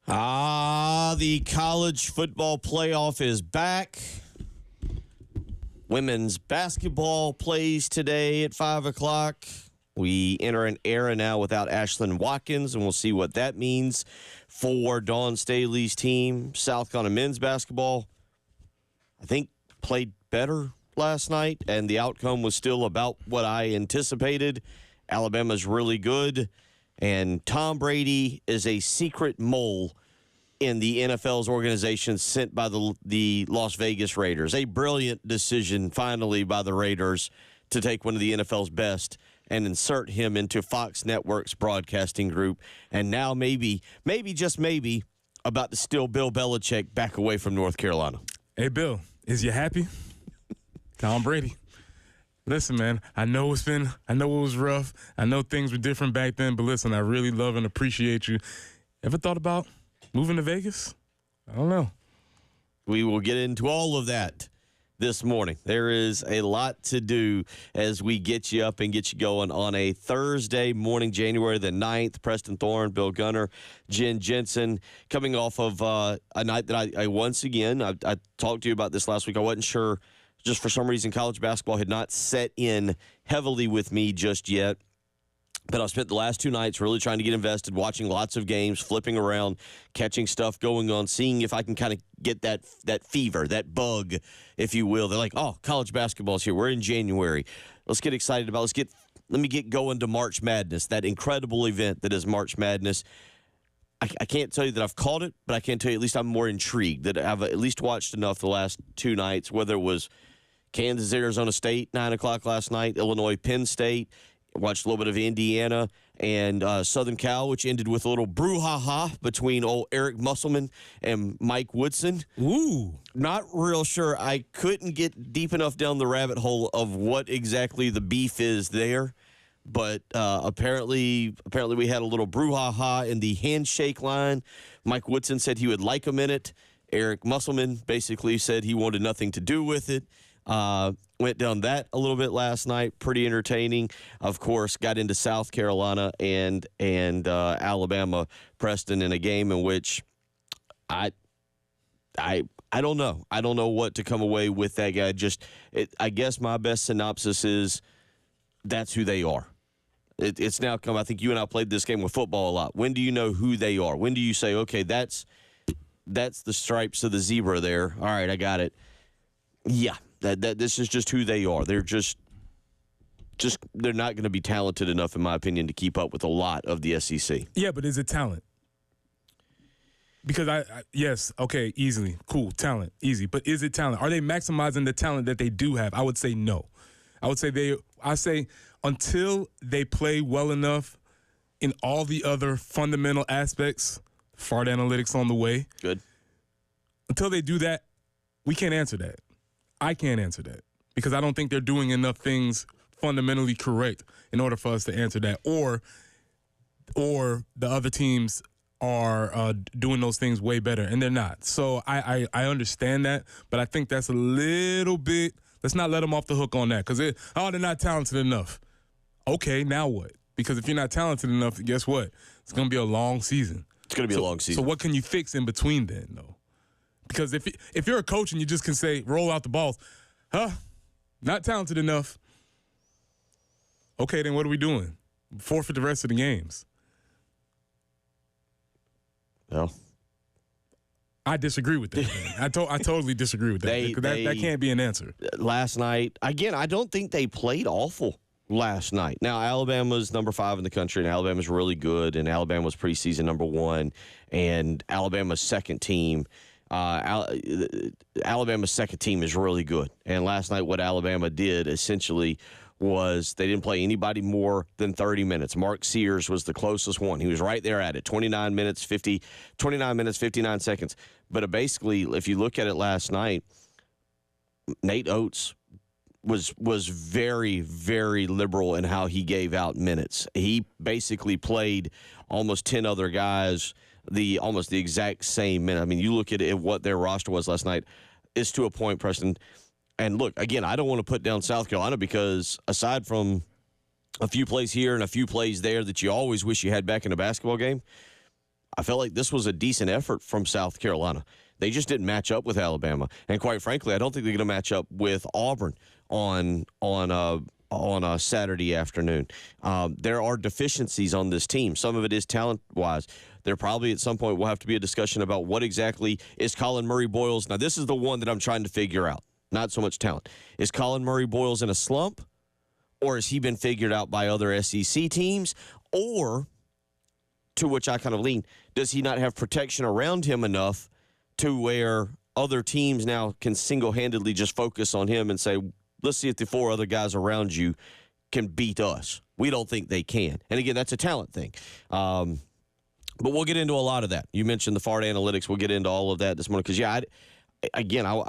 The college football playoff is back. Women's basketball plays today at 5 o'clock. We enter an era now without Ashlyn Watkins, and we'll see what that means for Dawn Staley's team. South Carolina men's basketball, I think, played better last night, and the outcome was still about what I anticipated. Alabama's really good, and Tom Brady is a secret mole in the NFL's organization sent by the Las Vegas Raiders. A brilliant decision, finally, by the Raiders to take one of the NFL's best and insert him into Fox Network's broadcasting group. And now maybe, just maybe, about to steal Bill Belichick back away from North Carolina. Hey, Bill, is you happy? Tom Brady. Listen, man, I know it was rough. I know things were different back then, but listen, I really love and appreciate you. Ever thought about moving to Vegas? I don't know. We will get into all of that this morning. There is a lot to do as we get you up and get you going on a Thursday morning, January the 9th. Preston Thorne, Bill Gunner, Jen Jensen, coming off of a night that I once again, I talked to you about this last week. I wasn't sure, just for some reason, college basketball had not set in heavily with me just yet. But I spent the last 2 nights really trying to get invested, watching lots of games, flipping around, catching stuff going on, seeing if I can kind of get that fever, that bug, if you will. They're like, oh, college basketball's here. We're in January. Let's get excited about it. Let me get going to March Madness, that incredible event that is March Madness. I can't tell you that I've caught it, but I can tell you at least I'm more intrigued, that I've at least watched enough the last 2 nights, whether it was Kansas, Arizona State, 9 o'clock last night, Illinois, Penn State. Watched a little bit of Indiana and Southern Cal, which ended with a little brouhaha between old Eric Musselman and Mike Woodson. Ooh. Not real sure. I couldn't get deep enough down the rabbit hole of what exactly the beef is there. But apparently we had a little brouhaha in the handshake line. Mike Woodson said he would like a minute. Eric Musselman basically said he wanted nothing to do with it. Went down that a little bit last night. Pretty entertaining. Of course, got into South Carolina and Alabama, Preston, in a game in which I don't know. I don't know what to come away with that guy. I guess my best synopsis is that's who they are. It's now come. I think you and I played this game with football a lot. When do you know who they are? When do you say, okay, that's the stripes of the zebra there. All right, I got it. Yeah. That this is just who they are. They're just they're not going to be talented enough, in my opinion, to keep up with a lot of the SEC. Yeah, but is it talent? Because yes, okay, easily, cool, talent, easy. But is it talent? Are they maximizing the talent that they do have? I would say no. I say until they play well enough in all the other fundamental aspects, fart analytics on the way. Good. Until they do that, we can't answer that. I can't answer that because I don't think they're doing enough things fundamentally correct in order for us to answer that. Or the other teams are doing those things way better, and they're not. So I understand that, but I think that's a little bit – let's not let them off the hook on that because they're not talented enough. Okay, now what? Because if you're not talented enough, guess what? It's going to be a long season. It's going to be a long season. So what can you fix in between then, though? Because if you're a coach and you just can say, roll out the balls, not talented enough, okay, then what are we doing? Forfeit the rest of the games. No. I disagree with that, man. I totally disagree with that. That can't be an answer. Last night, again, I don't think they played awful last night. Now, Alabama's number 5 in the country, and Alabama's really good, and Alabama's preseason number 1, and Alabama's second team – Alabama's second team is really good. And last night what Alabama did essentially was they didn't play anybody more than 30 minutes. Mark Sears was the closest one. He was right there at it, 29 minutes, 59 seconds. But basically, if you look at it last night, Nate Oates was very, very liberal in how he gave out minutes. He basically played almost 10 other guys almost the exact same minute. I mean, you look at it, what their roster was last night, it's to a point, Preston. And look, again, I don't want to put down South Carolina because aside from a few plays here and a few plays there that you always wish you had back in a basketball game, I felt like this was a decent effort from South Carolina. They just didn't match up with Alabama, and quite frankly, I don't think they're going to match up with Auburn on a Saturday afternoon. There are deficiencies on this team. Some of it is talent-wise. There probably at some point will have to be a discussion about what exactly is Colin Murray-Boyles. Now, this is the one that I'm trying to figure out, not so much talent. Is Colin Murray-Boyles in a slump, or has he been figured out by other SEC teams, or, to which I kind of lean, does he not have protection around him enough to where other teams now can single-handedly just focus on him and say, let's see if the 4 other guys around you can beat us. We don't think they can. And, again, that's a talent thing. But we'll get into a lot of that. You mentioned the FART analytics. We'll get into all of that this morning. Because, I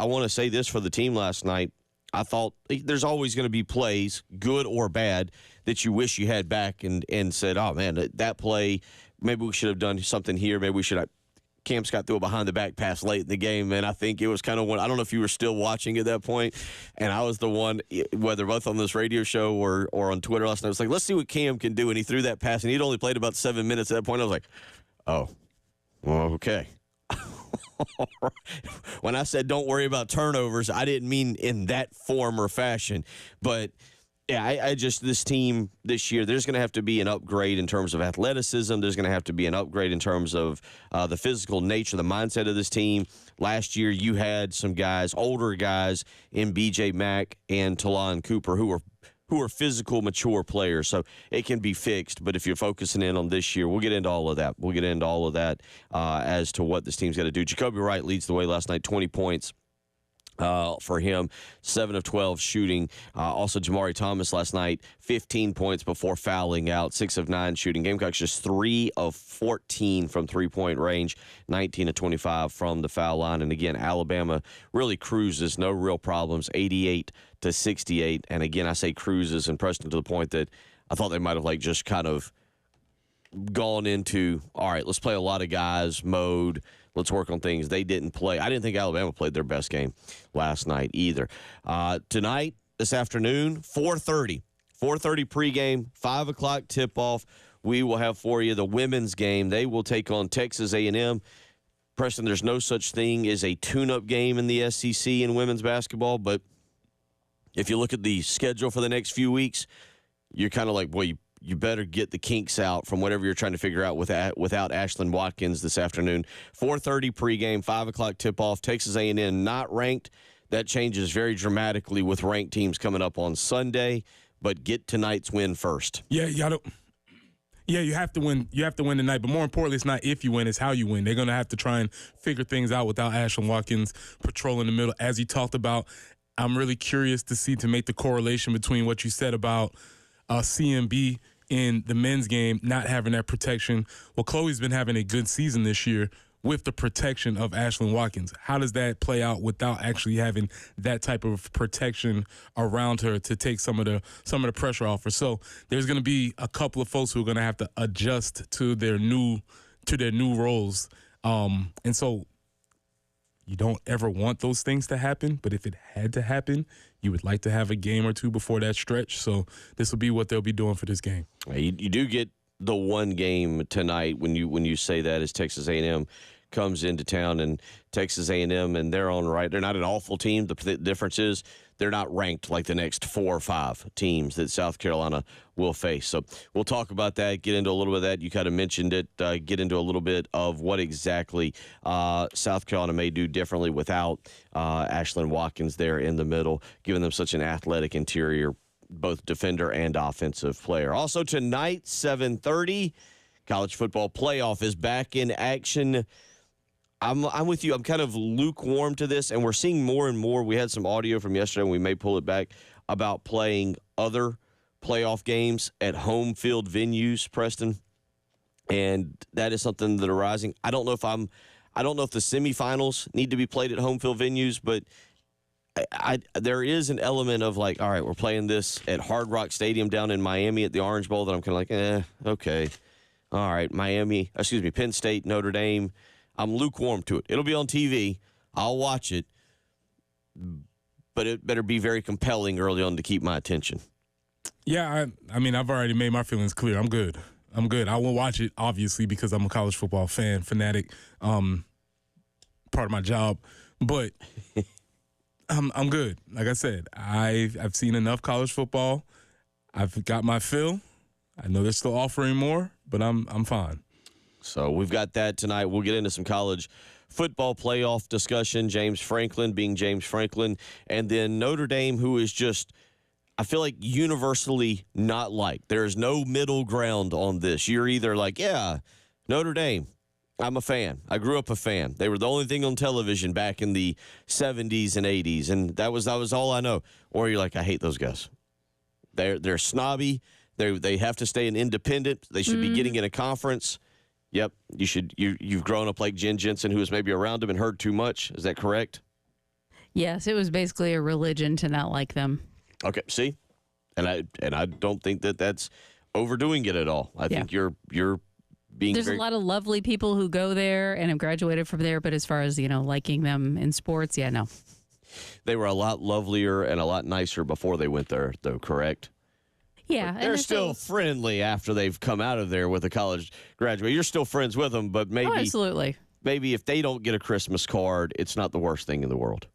want to say this for the team last night. I thought there's always going to be plays, good or bad, that you wish you had back and said, oh, man, that play, maybe we should have done something here. Maybe we should have. Cam Scott threw a behind-the-back pass late in the game, and I think it was kind of one. I don't know if you were still watching at that point, and I was the one, whether both on this radio show or on Twitter last night, I was like, let's see what Cam can do, and he threw that pass, and he'd only played about 7 minutes at that point. I was like, oh, well, okay. When I said don't worry about turnovers, I didn't mean in that form or fashion, but – yeah, I just, this team this year, there's going to have to be an upgrade in terms of athleticism. There's going to have to be an upgrade in terms of the physical nature, the mindset of this team. Last year, you had some guys, older guys, in B.J. Mack and Talon Cooper, who are physical, mature players. So it can be fixed. But if you're focusing in on this year, we'll get into all of that. We'll get into all of that as to what this team's got to do. Jacoby Wright leads the way last night, 20 points. For him, 7 of 12 shooting. Also, Jamari Thomas last night, 15 points before fouling out, 6 of 9 shooting. Gamecocks just 3 of 14 from three-point range, 19 of 25 from the foul line. And again, Alabama really cruises, no real problems, 88-68. And again, I say cruises, and Preston, to the point that I thought they might have just kind of gone into, all right, let's play a lot of guys mode. Let's work on things. They didn't play. I didn't think Alabama played their best game last night either. Tonight, this afternoon, 4:30 pregame, 5 o'clock tip-off. We will have for you the women's game. They will take on Texas A&M. Preston, there's no such thing as a tune-up game in the SEC in women's basketball, but if you look at the schedule for the next few weeks, you're kind of like, boy, you better get the kinks out from whatever you're trying to figure out without Ashlyn Watkins this afternoon. 4:30 pregame, 5 o'clock tip-off. Texas A&M not ranked. That changes very dramatically with ranked teams coming up on Sunday. But get tonight's win first. Yeah, you have to win. You have to win tonight. But more importantly, it's not if you win, it's how you win. They're going to have to try and figure things out without Ashlyn Watkins patrolling the middle. As you talked about, I'm really curious to make the correlation between what you said about CMB in the men's game not having that protection. Well, Chloe's been having a good season this year with the protection of Ashlyn Watkins. How does that play out without actually having that type of protection around her to take some of the pressure off her? So there's going to be a couple of folks who are going to have to adjust to their new roles. And so you don't ever want those things to happen, but if it had to happen, you would like to have a game or two before that stretch. So this will be what they'll be doing for this game. You do get the one game tonight when you say that, as Texas A&M comes into town, and Texas A&M, and they're on right. They're not an awful team. The difference is they're not ranked like the next 4 or 5 teams that South Carolina will face. So we'll talk about that, get into a little bit of that. You kind of mentioned it, get into a little bit of what exactly South Carolina may do differently without Ashlyn Watkins there in the middle, giving them such an athletic interior, both defender and offensive player. Also tonight, 7:30, college football playoff is back in action. I'm with you. I'm kind of lukewarm to this, and we're seeing more and more. We had some audio from yesterday, and we may pull it back, about playing other playoff games at home field venues, Preston, and that is something that are rising. I don't know if the semifinals need to be played at home field venues, but there is an element of like, all right, we're playing this at Hard Rock Stadium down in Miami at the Orange Bowl, that I'm kind of like, okay. All right, Penn State, Notre Dame. I'm lukewarm to it. It'll be on TV. I'll watch it. But it better be very compelling early on to keep my attention. Yeah, I mean, I've already made my feelings clear. I'm good. I'm good. I will watch it, obviously, because I'm a college football fanatic, part of my job. But I'm good. Like I said, I've seen enough college football. I've got my fill. I know they're still offering more, but I'm fine. So we've got that tonight. We'll get into some college football playoff discussion. James Franklin being James Franklin. And then Notre Dame, who is just, I feel like, universally not liked. There is no middle ground on this. You're either like, yeah, Notre Dame, I'm a fan. I grew up a fan. They were the only thing on television back in the 70s and 80s, and that was all I know. Or you're like, I hate those guys. They're snobby. They have to stay an independent. They should be getting in a conference. Yep, you've grown up like Jen Jensen, who was maybe around him and heard too much. Is that correct? Yes, it was basically a religion to not like them. Okay, see? And I don't think that's overdoing it at all. I think you're being There's a lot of lovely people who go there and have graduated from there, but as far as, liking them in sports, yeah, no. They were a lot lovelier and a lot nicer before they went there, though, correct? Yeah. But they're still friendly after they've come out of there with a college graduate. You're still friends with them, but maybe absolutely. Maybe if they don't get a Christmas card, it's not the worst thing in the world.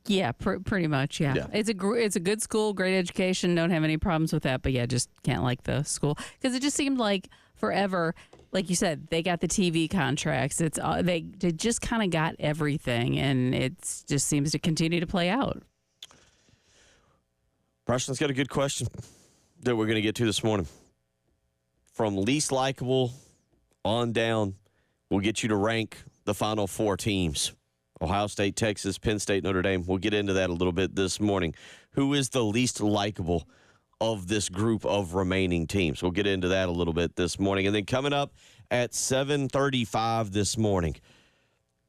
Yeah, pretty much, yeah. It's a good school, great education, don't have any problems with that, but yeah, just can't like the school. Because it just seemed like forever, like you said, they got the TV contracts. It's they just kind of got everything, and it just seems to continue to play out. Preston's got a good question that we're going to get to this morning. From least likable on down, we'll get you to rank the final four teams. Ohio State, Texas, Penn State, Notre Dame. We'll get into that a little bit this morning. Who is the least likable of this group of remaining teams? We'll get into that a little bit this morning. And then coming up at 7:35 this morning,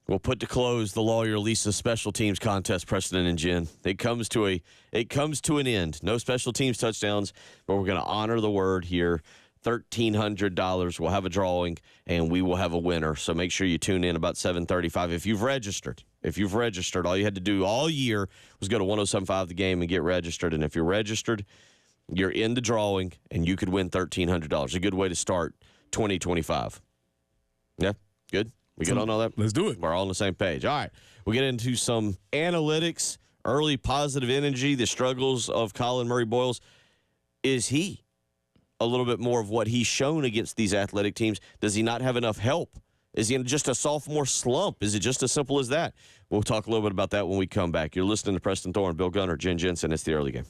we'll put to close the Lawyer Lisa Special Teams Contest, Preston and Jen. It comes to an end. No special teams touchdowns, but we're going to honor the word here. $1,300. We'll have a drawing, and we will have a winner. So make sure you tune in about 7:35. If you've registered, all you had to do all year was go to 107.5 The Game and get registered. And if you're registered, you're in the drawing, and you could win $1,300. A good way to start 2025. Yeah, good? We good on all that? Let's do it. We're all on the same page. All right. We'll get into some analytics, early positive energy, the struggles of Colin Murray-Boyles. Is he a little bit more of what he's shown against these athletic teams? Does he not have enough help? Is he in just a sophomore slump? Is it just as simple as that? We'll talk a little bit about that when we come back. You're listening to Preston Thorne, Bill Gunner, Jen Jensen. It's the early game.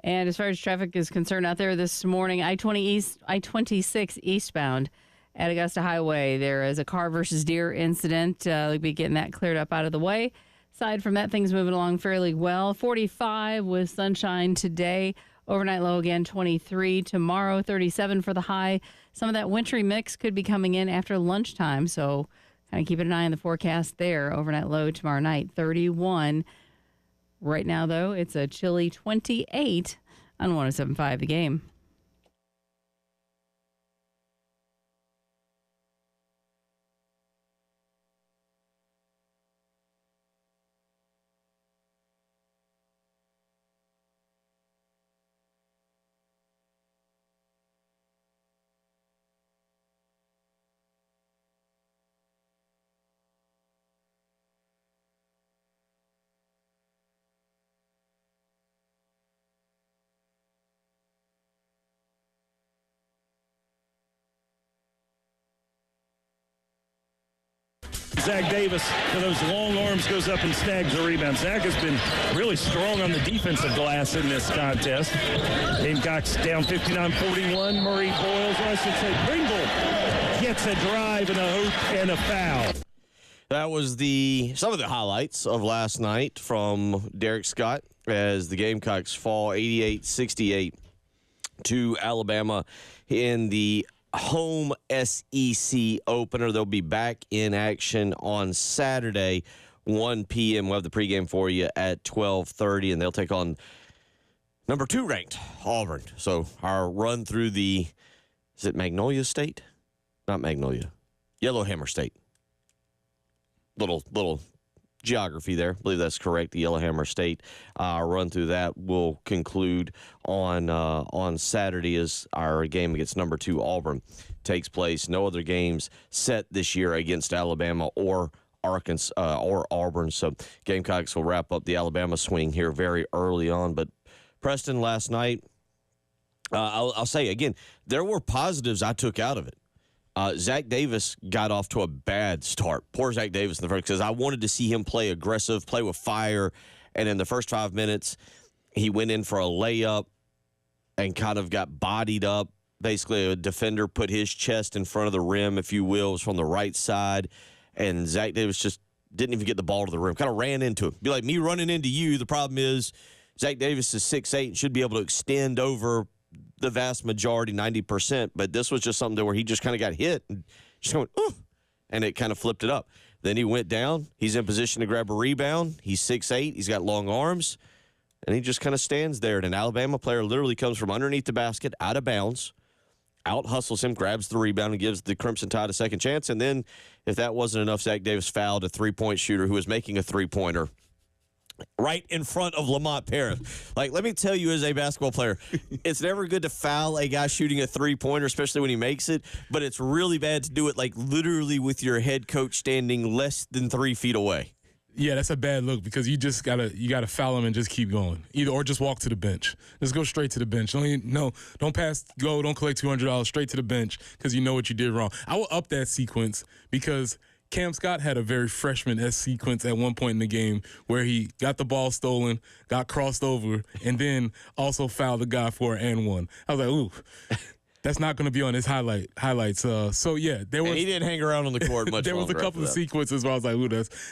And as far as traffic is concerned out there this morning, I-26 eastbound at Augusta Highway, there is a car versus deer incident. They'll be getting that cleared up out of the way. Aside from that, things moving along fairly well. 45 with sunshine today. Overnight low again, 23. Tomorrow, 37 for the high. Some of that wintry mix could be coming in after lunchtime, so kind of keep an eye on the forecast there. Overnight low tomorrow night, 31. Right now, though, it's a chilly 28 on 107.5 The Game. Zach Davis, for those long arms, goes up and snags the rebound. Zach has been really strong on the defensive glass in this contest. Gamecocks down 59-41. Murray Boyles, or I should say Pringle, gets a drive and a hoop and a foul. That was some of the highlights of last night from Derek Scott as the Gamecocks fall 88-68 to Alabama in the home SEC opener. They'll be back in action on Saturday, 1 p.m. We'll have the pregame for you at 12:30, and they'll take on number 2 ranked Auburn. So our run through is it Magnolia State? Not Magnolia. Yellowhammer State. Little geography there. I believe that's correct. The Yellowhammer State. Run through that will conclude on Saturday as our game against number 2 Auburn takes place. No other games set this year against Alabama or Arkansas or Auburn. So Gamecocks will wrap up the Alabama swing here very early on. But Preston, last night, I'll say again, there were positives I took out of it. Zach Davis got off to a bad start. Poor Zach Davis in the first, because I wanted to see him play aggressive, play with fire. And in the first 5 minutes, he went in for a layup and kind of got bodied up. Basically, a defender put his chest in front of the rim, if you will. It was from the right side. And Zach Davis just didn't even get the ball to the rim. Kind of ran into him. Be like me running into you. The problem is Zach Davis is 6'8" and should be able to extend over the vast majority, 90%, but this was just something where he just kind of got hit and just went, ooh, and it kind of flipped it up. Then he went down. He's in position to grab a rebound. He's 6'8". He's got long arms, and he just kind of stands there. And an Alabama player literally comes from underneath the basket, out of bounds, out-hustles him, grabs the rebound, and gives the Crimson Tide a second chance. And then, if that wasn't enough, Zach Davis fouled a three-point shooter who was making a three-pointer right in front of Lamont Paris. Like, let me tell you, as a basketball player, it's never good to foul a guy shooting a three-pointer, especially when he makes it, but it's really bad to do it, like, literally with your head coach standing less than 3 feet away. Yeah, that's a bad look because you gotta foul him and just keep going. Or just walk to the bench. Just go straight to the bench. Don't pass go, don't collect $200 straight to the bench because you know what you did wrong. I will up that sequence because Cam Scott had a very freshman-esque sequence at one point in the game where he got the ball stolen, got crossed over, and then also fouled the guy for an and one. I was like, ooh, that's not going to be on his highlights. So, yeah. He didn't hang around on the court much There was a couple of sequences where I was like, ooh,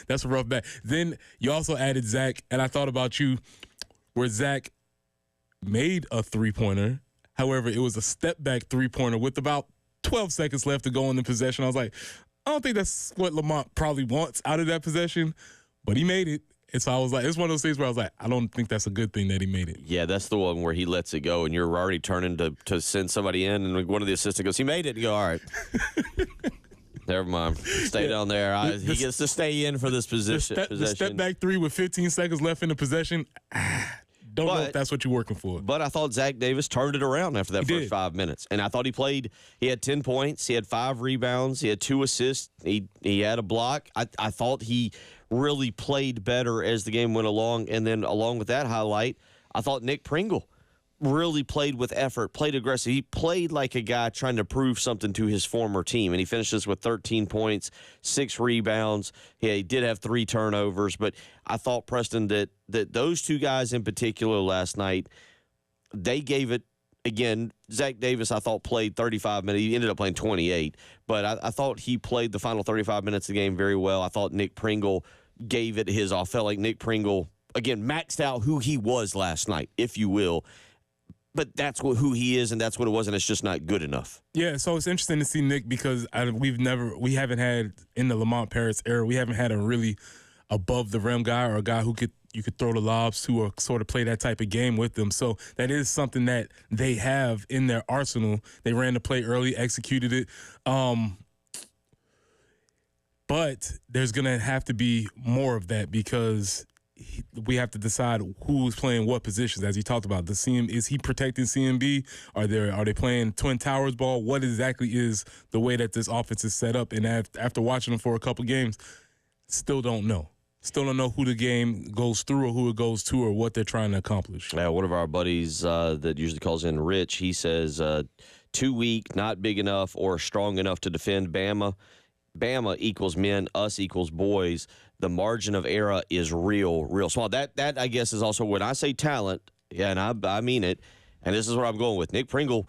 that's a rough bet. Then you also added Zach, and I thought about you where Zach made a three-pointer. However, it was a step-back three-pointer with about 12 seconds left to go in the possession. I was like, I don't think that's what Lamont probably wants out of that possession, but he made it. And so I was like, it's one of those things where I was like, I don't think that's a good thing that he made it. Yeah, that's the one where he lets it go, and you're already turning to send somebody in, and one of the assistants goes, he made it. And you go, all right. Never mind. Stay down there. He gets to stay in for this possession. The step-back three with 15 seconds left in the possession, don't know if that's what you're working for. But I thought Zach Davis turned it around after that first 5 minutes. And I thought he had 10 points. He had 5 rebounds. He had 2 assists. He had a block. I thought he really played better as the game went along. And then along with that highlight, I thought Nick Pringle really played with effort, played aggressive. He played like a guy trying to prove something to his former team, and he finishes with 13 points, 6 rebounds. Yeah, he did have 3 turnovers, but I thought, Preston, that those 2 guys in particular last night, they gave it. Again, Zach Davis, I thought, played 35 minutes. He ended up playing 28, but I thought he played the final 35 minutes of the game very well. I thought Nick Pringle gave it his all. I felt like Nick Pringle, again, maxed out who he was last night, if you will. But that's who he is, and that's what it was, and it's just not good enough. Yeah, so it's interesting to see Nick because we haven't had, in the Lamont Paris era, we haven't had a really above the rim guy or a guy who you could throw the lobs to or sort of play that type of game with them. So that is something that they have in their arsenal. They ran the play early, executed it. But there's going to have to be more of that because we have to decide who's playing what positions, as he talked about. Is he protecting CMB? Are they playing Twin Towers ball? What exactly is the way that this offense is set up? And after watching them for a couple games, still don't know. Still don't know who the game goes through or who it goes to or what they're trying to accomplish. Yeah, one of our buddies that usually calls in, Rich, he says, too weak, not big enough, or strong enough to defend Bama. Bama equals men, us equals boys. The margin of error is real small. That I guess is also when I say talent, yeah, and I mean it, and this is what I'm going with. Nick Pringle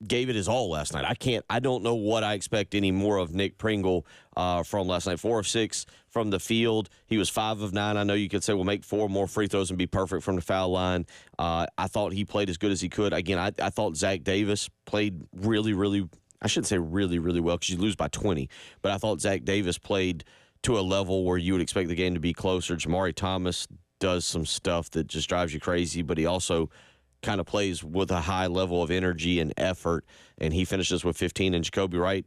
gave it his all last night. I don't know what I expect any more of Nick Pringle from last night. 4 of 6 from the field. He was 5 of 9. I know you could say, well, make 4 more free throws and be perfect from the foul line. I thought he played as good as he could. Again, I thought Zach Davis played really, I shouldn't say really well because you lose by 20, but I thought Zach Davis played to a level where you would expect the game to be closer. Jamari Thomas does some stuff that just drives you crazy, but he also kind of plays with a high level of energy and effort, and he finishes with 15. And Jacoby Wright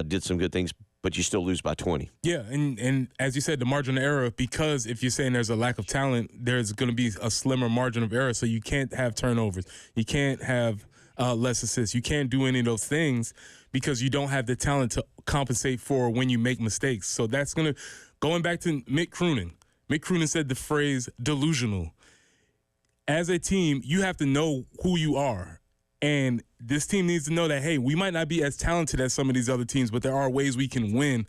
did some good things, but you still lose by 20. Yeah, and as you said, the margin of error, because if you're saying there's a lack of talent, there's going to be a slimmer margin of error, so you can't have turnovers. You can't have less assists. You can't do any of those things because you don't have the talent to compensate for when you make mistakes. So that's going back to Mick Croonan. Mick Croonan said the phrase delusional. As a team, you have to know who you are. And this team needs to know that, hey, we might not be as talented as some of these other teams, but there are ways we can win.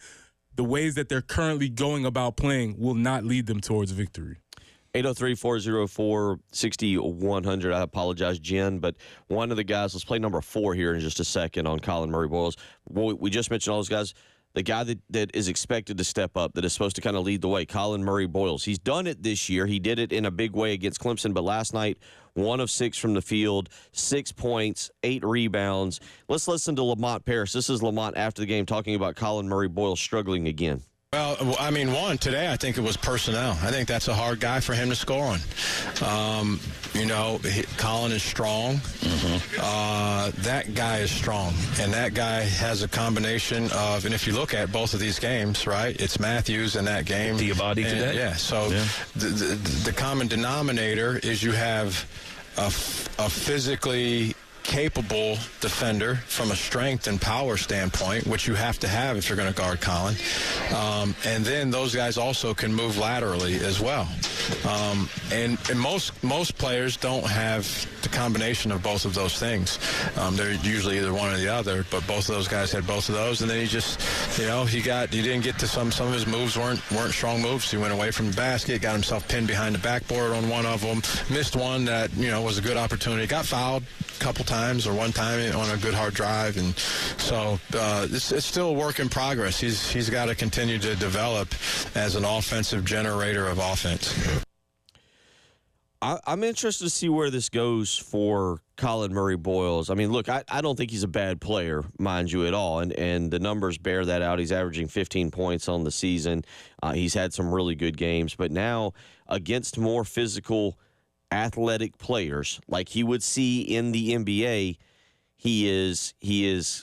The ways that they're currently going about playing will not lead them towards victory. 803-404-6100. I apologize, Jen, but one of the guys, let's play number 4 here in just a second on Colin Murray-Boyles. We just mentioned all those guys. The guy that is expected to step up, that is supposed to kind of lead the way, Colin Murray-Boyles. He's done it this year. He did it in a big way against Clemson, but last night, 1 of 6 from the field, 6 points, 8 rebounds. Let's listen to Lamont Paris. This is Lamont after the game talking about Colin Murray-Boyles struggling again. Well, I mean, today I think it was personnel. I think that's a hard guy for him to score on. Colin is strong. Mm-hmm. That guy is strong. And that guy has a combination of, and if you look at both of these games, right, it's Matthews in that game. Diabate today. Yeah, so yeah. The common denominator is you have a physically capable defender from a strength and power standpoint, which you have to have if you're going to guard Colin. And then those guys also can move laterally as well. And most players don't have the combination of both of those things. They're usually either one or the other, but both of those guys had both of those. And then he just, he didn't get to some of his moves weren't strong moves. He went away from the basket, got himself pinned behind the backboard on one of them, missed one that, was a good opportunity, got fouled a couple times or one time on a good hard drive. And so it's still a work in progress. He's got to continue to develop as an offensive generator of offense. I'm interested to see where this goes for Colin Murray-Boyles. I mean, look, I don't think he's a bad player, mind you, at all. And the numbers bear that out. He's averaging 15 points on the season. He's had some really good games. But now, against more physical, athletic players like he would see in the NBA, he is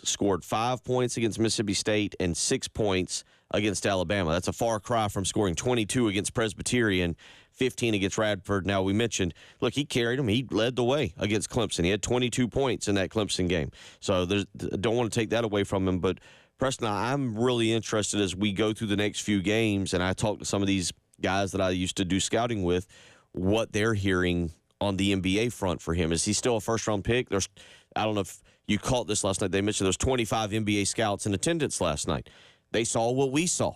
scored 5 points against Mississippi State and 6 points against Alabama. That's a far cry from scoring 22 against Presbyterian, 15 against Radford. Now, we mentioned, look, he carried them. He led the way against Clemson. He had 22 points in that Clemson game. So don't want to take that away from him. But, Preston, I'm really interested as we go through the next few games, and I talk to some of these guys that I used to do scouting with, what they're hearing on the NBA front for him. Is he still a first-round pick? I don't know if you caught this last night. They mentioned there's 25 NBA scouts in attendance last night. They saw what we saw.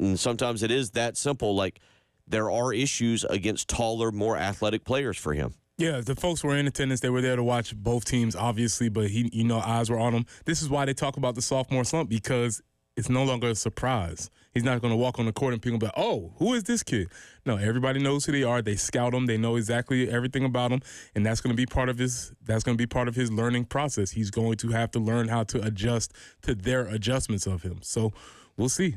And sometimes it is that simple. Like, there are issues against taller, more athletic players for him. Yeah, the folks were in attendance. They were there to watch both teams, obviously, but eyes were on him. This is why they talk about the sophomore slump, because it's no longer a surprise. He's not going to walk on the court and people be like, oh, who is this kid? No, everybody knows who they are. They scout them. They know exactly everything about them, and that's going to be part of his. That's going to be part of his learning process. He's going to have to learn how to adjust to their adjustments of him. So we'll see.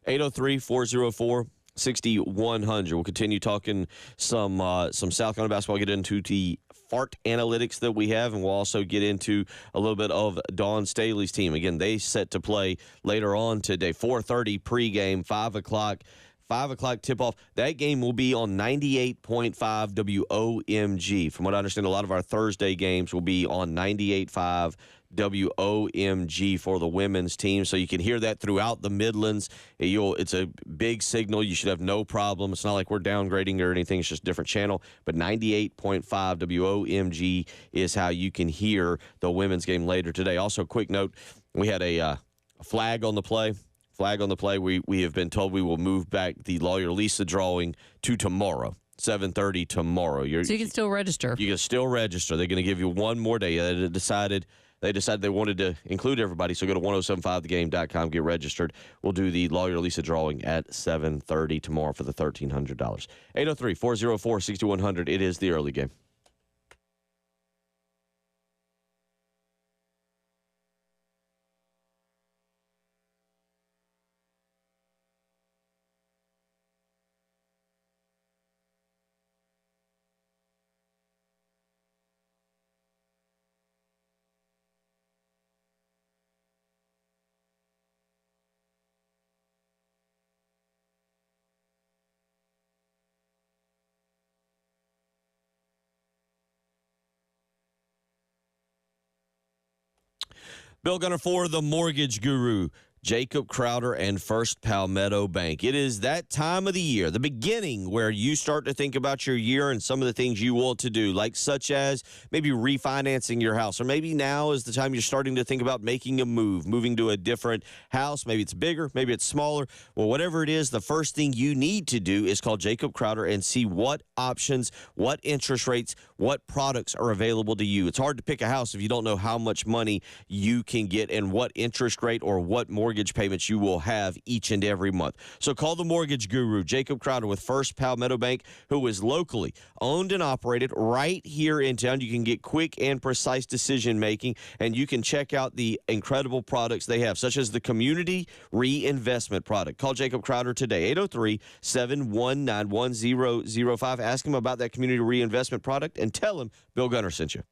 803-404-6100. We'll continue talking some South Carolina basketball, get into the FART analytics that we have, and we'll also get into a little bit of Dawn Staley's team. Again, they set to play later on today, 4:30 pregame, 5 o'clock. 5 o'clock tip-off. That game will be on 98.5 WOMG. From what I understand, a lot of our Thursday games will be on 98.5 WOMG for the women's team. So you can hear that throughout the Midlands. It's a big signal. You should have no problem. It's not like we're downgrading or anything. It's just a different channel. But 98.5 WOMG is how you can hear the women's game later today. Also, quick note, we had a flag on the play. We have been told we will move back the Lawyer Lisa drawing to tomorrow, 7:30 tomorrow. So you can still register. You can still register. They're going to give you one more day. They decided they wanted to include everybody, so go to 1075thegame.com, get registered. We'll do the Lawyer Lisa drawing at 7:30 tomorrow for the $1,300. 803-404-6100. It is the early game. Bill Gunner for the Mortgage Guru, Jacob Crowder and First Palmetto Bank. It is that time of the year, the beginning, where you start to think about your year and some of the things you want to do, like such as maybe refinancing your house, or maybe now is the time you're starting to think about making a move, moving to a different house. Maybe it's bigger, maybe it's smaller. Well, whatever it is, the first thing you need to do is call Jacob Crowder and see what options, what interest rates, what products are available to you. It's hard to pick a house if you don't know how much money you can get and what interest rate or what mortgage payments you will have each and every month. So call the mortgage guru, Jacob Crowder with First Palmetto Bank, who is locally owned and operated right here in town. You can get quick and precise decision making, and you can check out the incredible products they have, such as the Community Reinvestment product. Call Jacob Crowder today, 803-719-1005. Ask him about that Community Reinvestment product and tell him Bill Gunner sent you.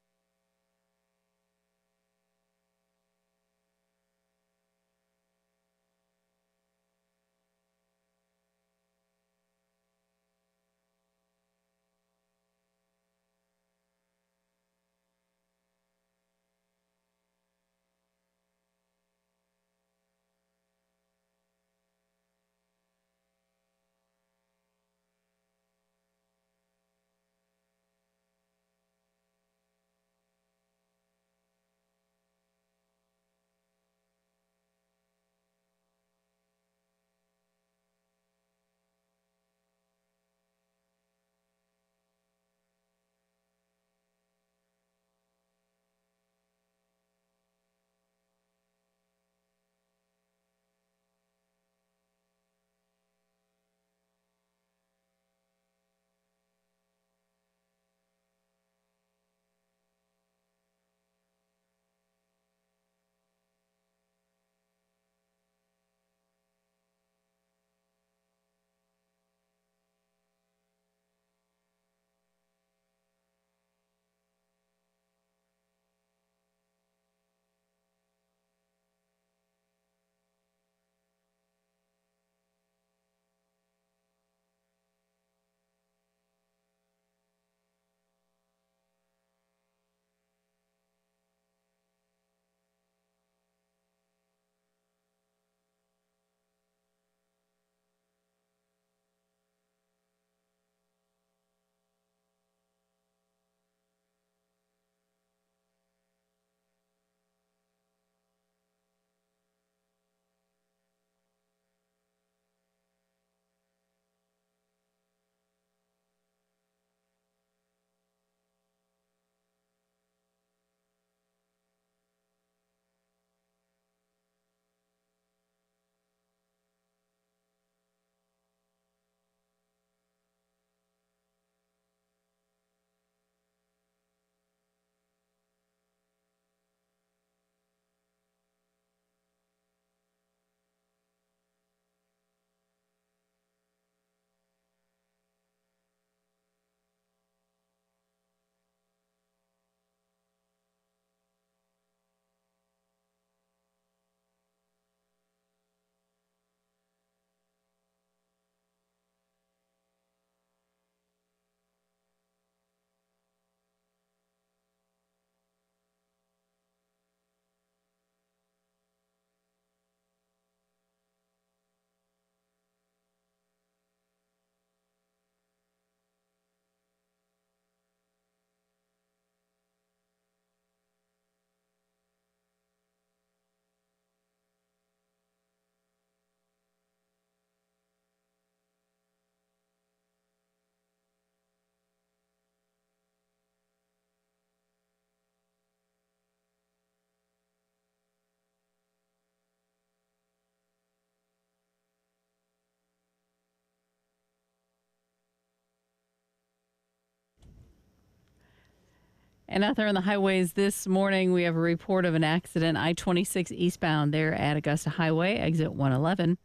And out there on the highways this morning, we have a report of an accident, I-26 eastbound there at Augusta Highway, exit 111.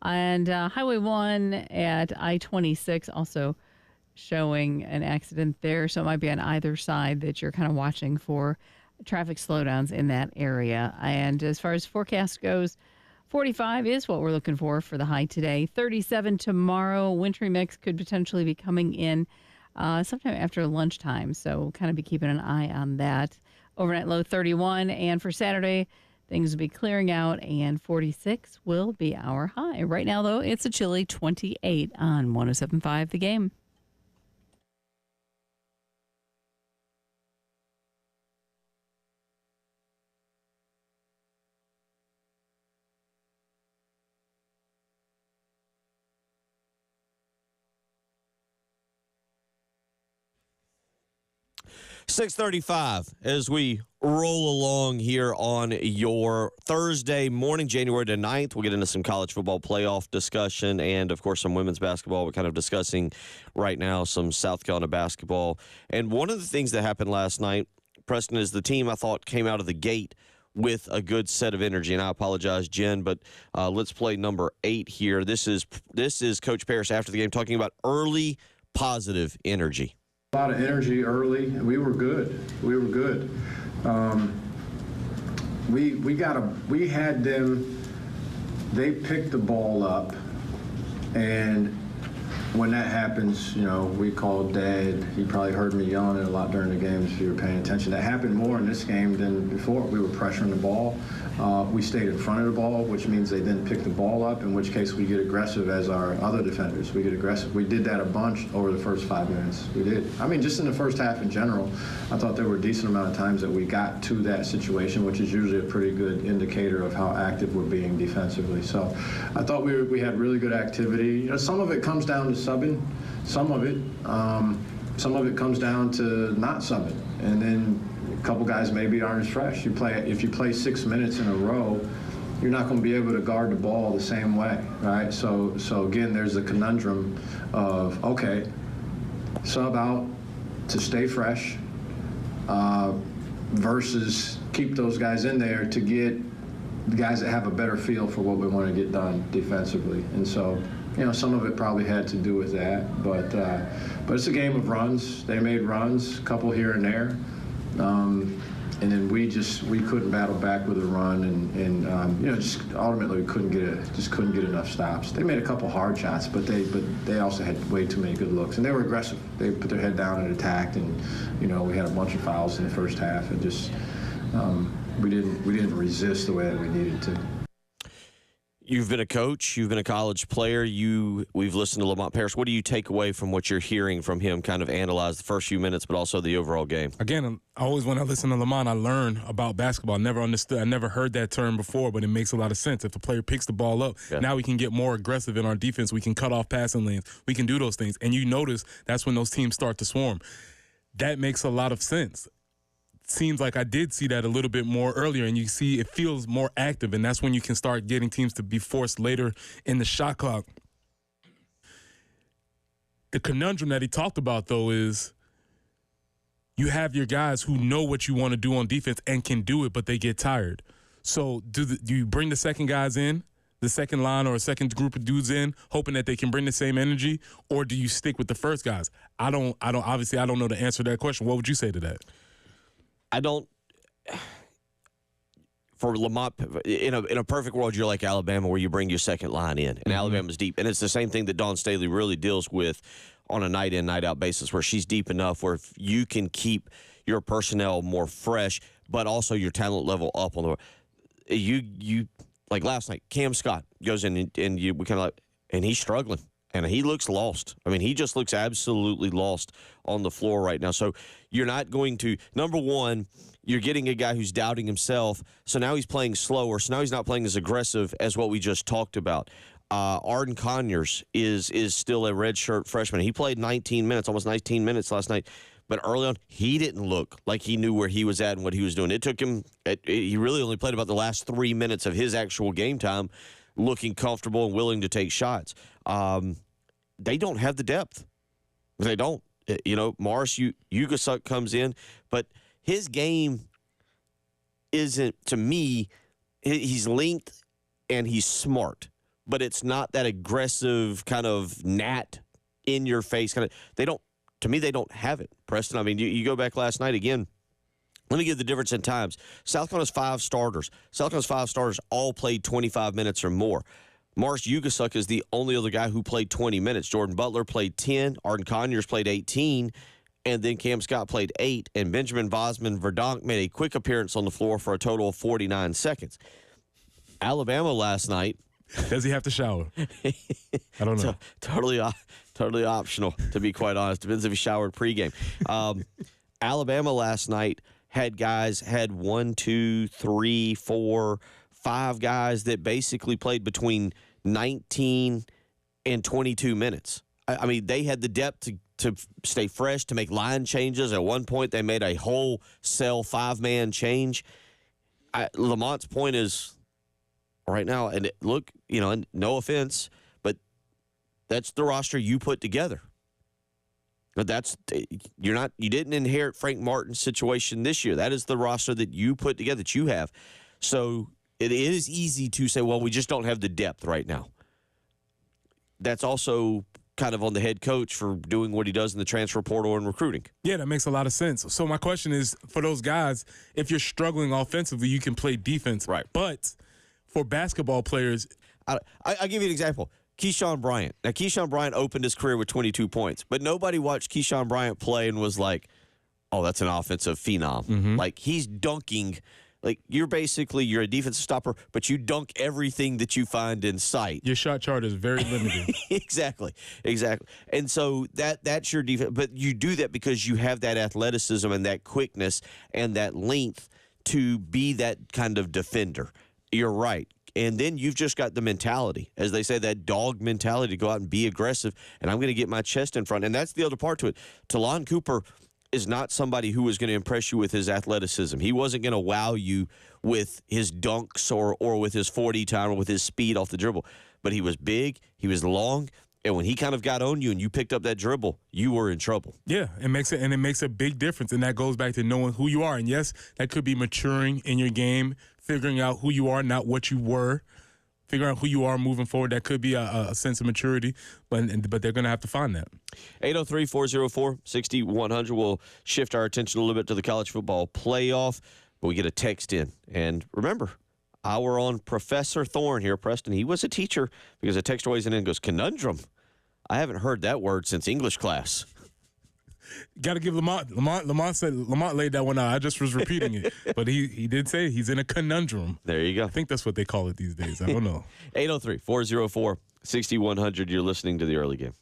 And Highway 1 at I-26 also showing an accident there. So it might be on either side that you're kind of watching for traffic slowdowns in that area. And as far as forecast goes, 45 is what we're looking for the high today. 37 tomorrow. Wintry mix could potentially be coming in sometime after lunchtime. So we'll kind of be keeping an eye on that. Overnight low 31. And for Saturday, things will be clearing out, and 46 will be our high. Right now, though, it's a chilly 28 on 107.5 The Game. .35 as we roll along here on your Thursday morning, January the 9th. We'll get into some college football playoff discussion and, of course, some women's basketball. We're kind of discussing right now some South Carolina basketball. And one of the things that happened last night, Preston, is the team I thought came out of the gate with a good set of energy. And I apologize, Jen, but let's play number 8 here. This is Coach Parrish after the game talking about early positive energy. A lot of energy early. We were good. We had them. They picked the ball up, and when that happens, we call Dad. He probably heard me yelling it a lot during the games if you were paying attention. That happened more in this game than before. We were pressuring the ball. We stayed in front of the ball, which means they didn't pick the ball up, in which case we get aggressive as our other defenders. We get aggressive. We did that a bunch over the first 5 minutes. We did. I mean, just in the first half in general, I thought there were a decent amount of times that we got to that situation, which is usually a pretty good indicator of how active we're being defensively. So I thought we had really good activity. Some of it comes down to subbing. Some of it comes down to not subbing. And then a couple guys maybe aren't as fresh. If you play 6 minutes in a row, you're not going to be able to guard the ball the same way, right? So again, there's a conundrum of, okay, sub out to stay fresh versus keep those guys in there to get the guys that have a better feel for what we want to get done defensively. And so, some of it probably had to do with that, but it's a game of runs. They made runs, a couple here and there. And then we couldn't battle back with a run, and just ultimately we couldn't get enough stops. They made a couple hard shots, but they also had way too many good looks, and they were aggressive. They put their head down and attacked, and we had a bunch of fouls in the first half, and just we didn't resist the way that we needed to. You've been a coach. You've been a college player. We've listened to Lamont Parrish. What do you take away from what you're hearing from him, kind of analyze the first few minutes, but also the overall game? Again, always when I listen to Lamont, I learn about basketball. I never understood. I never heard that term before, but it makes a lot of sense. If the player picks the ball up, Now we can get more aggressive in our defense. We can cut off passing lanes. We can do those things. And you notice that's when those teams start to swarm. That makes a lot of sense. Seems like I did see that a little bit more earlier, and you see it feels more active, and that's when you can start getting teams to be forced later in the shot clock. The conundrum that he talked about, though, is you have your guys who know what you want to do on defense and can do it, but they get tired. So do you bring the second guys in, the second line or a second group of dudes in, hoping that they can bring the same energy, or do you stick with the first guys? I don't know the answer to that question. What would you say to that? For Lamont, in a perfect world, you're like Alabama, where you bring your second line in, and Alabama's deep. And it's the same thing that Dawn Staley really deals with on a night-in, night-out basis, where she's deep enough where if you can keep your personnel more fresh, but also your talent level up on the you like last night, Cam Scott goes in and we kind of like, and he's struggling. And he looks lost. I mean, he just looks absolutely lost on the floor right now. So you're not going to, number one, you're getting a guy who's doubting himself. So now he's playing slower. So now he's not playing as aggressive as what we just talked about. Arden Conyers is still a redshirt freshman. He played 19 minutes, almost 19 minutes last night. But early on, he didn't look like he knew where he was at and what he was doing. It took him, he really only played about the last 3 minutes of his actual game time, looking comfortable and willing to take shots. They don't have the depth. They don't. Morris Ugasuk comes in, but his game isn't, to me, he's linked and he's smart, but it's not that aggressive kind of gnat in your face kind of. They don't have it, Preston. I mean, you go back last night again. Let me give the difference in times. South Carolina's 5 starters. South Carolina's 5 starters all played 25 minutes or more. Mars Ugasuk is the only other guy who played 20 minutes. Jordan Butler played 10. Arden Conyers played 18. And then Cam Scott played 8. And Benjamin Bosman Verdonk made a quick appearance on the floor for a total of 49 seconds. Alabama last night. Does he have to shower? I don't know. Totally optional, to be quite honest. Depends if he showered pregame. Alabama last night had 1, 2, 3, 4, 5 guys that basically played between 19 and 22 minutes. I mean, they had the depth to stay fresh, to make line changes. At one point, they made a wholesale 5-man change. Lamont's point is, right now, and look, and no offense, but that's the roster you put together. But you didn't inherit Frank Martin's situation this year. That is the roster that you put together, that you have. So it is easy to say, well, we just don't have the depth right now. That's also kind of on the head coach for doing what he does in the transfer portal and recruiting. Yeah, that makes a lot of sense. So my question is, for those guys, if you're struggling offensively, you can play defense. Right. But for basketball players, I'll give you an example. Keyshawn Bryant. Now, Keyshawn Bryant opened his career with 22 points, but nobody watched Keyshawn Bryant play and was like, oh, that's an offensive phenom. Mm-hmm. Like, he's dunking. Like, you're a defensive stopper, but you dunk everything that you find in sight. your shot chart is very limited. Exactly. And so that's your defense. But you do that because you have that athleticism and that quickness and that length to be that kind of defender. You're right. And then you've just got the mentality, as they say, that dog mentality to go out and be aggressive, and I'm going to get my chest in front. And that's the other part to it. Talon Cooper is not somebody who was going to impress you with his athleticism. He wasn't going to wow you with his dunks or with his 40 time or with his speed off the dribble. But he was big, he was long, and when he kind of got on you and you picked up that dribble, you were in trouble. Yeah, it makes a big difference, and that goes back to knowing who you are. And yes, that could be maturing in your game, figuring out who you are, not what you were. Figuring out who you are moving forward. That could be a sense of maturity, but they're going to have to find that. 803-404-6100. We'll shift our attention a little bit to the college football playoff, but we get a text in. And remember, our own Professor Thorne here, Preston, he was a teacher because a text weighs in and goes, conundrum. I haven't heard that word since English class. Got to give Lamont laid that one out. I just was repeating it. But he did say he's in a conundrum. There you go. I think that's what they call it these days. I don't know. 803-404-6100. You're listening to the early game.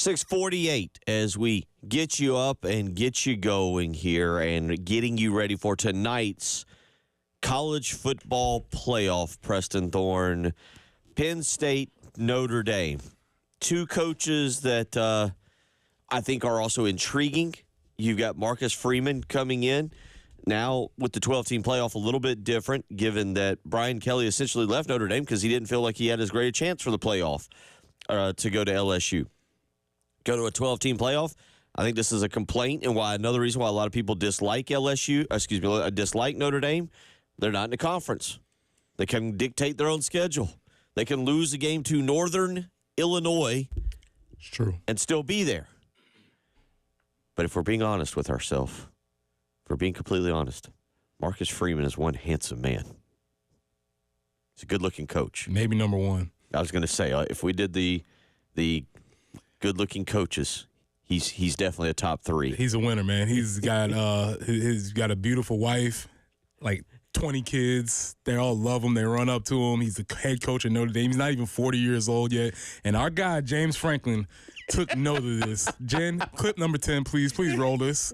6:48 as we get you up and get you going here and getting you ready for tonight's college football playoff. Preston Thorne, Penn State, Notre Dame. Two coaches that I think are also intriguing. You've got Marcus Freeman coming in. Now, with the 12-team playoff, a little bit different, given that Brian Kelly essentially left Notre Dame because he didn't feel like he had as great a chance for the playoff to go to LSU. Go to a 12-team playoff. I think this is a complaint, and another reason why a lot of people dislike dislike Notre Dame. They're not in the conference. They can dictate their own schedule. They can lose a game to Northern Illinois. It's true. And still be there. But if we're being honest with ourselves, if we're being completely honest, Marcus Freeman is one handsome man. He's a good-looking coach. Maybe number one. I was going to say, if we did the good-looking coaches, he's definitely a top three. He's a winner, man. He's got a beautiful wife, like 20 kids. They all love him. They run up to him. He's the head coach at Notre Dame. He's not even 40 years old yet. And our guy, James Franklin, took note of this. Jen, clip number 10, please. Please roll this.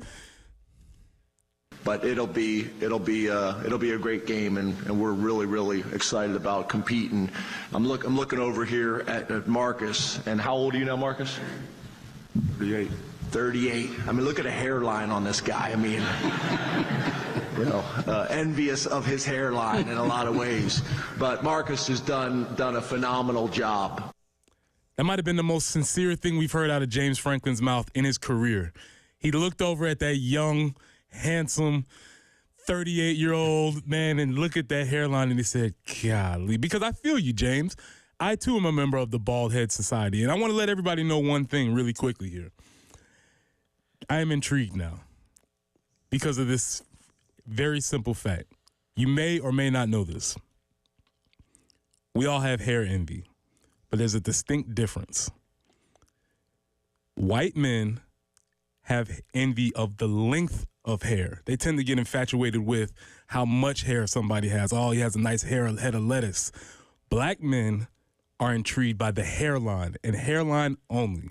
But it'll be a great game, and we're really excited about competing. I'm looking over here at Marcus, and how old are you now, Marcus? 38. I mean, look at the hairline on this guy. I mean, envious of his hairline in a lot of ways. But Marcus has done a phenomenal job. That might have been the most sincere thing we've heard out of James Franklin's mouth in his career. He looked over at that young, handsome 38-year-old man and look at that hairline and he said, golly, because I feel you, James. I, too, am a member of the Bald Head Society, and I want to let everybody know one thing really quickly here. I am intrigued now because of this very simple fact. You may or may not know this. We all have hair envy, but there's a distinct difference. White men have envy of the length of hair. They tend to get infatuated with how much hair somebody has. Oh, he has a nice head of lettuce. Black men are intrigued by the hairline and hairline only.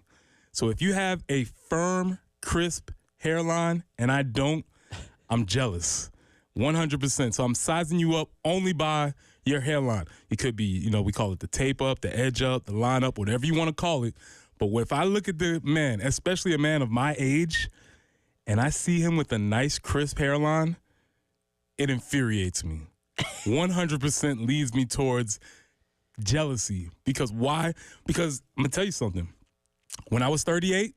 So if you have a firm, crisp hairline and I don't, I'm jealous. 100%. So I'm sizing you up only by your hairline. It could be, we call it the tape up, the edge up, the line up, whatever you want to call it. But if I look at the man, especially a man of my age, and I see him with a nice, crisp hairline, it infuriates me. 100% leads me towards jealousy. Because why? Because I'm going to tell you something. When I was 38,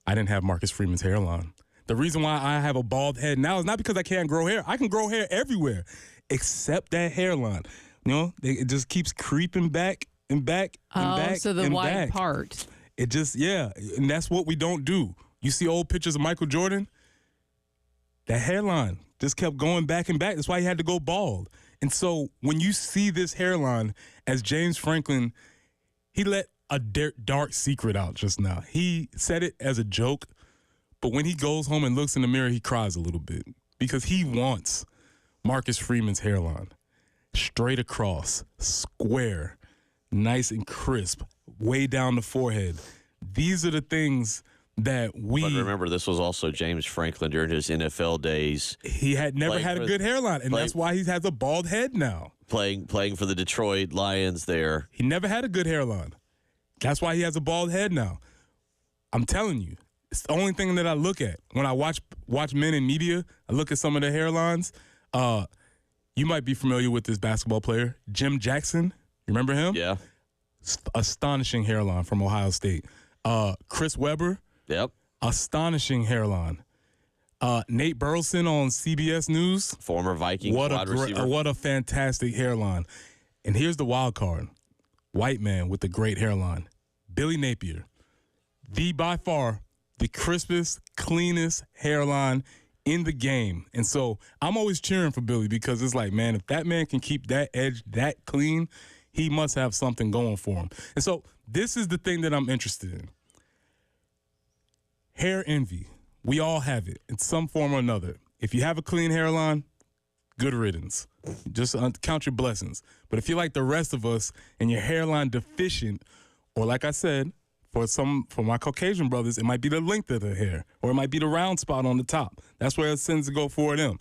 I didn't have Marcus Freeman's hairline. The reason why I have a bald head now is not because I can't grow hair. I can grow hair everywhere except that hairline. It just keeps creeping back and back and back. So the and white back. part. It just, and that's what we don't do. You see old pictures of Michael Jordan? That hairline just kept going back and back. That's why he had to go bald. And so when you see this hairline, as James Franklin, he let a dark secret out just now. He said it as a joke, but when he goes home and looks in the mirror, he cries a little bit because he wants Marcus Freeman's hairline. Straight across, square, nice and crisp, way down the forehead. These are the things that we... But remember, this was also James Franklin during his NFL days. He had never had a good hairline, and that's why he has a bald head now. Playing for the Detroit Lions there. He never had a good hairline. That's why he has a bald head now. I'm telling you, it's the only thing that I look at. When I watch men in media, I look at some of their hairlines. You might be familiar with this basketball player, Jim Jackson. You remember him? Yeah. Astonishing hairline from Ohio State. Chris Webber. Yep. Astonishing hairline. Nate Burleson on CBS News. Former Vikings wide receiver. What a fantastic hairline. And here's the wild card. White man with a great hairline. Billy Napier. By far, the crispest, cleanest hairline in the game. And so I'm always cheering for Billy because it's like, man, if that man can keep that edge that clean, he must have something going for him. And so this is the thing that I'm interested in. Hair envy. We all have it in some form or another. If you have a clean hairline, good riddance. Just count your blessings. But if you're like the rest of us and your hairline deficient, or like I said, For my Caucasian brothers, it might be the length of the hair, or it might be the round spot on the top. That's where it tends to go for them.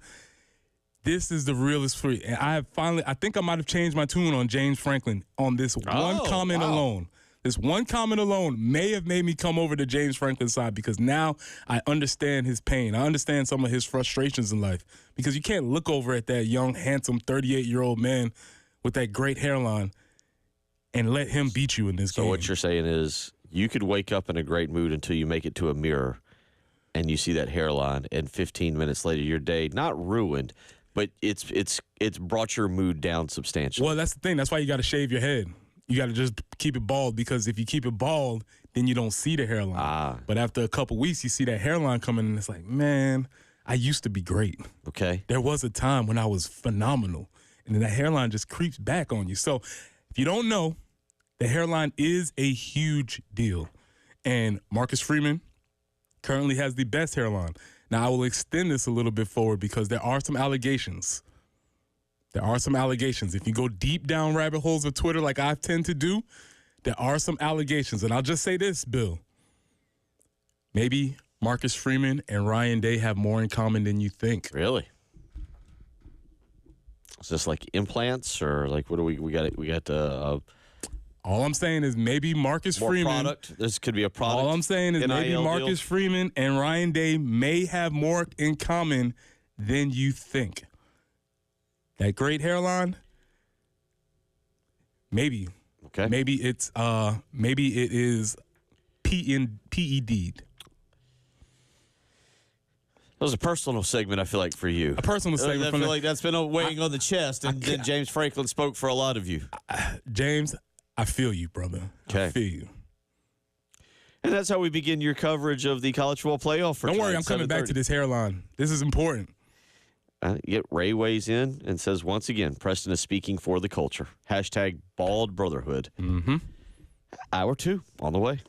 This is the realest free. And I think I might have changed my tune on James Franklin on this one comment alone. This one comment alone may have made me come over to James Franklin's side, because now I understand his pain. I understand some of his frustrations in life, because you can't look over at that young, handsome 38-year-old man with that great hairline and let him beat you in this game. So what you're saying is you could wake up in a great mood until you make it to a mirror and you see that hairline, and 15 minutes later your day, not ruined, but it's brought your mood down substantially. Well, that's the thing. That's why you got to shave your head. You got to just keep it bald, because if you keep it bald, then you don't see the hairline. But after a couple weeks, you see that hairline coming, and it's like, man, I used to be great. Okay. There was a time when I was phenomenal, and then that hairline just creeps back on you. So if you don't know, the hairline is a huge deal. And Marcus Freeman currently has the best hairline. Now, I will extend this a little bit forward, because there are some allegations. If you go deep down rabbit holes of Twitter like I tend to do, there are some allegations. And I'll just say this, Bill. Maybe Marcus Freeman and Ryan Day have more in common than you think. Really? Is this like implants, or like what do we got All I'm saying is maybe Marcus Freeman. Product. This could be a product. All I'm saying is maybe Marcus Freeman and Ryan Day may have more in common than you think. That great hairline, maybe. Okay. Maybe it is PED'd. That was a personal segment, I feel like, for you. A personal segment. I feel like that's been weighing on the chest, and then James Franklin spoke for a lot of you. James, I feel you, brother. Okay. I feel you. And that's how we begin your coverage of the college football playoff for Don't worry, I'm coming 7:30. back to this hairline. This is important. Ray weighs in and says, once again, Preston is speaking for the culture. Hashtag bald brotherhood. Mm-hmm. Hour 2 on the way.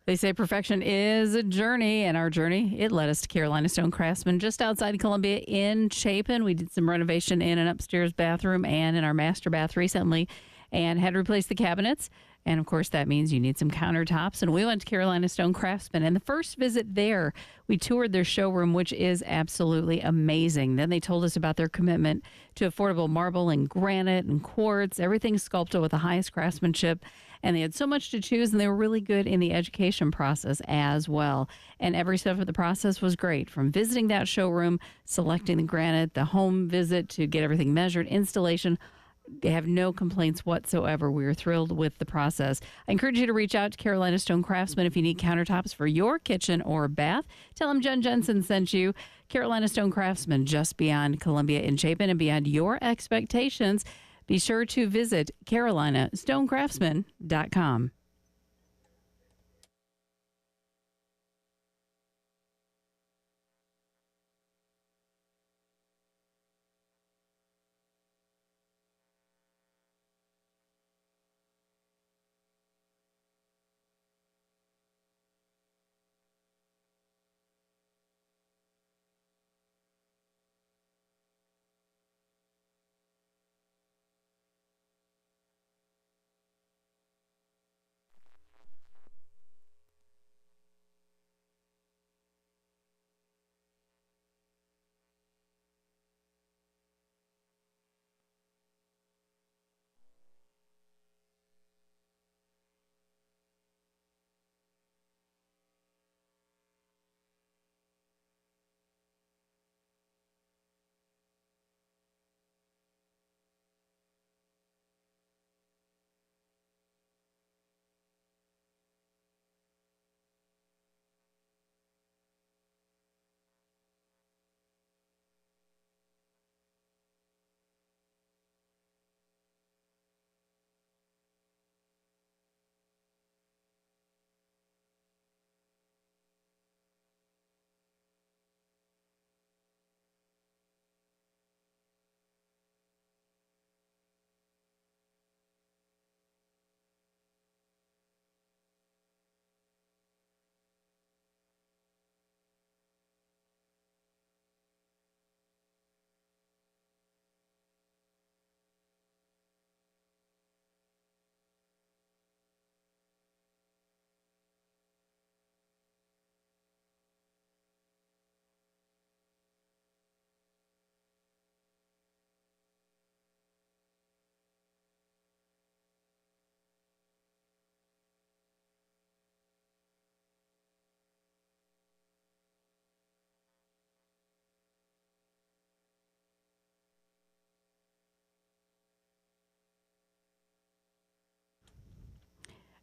They say perfection is a journey, and our journey, it led us to Carolina Stone Craftsman just outside Columbia in Chapin. We did some renovation in an upstairs bathroom and in our master bath recently, and had to replace the cabinets. And, of course, that means you need some countertops. And we went to Carolina Stone Craftsman. And the first visit there, we toured their showroom, which is absolutely amazing. Then they told us about their commitment to affordable marble and granite and quartz, everything sculpted with the highest craftsmanship. And they had so much to choose, and they were really good in the education process as well. And every step of the process was great, from visiting that showroom, selecting the granite, the home visit to get everything measured, installation. They have no complaints whatsoever. We were thrilled with the process. I encourage you to reach out to Carolina Stone Craftsman if you need countertops for your kitchen or bath. Tell them Jen Jensen sent you. Carolina Stone Craftsman, just beyond Columbia in Chapin and beyond your expectations. Be sure to visit carolinastonecraftsman.com.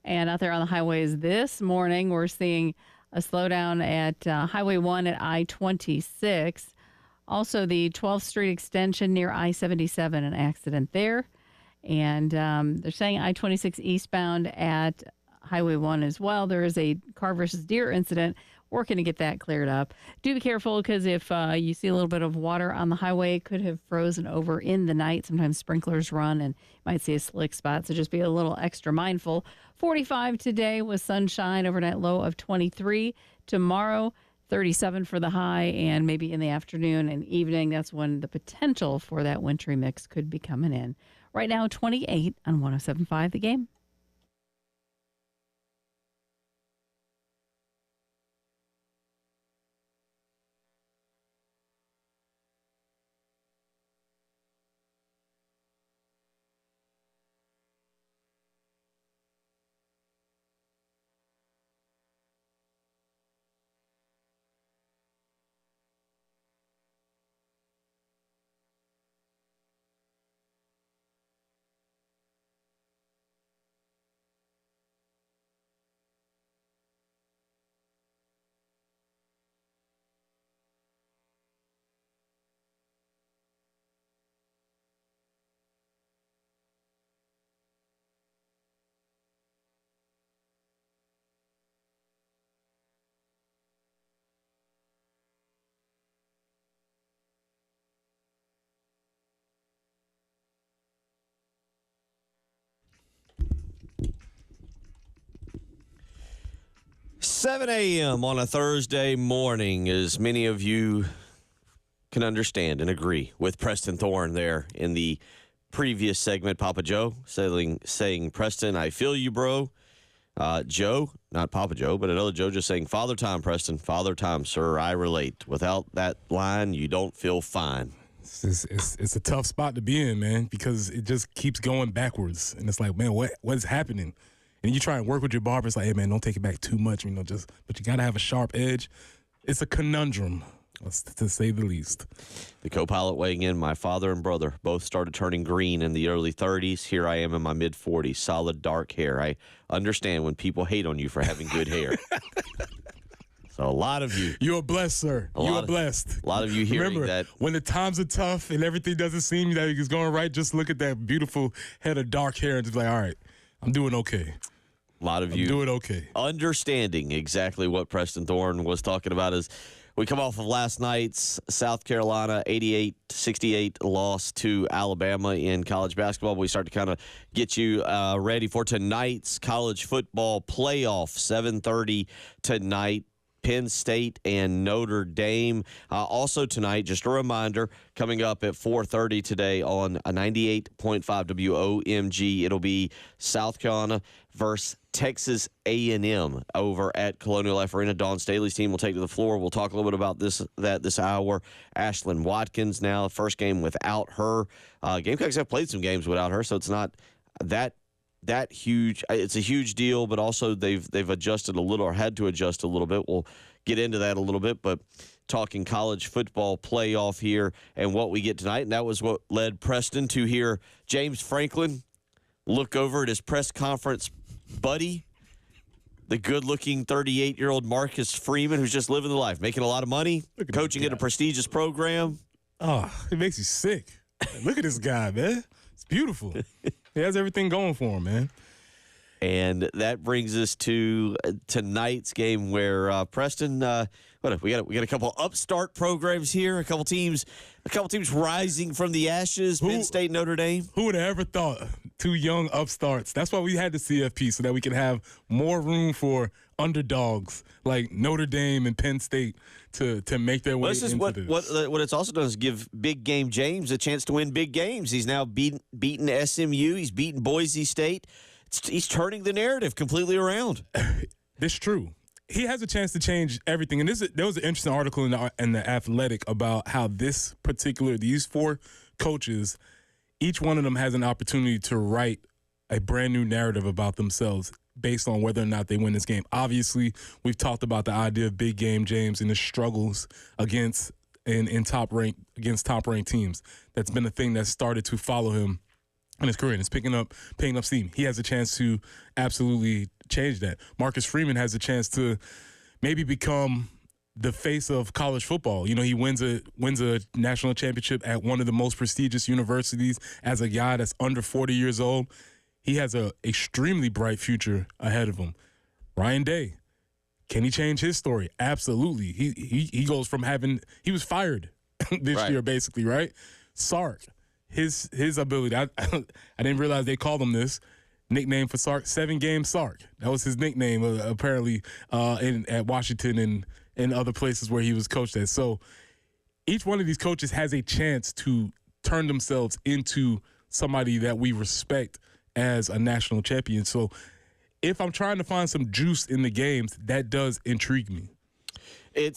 And out there on the highways this morning, we're seeing a slowdown at Highway 1 at I-26. Also, the 12th Street extension near I-77, an accident there. And they're saying I-26 eastbound at Highway 1 as well. There is a car versus deer incident. Working to get that cleared up. Do be careful because if you see a little bit of water on the highway, it could have frozen over in the night. Sometimes sprinklers run and you might see a slick spot, so just be a little extra mindful. 45 today with sunshine, overnight low of 23. Tomorrow, 37 for the high, and maybe in the afternoon and evening, that's when the potential for that wintry mix could be coming in. Right now, 28 on 107.5 The Game. Seven a.m. on a Thursday morning, as many of you can understand and agree with Preston Thorne there in the previous segment. Papa Joe saying, Preston, I feel you, bro. Joe, not Papa Joe, but another Joe just saying, Father Time, Preston. Father Time, sir, I relate. Without that line, you don't feel fine. It's a tough spot to be in, man, because it just keeps going backwards. And it's like, man, what is happening? And you try and work with your barber. It's like, hey, man, don't take it back too much, but you got to have a sharp edge. It's a conundrum, to say the least. The co-pilot weighing in, my father and brother both started turning green in the early 30s. Here I am in my mid-40s, solid dark hair. I understand when people hate on you for having good hair. So a lot of you. You are blessed, sir. You are blessed. A lot of you hearing Remember, that. When the times are tough and everything doesn't seem that it's going right, just look at that beautiful head of dark hair and just be like, all right, I'm doing okay. A lot of you doing okay. Understanding exactly what Preston Thorne was talking about as we come off of last night's South Carolina 88-68 loss to Alabama in college basketball. We start to kind of get you ready for tonight's college football playoff, 7:30 tonight. Penn State and Notre Dame. Also tonight, just a reminder, coming up at 4:30 today on a 98.5 WOMG, it'll be South Carolina versus Texas A&M over at Colonial Life Arena. Dawn Staley's team will take to the floor. We'll talk a little bit about this hour. Ashlyn Watkins now, first game without her. Gamecocks have played some games without her, so it's not that huge. It's a huge deal, but also they've adjusted a little or had to adjust a little bit. We'll get into that a little bit, but talking college football playoff here and what we get tonight, and that was what led Preston to hear James Franklin look over at his press conference buddy, the good-looking 38-year-old Marcus Freeman, who's just living the life, making a lot of money, coaching at a prestigious program. Oh, it makes you sick. Look at this guy, man. It's beautiful. He has everything going for him, man. And that brings us to tonight's game where Preston, we got a couple upstart programs here, a couple teams rising from the ashes. Penn State, Notre Dame. Who would have ever thought two young upstarts? That's why we had the CFP, so that we can have more room for underdogs like Notre Dame and Penn State to make their way into this. What it's also done is give Big Game James a chance to win big games. He's now beaten SMU. He's beaten Boise State. He's turning the narrative completely around. This is true. He has a chance to change everything. And there was an interesting article in the Athletic about how these four coaches, each one of them has an opportunity to write a brand new narrative about themselves based on whether or not they win this game. Obviously, we've talked about the idea of Big Game James and his struggles against top ranked teams. That's been a thing that started to follow him in his career, and it's picking up steam. He has a chance to absolutely change that. Marcus Freeman has a chance to maybe become the face of college football. You know, he wins a national championship at one of the most prestigious universities as a guy that's under 40 years old. He has an extremely bright future ahead of him. Ryan Day, can he change his story? Absolutely. He goes from he was fired this year, basically, right? Sark, his ability. I didn't realize they called him this nickname for Sark. 7-game Sark. That was his nickname, apparently, at Washington and other places where he was coached at. So each one of these coaches has a chance to turn themselves into somebody that we respect as a national champion. So if I'm trying to find some juice in the games, that does intrigue me. I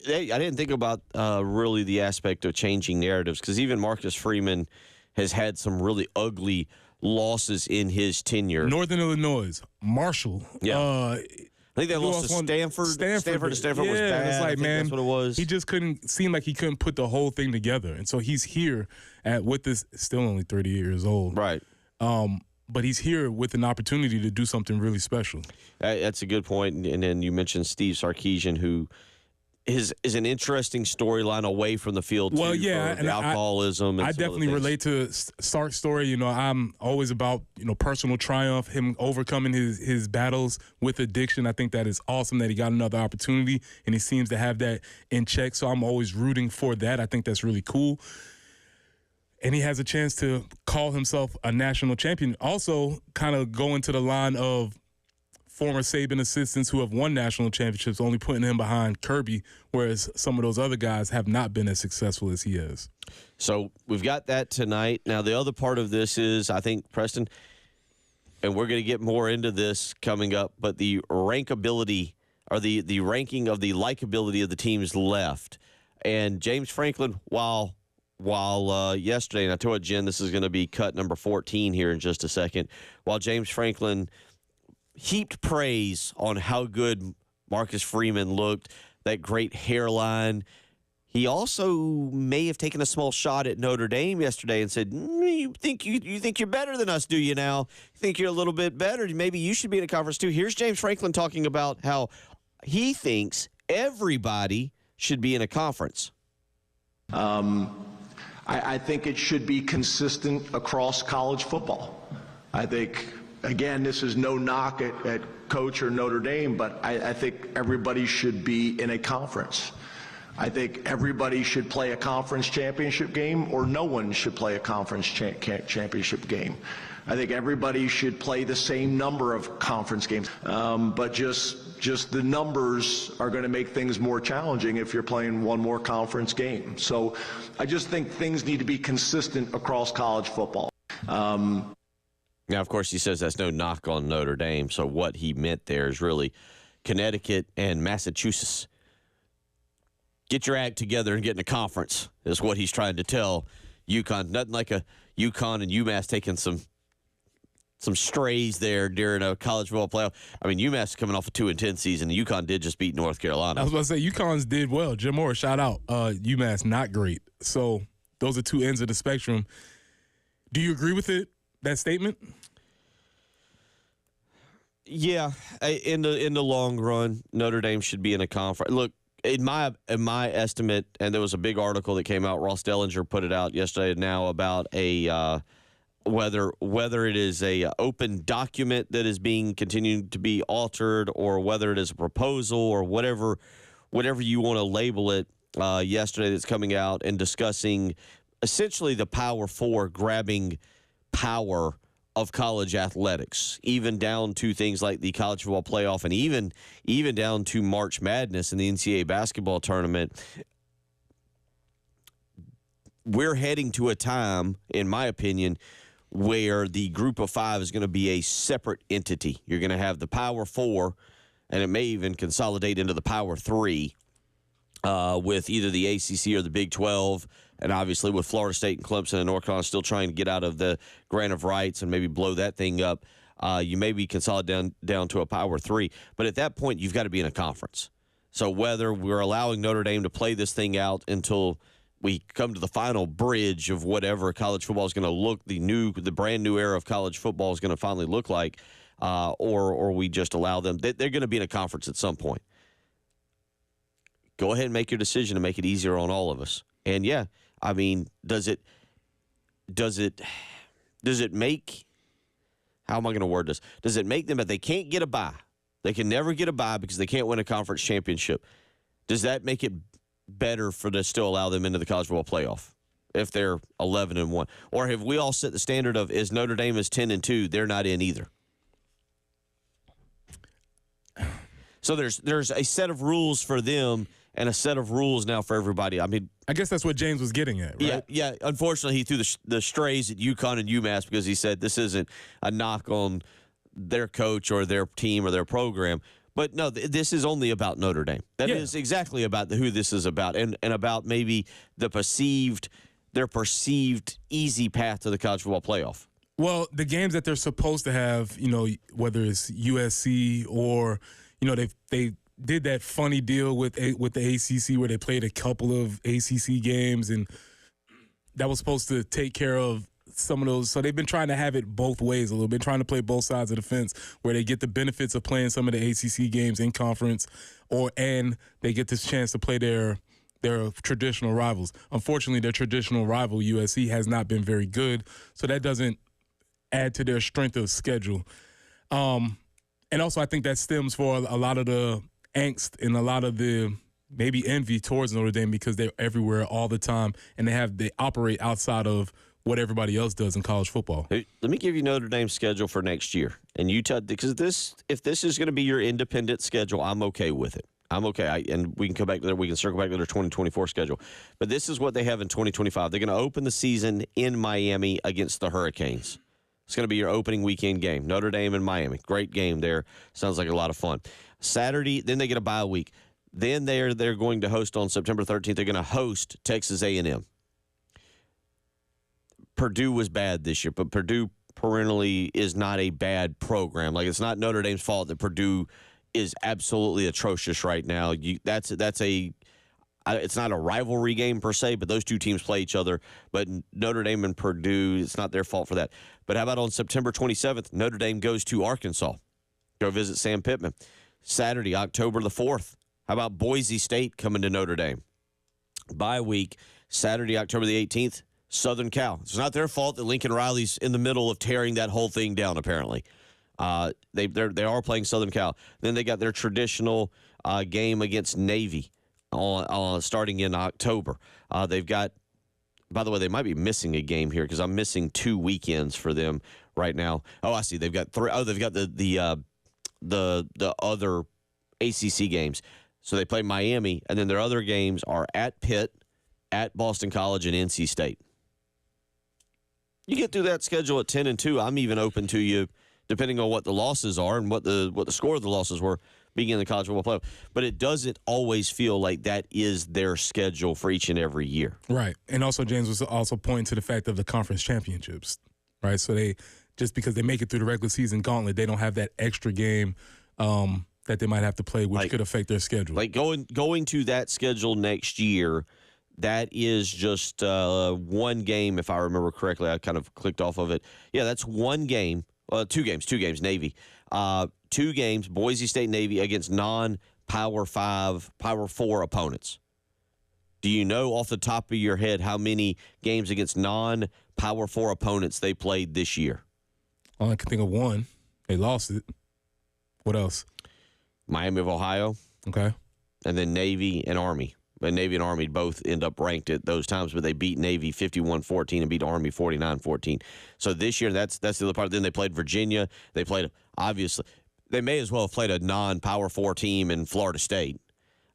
didn't think about really the aspect of changing narratives, because even Marcus Freeman has had some really ugly losses in his tenure. Northern Illinois, Marshall. Yeah. I think they lost to Stanford. Stanford was bad. It's like, man, that's what it was. He just seem like he couldn't put the whole thing together. And so he's here with this, still only 30 years old. Right. But he's here with an opportunity to do something really special. That's a good point. And then you mentioned Steve Sarkisian, who is an interesting storyline away from the field, too. Well, yeah, and alcoholism. I definitely relate to Sark's story. You know, I'm always about, personal triumph, him overcoming his battles with addiction. I think that is awesome that he got another opportunity, and he seems to have that in check. So I'm always rooting for that. I think that's really cool. And he has a chance to call himself a national champion. Also, kind of go into the line of former Saban assistants who have won national championships, only putting him behind Kirby, whereas some of those other guys have not been as successful as he has. So we've got that tonight. Now, the other part of this is, I think, Preston, and we're going to get more into this coming up, but the rankability or the ranking of the likability of the teams left. And James Franklin, while yesterday, and I told Jen this is going to be cut number 14 here in just a second, while James Franklin heaped praise on how good Marcus Freeman looked, that great hairline, he also may have taken a small shot at Notre Dame yesterday and said, you think you're better than us, do you now? You think you're a little bit better? Maybe you should be in a conference too. Here's James Franklin talking about how he thinks everybody should be in a conference. I think it should be consistent across college football. I think, again, this is no knock at Coach or Notre Dame, but I think everybody should be in a conference. I think everybody should play a conference championship game, or no one should play a conference championship game. I think everybody should play the same number of conference games, but just the numbers are going to make things more challenging if you're playing one more conference game. So I just think things need to be consistent across college football. Now, of course, he says that's no knock on Notre Dame, so what he meant there is really Connecticut and Massachusetts. Get your act together and get in a conference is what he's trying to tell UConn. Nothing like a UConn and UMass taking some strays there during a college football playoff. I mean, UMass is coming off a 2-10 season. UConn did just beat North Carolina. I was about to say, UConn's did well. Jim Moore, shout out. UMass, not great. So those are two ends of the spectrum. Do you agree with that statement? Yeah, in the long run, Notre Dame should be in a conference. Look, in my estimate, and there was a big article that came out. Ross Dellinger put it out yesterday now about a whether it is a open document that is being continued to be altered, or whether it is a proposal, or whatever you want to label it. Yesterday, that's coming out and discussing essentially the Power Four grabbing power of college athletics, even down to things like the college football playoff, and even down to March Madness and the NCAA basketball tournament. We're heading to a time, in my opinion, where the group of five is going to be a separate entity. You're going to have the Power Four, and it may even consolidate into the Power Three with either the ACC or the Big 12. And obviously with Florida State and Clemson and North Carolina still trying to get out of the grant of rights and maybe blow that thing up, you may be consolidated down to a Power 3. But at that point, you've got to be in a conference. So whether we're allowing Notre Dame to play this thing out until we come to the final bridge of whatever college football is going to look, the brand new era of college football is going to finally look like, or we just allow them. They're going to be in a conference at some point. Go ahead and make your decision to make it easier on all of us. And yeah, I mean, does it make, how am I going to word this? Does it make them that they can't get a bye? They can never get a bye because they can't win a conference championship. Does that make it better for to still allow them into the college football playoff if they're 11-1? Or have we all set the standard of, is Notre Dame is 10-2, they're not in either? So there's a set of rules for them and a set of rules now for everybody. I mean, I guess that's what James was getting at, right? Yeah. Unfortunately, he threw the strays at UConn and UMass because he said this isn't a knock on their coach or their team or their program. But no, this is only about Notre Dame. That is exactly about who this is about, and about maybe their perceived easy path to the college football playoff. Well, the games that they're supposed to have, whether it's USC or, they did that funny deal with the ACC where they played a couple of ACC games, and that was supposed to take care of some of those. So they've been trying to have it both ways a little bit, trying to play both sides of the fence, where they get the benefits of playing some of the ACC games in conference, and they get this chance to play their traditional rivals. Unfortunately, their traditional rival, USC, has not been very good, so that doesn't add to their strength of schedule. And also, I think that stems for a lot of the angst and a lot of the maybe envy towards Notre Dame because they're everywhere all the time, and they operate outside of what everybody else does in college football. Hey, let me give you Notre Dame's schedule for next year, and you because if this is going to be your independent schedule, I'm okay with it. I'm okay, and we can come back to we can circle back to their 2024 schedule. But this is what they have in 2025. They're going to open the season in Miami against the Hurricanes. It's going to be your opening weekend game, Notre Dame and Miami. Great game there. Sounds like a lot of fun. Saturday, then they get a bye week. Then they're going to host on September 13th. They're going to host Texas A&M. Purdue was bad this year, but Purdue perennially is not a bad program. Like, it's not Notre Dame's fault that Purdue is absolutely atrocious right now. It's not a rivalry game per se, but those two teams play each other. But Notre Dame and Purdue, it's not their fault for that. But how about on September 27th, Notre Dame goes to Arkansas. Go visit Sam Pittman. Saturday, October the 4th. How about Boise State coming to Notre Dame? Bye week, Saturday, October the 18th, Southern Cal. It's not their fault that Lincoln Riley's in the middle of tearing that whole thing down, apparently. They are playing Southern Cal. Then they got their traditional game against Navy starting in October. They've got, by the way, they might be missing a game here because I'm missing 2 weekends for them right now. Oh, I see. They've got 3. Oh, they've got the other ACC games. So they play Miami, and then their other games are at Pitt, at Boston College, and NC State. You get through that schedule at 10-2. I'm even open to you, depending on what the losses are and what the score of the losses were, being in the college football playoff. But it doesn't always feel like that is their schedule for each and every year. Right. And also, James was also pointing to the fact of the conference championships, right? So they, just because they make it through the regular season gauntlet, they don't have that extra game that they might have to play, which could affect their schedule. Like going to that schedule next year, that is just one game, if I remember correctly. I kind of clicked off of it. Yeah, that's one game. 2 games, Navy. 2 games, Boise State, Navy, against non-Power 5, Power 4 opponents. Do you know off the top of your head how many games against non-Power 4 opponents they played this year? All I can think of one. They lost it. What else? Miami of Ohio. Okay. And then Navy and Army. But Navy and Army both end up ranked at those times, but they beat Navy 51-14 and beat Army 49-14. So this year, that's the other part. Then they played Virginia. They played, obviously, they may as well have played a non-Power 4 team in Florida State.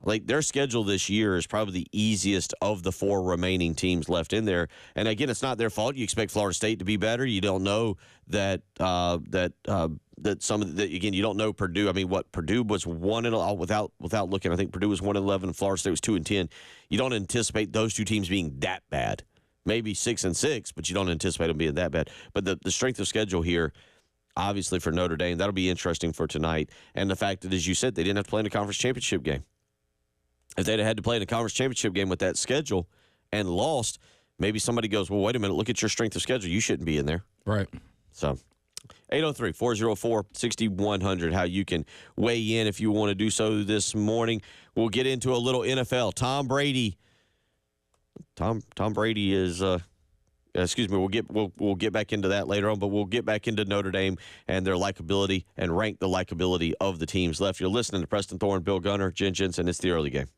Like, their schedule this year is probably the easiest of the 4 remaining teams left in there. And again, it's not their fault. You expect Florida State to be better. You don't know that again, you don't know Purdue. I mean, what Purdue was 1-11 without looking. I think Purdue was 1-11 and Florida State was 2-10. You don't anticipate those 2 teams being that bad. Maybe 6-6, but you don't anticipate them being that bad. But the strength of schedule here, obviously for Notre Dame, that'll be interesting for tonight. And the fact that, as you said, they didn't have to play in a conference championship game. If they'd have had to play in a conference championship game with that schedule and lost, maybe somebody goes, well, wait a minute, look at your strength of schedule. You shouldn't be in there. Right. So 803-404-6100, how you can weigh in if you want to do so this morning. We'll get into a little NFL. Tom Brady is excuse me, we'll get back into that later on, but we'll get back into Notre Dame and their likability and rank the likability of the teams left. You're listening to Preston Thorne, Bill Gunner, Jen Jensen. It's the early game.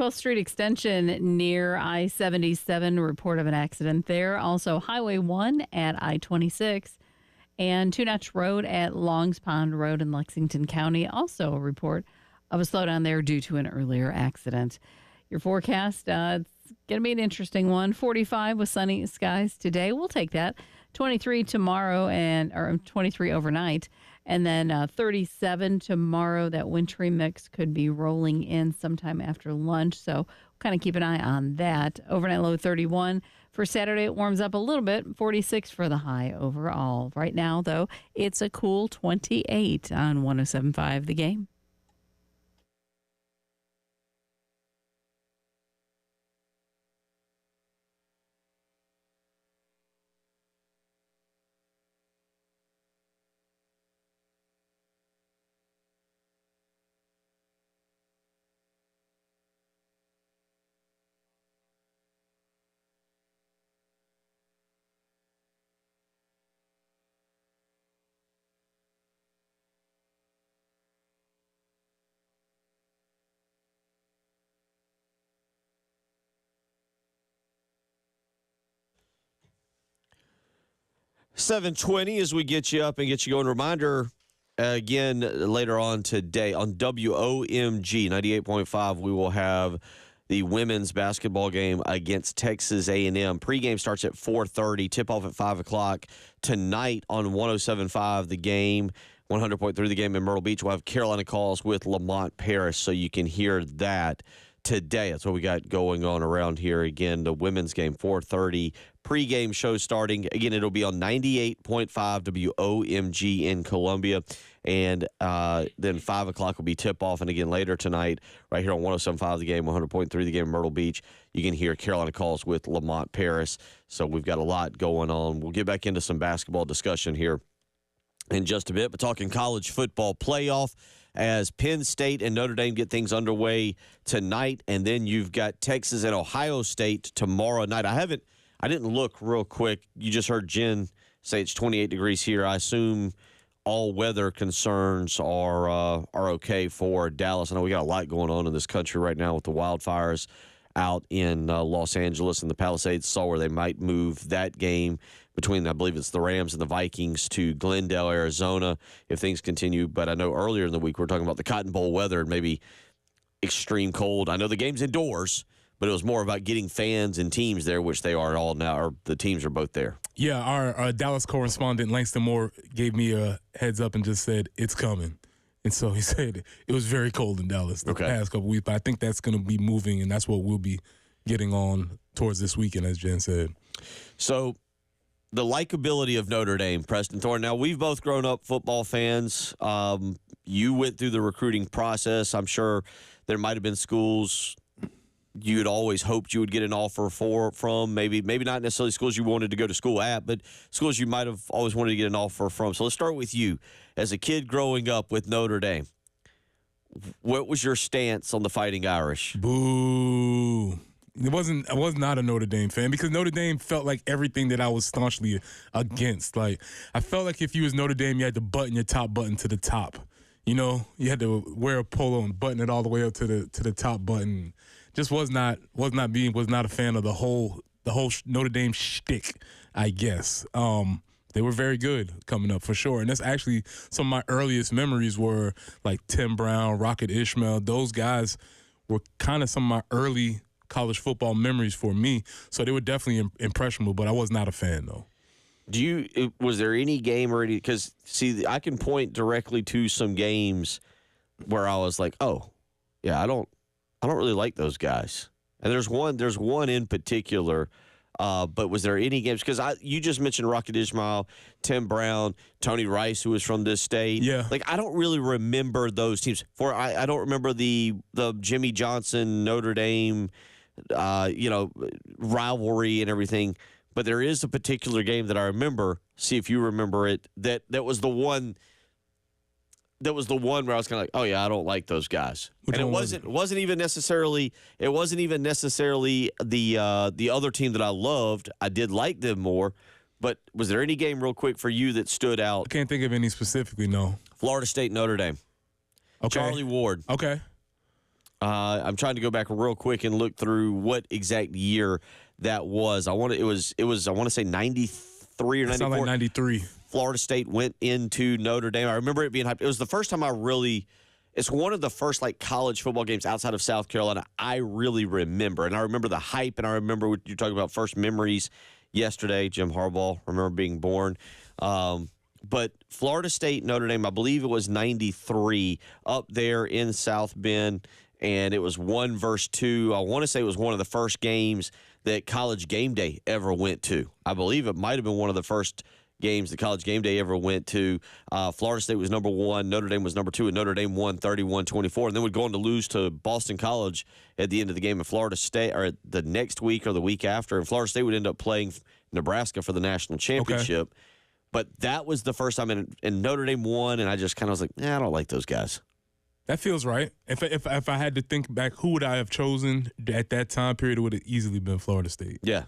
12th Street Extension near I-77, report of an accident there. Also, Highway 1 at I-26 and Two Notch Road at Longs Pond Road in Lexington County. Also, a report of a slowdown there due to an earlier accident. Your forecast, it's going to be an interesting one. 45 with sunny skies today. We'll take that. 23 tomorrow or 23 overnight. And then 37 tomorrow. That wintry mix could be rolling in sometime after lunch. So kind of keep an eye on that. Overnight low 31. For Saturday, it warms up a little bit. 46 for the high overall. Right now, though, it's a cool 28 on 107.5 The Game. $7:20 as we get you up and get you going. Reminder, again, later on today on WOMG 98.5, we will have the women's basketball game against Texas A&M. Pregame starts at 4:30, tip-off at 5 o'clock. Tonight on 107.5 The Game, 100.3 The Game in Myrtle Beach, we'll have Carolina Calls with Lamont Paris, so you can hear that today. That's what we got going on around here. Again, the women's game, 4:30. Pre-game show starting. Again, it'll be on 98.5 WOMG in Columbia. And then 5 o'clock will be tip-off. And again, later tonight, right here on 107.5 The Game, 100.3 The Game in Myrtle Beach, you can hear Carolina Calls with Lamont Paris. So we've got a lot going on. We'll get back into some basketball discussion here in just a bit. But talking college football playoff, as Penn State and Notre Dame get things underway tonight, and then you've got Texas and Ohio State tomorrow night. I didn't look real quick. You just heard Jen say it's 28 degrees here. I assume all weather concerns are okay for Dallas. I know we got a lot going on in this country right now with the wildfires out in Los Angeles and the Palisades. Saw where they might move that game between, I believe it's the Rams and the Vikings, to Glendale, Arizona, if things continue. But I know earlier in the week we were talking about the Cotton Bowl weather and maybe extreme cold. I know the game's indoors, but it was more about getting fans and teams there, which they are all now, or the teams are both there. Yeah, our Dallas correspondent, Langston Moore, gave me a heads up and just said, it's coming. And so he said it was very cold in Dallas the past couple weeks, but I think that's going to be moving, and that's what we'll be getting on towards this weekend, as Jen said. So the likability of Notre Dame, Preston Thorne. Now, we've both grown up football fans. You went through the recruiting process. I'm sure there might have been schools you had always hoped you would get an offer from, maybe not necessarily schools you wanted to go to school at, but schools you might have always wanted to get an offer from. So let's start with you. As a kid growing up with Notre Dame, what was your stance on the Fighting Irish? Boo. I was not a Notre Dame fan because Notre Dame felt like everything that I was staunchly against. Like, I felt like if you was Notre Dame, you had to button your top button to the top. You know, you had to wear a polo and button it all the way up to the top button. Just was not a fan of the whole Notre Dame shtick, I guess. They were very good coming up for sure, and that's actually some of my earliest memories were like Tim Brown, Rocket Ishmael. Those guys were kind of some of my early college football memories for me. So they were definitely impressionable, but I was not a fan though. Was there any game or any? Because see, I can point directly to some games where I was like, oh, yeah, I don't really like those guys. And there's one in particular. But was there any games? Because you just mentioned Rocket Ishmael, Tim Brown, Tony Rice, who was from this state. Yeah. Like, I don't really remember those teams. I don't remember the Jimmy Johnson, Notre Dame, rivalry and everything. But there is a particular game that I remember. See if you remember it. That was the one. That was the one where I was kind of like, oh yeah, I don't like those guys. Which and it wasn't even necessarily the other team that I loved. I did like them more. But was there any game real quick for you that stood out? I can't think of any specifically. No. Florida State, Notre Dame. Okay. Charlie Ward. Okay. I'm trying to go back real quick and look through what exact year that was. I want to say 93 or 94. Sound like 93. Florida State went into Notre Dame. I remember it being hyped. It was the first time it's one of the first like college football games outside of South Carolina I really remember. And I remember the hype, and I remember what you're talking about, first memories yesterday. Jim Harbaugh, remember being born. But Florida State, Notre Dame, I believe it was 93 up there in South Bend, and it was 1-2. I want to say it was one of the first games that College Game Day ever went to. I believe it might have been one of the first games that College Game Day ever went to. Florida State was number 1, Notre Dame was number 2, and Notre Dame won 31-24, and then would go on to lose to Boston College at the end of the game. And Florida State, or the next week or the week after, and Florida State would end up playing Nebraska for the national championship. Okay. But that was the first time, and Notre Dame won, and I just kind of was like, I don't like those guys. That feels right. If I had to think back, who would I have chosen at that time period? It would have easily been Florida State. Yeah.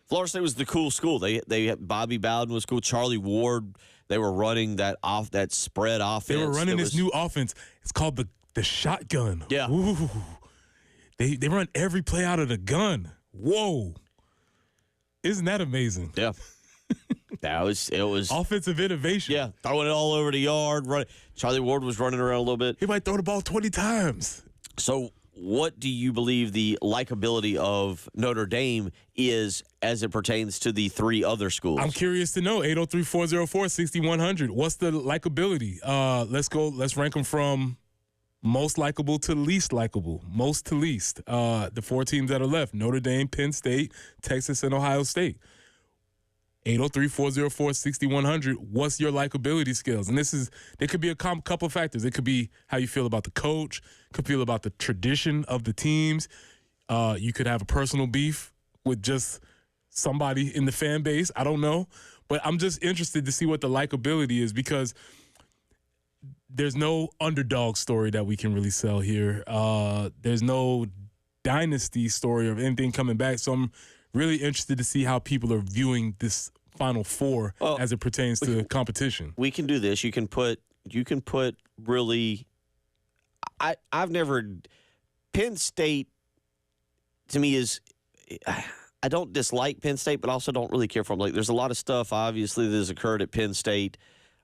Florida State was the cool school. They had Bobby Bowden was cool. Charlie Ward. They were running that spread offense. They were running this new offense. It's called the shotgun. Yeah. Ooh. They run every play out of the gun. Whoa. Isn't that amazing? Yeah. It was offensive innovation. Yeah, throwing it all over the yard. Charlie Ward was running around a little bit. He might throw the ball 20 times. So what do you believe the likability of Notre Dame is as it pertains to the 3 other schools? I'm curious to know. 803-404-6100. What's the likability? Let's rank them from most likable to least likable. Most to least. The 4 teams that are left: Notre Dame, Penn State, Texas, and Ohio State. 803-404-6100. What's your likability skills? And there could be a couple factors. It could be how you feel about the coach, could feel about the tradition of the teams. You could have a personal beef with just somebody in the fan base. I don't know. But I'm just interested to see what the likability is, because there's no underdog story that we can really sell here. There's no dynasty story of anything coming back. So I'm really interested to see how people are viewing this Final Four as it pertains to competition. We can do this. You can put really. I've never. Penn State, to me, is. I don't dislike Penn State, but also don't really care for them. Like, there's a lot of stuff, obviously, that has occurred at Penn State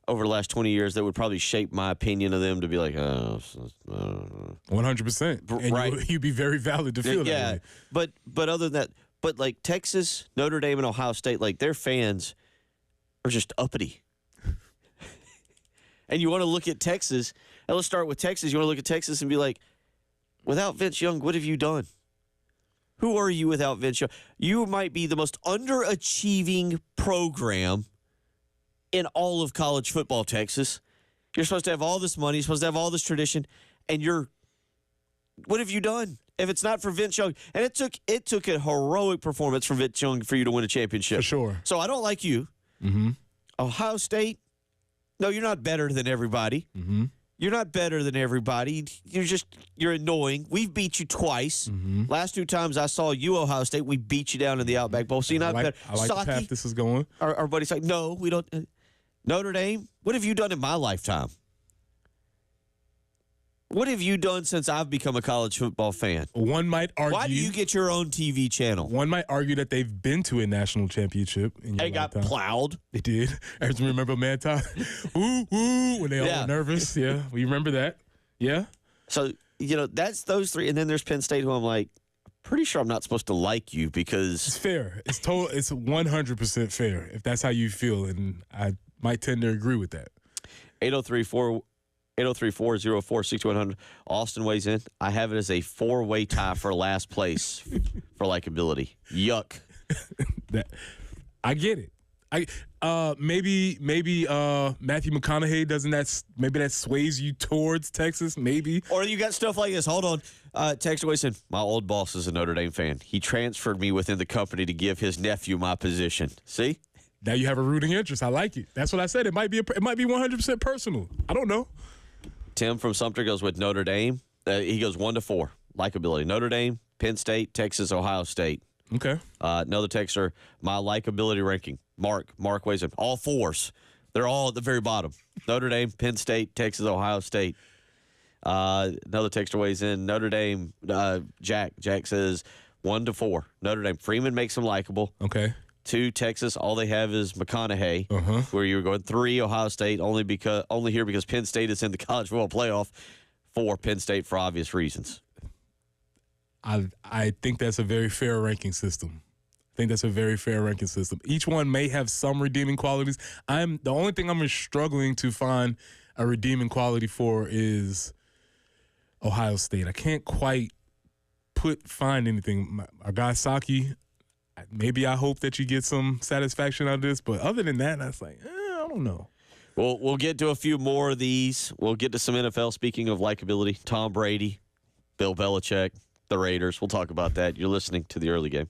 over the last 20 years that would probably shape my opinion of them to be like, 100%. And right. You'd be very valid to feel that way. But other than that. But, like, Texas, Notre Dame, and Ohio State, like, their fans are just uppity. And you want to look at Texas, and let's start with Texas. You want to look at Texas and be like, without Vince Young, what have you done? Who are you without Vince Young? You might be the most underachieving program in all of college football, Texas. You're supposed to have all this money, you're supposed to have all this tradition, and what have you done? If it's not for Vince Young, and it took a heroic performance from Vince Young for you to win a championship. For sure. So I don't like you. Mm-hmm. Ohio State, no, you're not better than everybody. Mm-hmm. You're not better than everybody. You're annoying. We've beat you twice. Mm-hmm. Last 2 times I saw you, Ohio State, we beat you down in the Outback Bowl. So you're not better. I like the path this is going. Our buddy's like, no, we don't. Notre Dame, what have you done in my lifetime? What have you done since I've become a college football fan? One might argue. Why do you get your own TV channel? One might argue that they've been to a national championship. They got plowed. They did. I remember Manti. Ooh, ooh, when they all were nervous. Yeah, we remember that. Yeah. So, that's those 3. And then there's Penn State, who I'm like, pretty sure I'm not supposed to like you because. It's fair. It's 100% fair if that's how you feel. And I might tend to agree with that. 803-404-6100. Austin weighs in. I have it as a 4-way tie for last place for likability. Yuck. I get it. Maybe Matthew McConaughey maybe that sways you towards Texas, maybe. Or you got stuff like this. Hold on. Text away said, my old boss is a Notre Dame fan. He transferred me within the company to give his nephew my position. See? Now you have a rooting interest. I like it. That's what I said. It might be 100% personal. I don't know. Tim from Sumter goes with Notre Dame. He goes 1-4. Likability. Notre Dame, Penn State, Texas, Ohio State. Okay. Another texter, my likability ranking. Mark weighs in. All 4s. They're all at the very bottom. Notre Dame, Penn State, Texas, Ohio State. Another texter weighs in. Notre Dame, Jack says 1-4. Notre Dame. Freeman makes them likable. Okay. 2, Texas. All they have is McConaughey. Where you were going. 3, Ohio State. Only here because Penn State is in the college football playoff. 4, Penn State for obvious reasons. I think that's a very fair ranking system. Each one may have some redeeming qualities. The only thing I'm struggling to find a redeeming quality for is Ohio State. I can't quite find anything. Our guy Saki, maybe I hope that you get some satisfaction out of this, but other than that, I was like, I don't know. Well, we'll get to a few more of these. We'll get to some NFL. Speaking of likability, Tom Brady, Bill Belichick, the Raiders. We'll talk about that. You're listening to the early game.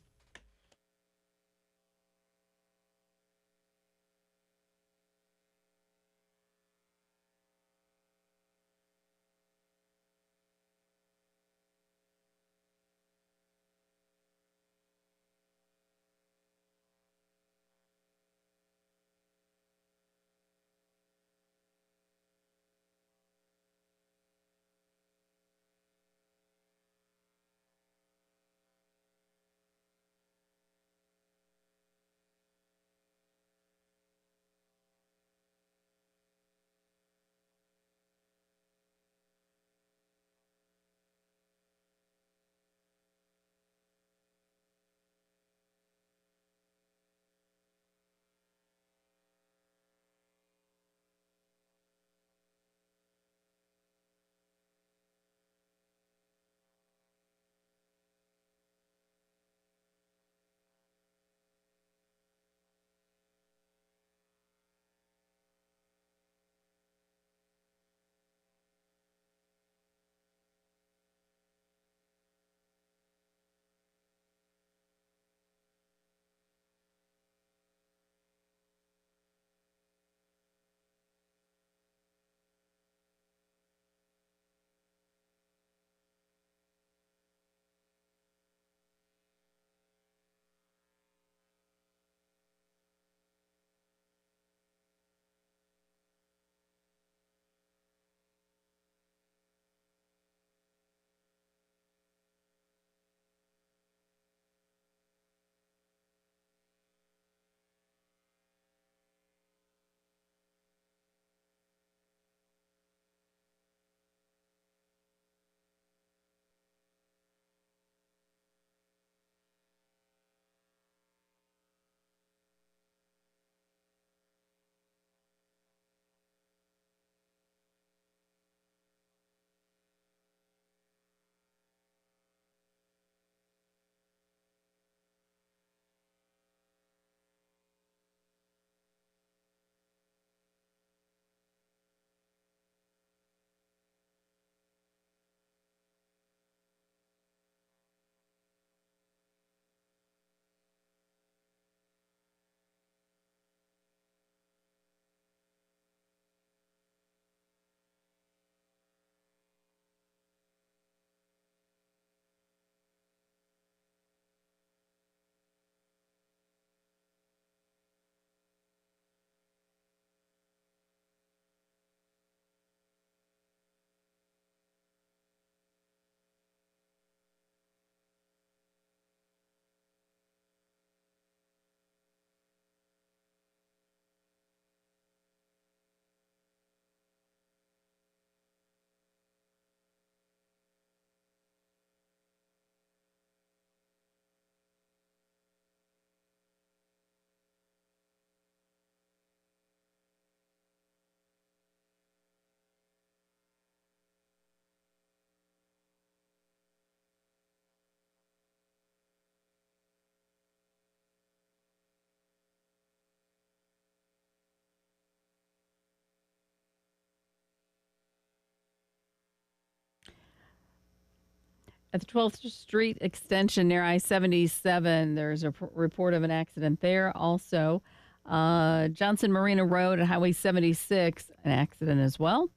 At the 12th Street extension near I-77, there's a report of an accident there. Also, Johnson Marina Road at Highway 76, an accident as well.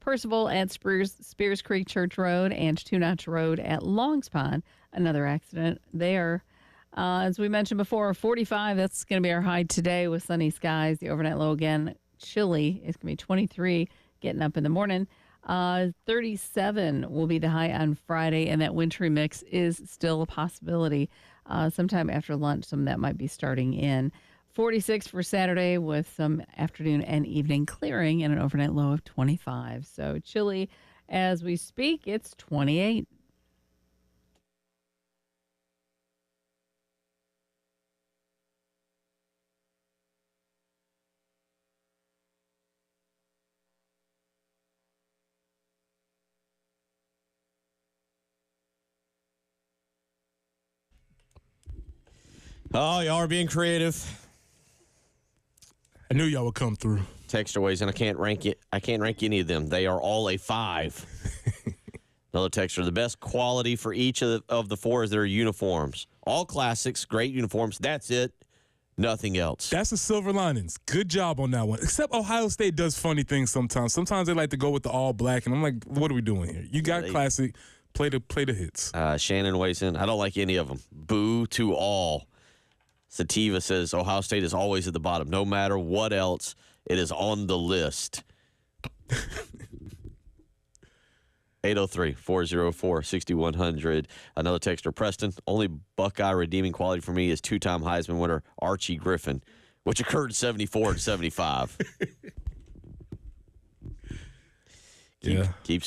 Percival at Spears Creek Church Road and Two Notch Road at Longs Pond, another accident there. As we mentioned before, 45, that's going to be our high today with sunny skies. The overnight low again, chilly. It's going to be 23 getting up in the morning. 37 will be the high on Friday, and that wintry mix is still a possibility. Sometime after lunch, some of that might be starting in. 46 for Saturday with some afternoon and evening clearing and an overnight low of 25. So chilly as we speak. It's 28. Oh, y'all are being creative. I knew y'all would come through. Textaways, and I can't rank it. I can't rank any of them. They are all a 5. Another texter. The best quality for each of the 4 is their uniforms. All classics, great uniforms. That's it. Nothing else. That's the silver linings. Good job on that one. Except Ohio State does funny things sometimes. Sometimes they like to go with the all black, and I'm like, what are we doing here? You got classic. Play the hits. Shannon weighs in. I don't like any of them. Boo to all. Sativa says Ohio State is always at the bottom. No matter what else, it is on the list. 803-404-6100. Another texter, Preston. Only Buckeye redeeming quality for me is 2-time Heisman winner Archie Griffin, which occurred in 74 and 75. We'll keep. I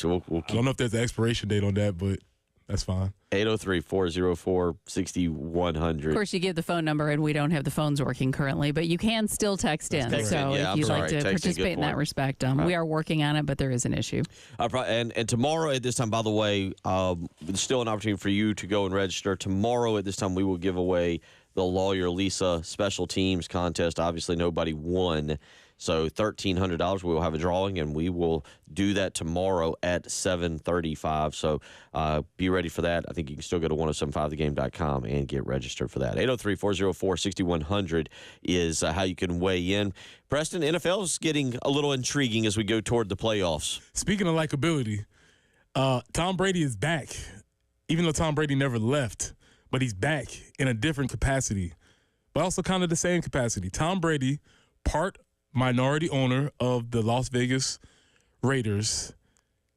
don't know if there's an expiration date on that, but that's fine. 803-404-6100. Of course, you give the phone number, and we don't have the phones working currently, but you can still text in. Text so in. Yeah, if you'd like to Texting, participate in that respect, we are working on it, but there is an issue. And tomorrow at this time, by the way, there's still an opportunity for you to go and register. Tomorrow at this time, we will give away the Lawyer Lisa Special Teams contest. Obviously, nobody won. So $1,300, we will have a drawing, and we will do that tomorrow at 7:35. So be ready for that. I think you can still go to 1075thegame.com and get registered for that. 803-404-6100 is how you can weigh in. Preston, NFL is getting a little intriguing as we go toward the playoffs. Speaking of likability, Tom Brady is back. Even though Tom Brady never left, but he's back in a different capacity, but also kind of the same capacity. Tom Brady, part minority owner of the Las Vegas Raiders,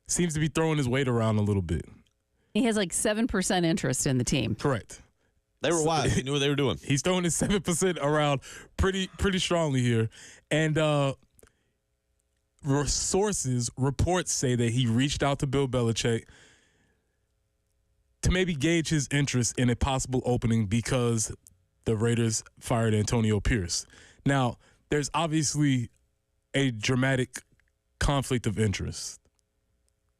seems to be throwing his weight around a little bit. He has like 7% interest in the team. Correct. They were wise. They knew what they were doing. He's throwing his 7% around pretty strongly here. And reports say that he reached out to Bill Belichick to maybe gauge his interest in a possible opening because the Raiders fired Antonio Pierce. Now, there's obviously a dramatic conflict of interest.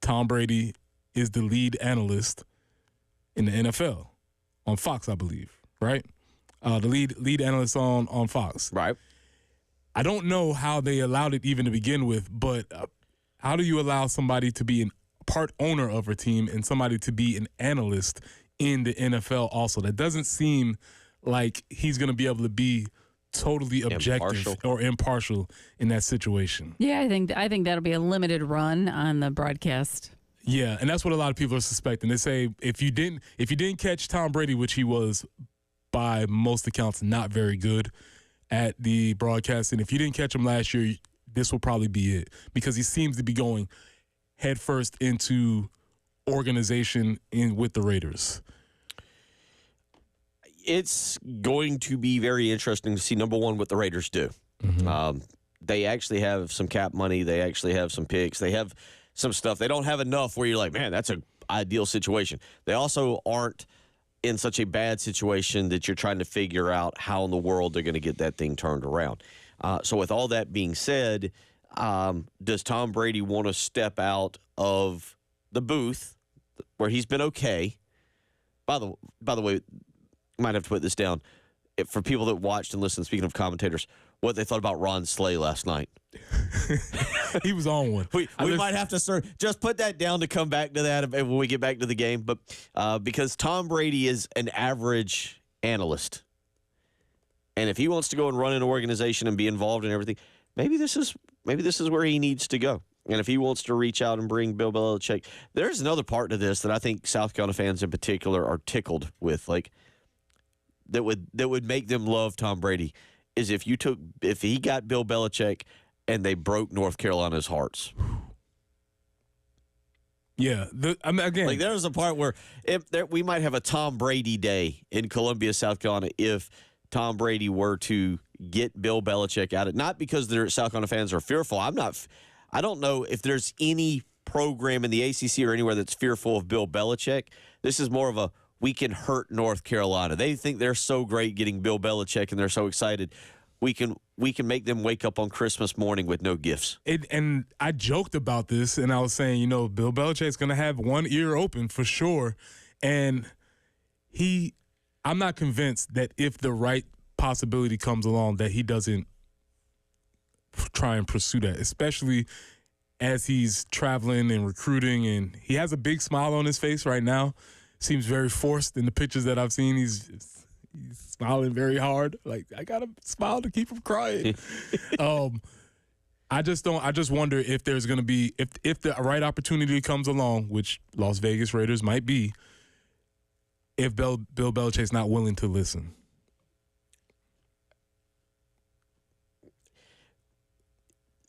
Tom Brady is the lead analyst in the NFL on Fox, I believe, right? The lead analyst on Fox. Right. I don't know how they allowed it even to begin with, but how do you allow somebody to be a part owner of a team and somebody to be an analyst in the NFL also? That doesn't seem like he's going to be able to be totally objective or impartial in that situation. Yeah, I think that'll be a limited run on the broadcast. Yeah, and that's what a lot of people are suspecting. They say if you didn't catch Tom Brady, which he was by most accounts not very good at the broadcasting, if you didn't catch him last year, this will probably be it, because he seems to be going headfirst into organization with the Raiders. It's going to be very interesting to see, number one, what the Raiders do. Mm-hmm. They actually have some cap money. They actually have some picks. They have some stuff. They don't have enough where you're like, man, that's an ideal situation. They also aren't in such a bad situation that you're trying to figure out how in the world they're going to get that thing turned around. So with all that being said, does Tom Brady want to step out of the booth where he's been okay? By the way, might have to put this down. For people that watched and listened, speaking of commentators, what they thought about Ron Slay last night. He was on one. We might have to just put that down to come back to that when we get back to the game. But because Tom Brady is an average analyst, and if he wants to go and run an organization and be involved in everything, maybe this is where he needs to go. And if he wants to reach out and bring Bill Belichick, there's another part to this that I think South Carolina fans in particular are tickled with, like that would make them love Tom Brady, is if he got Bill Belichick and they broke North Carolina's hearts. Yeah. Again, Like there's a part where we might have a Tom Brady day in Columbia, South Carolina, if Tom Brady were to get Bill Belichick out of not because their South Carolina fans are fearful. I don't know if there's any program in the ACC or anywhere that's fearful of Bill Belichick. This is more of a we can hurt North Carolina. They think they're so great getting Bill Belichick, and they're so excited. We can make them wake up on Christmas morning with no gifts. And I joked about this, and I was saying, Bill Belichick's going to have one ear open for sure. And I'm not convinced that if the right possibility comes along that he doesn't try and pursue that, especially as he's traveling and recruiting. And he has a big smile on his face right now. Seems very forced in the pictures that I've seen. He's smiling very hard. Like, I got to smile to keep from crying. I just wonder if there's going to be, if the right opportunity comes along, which Las Vegas Raiders might be, if Bill Belichick's not willing to listen.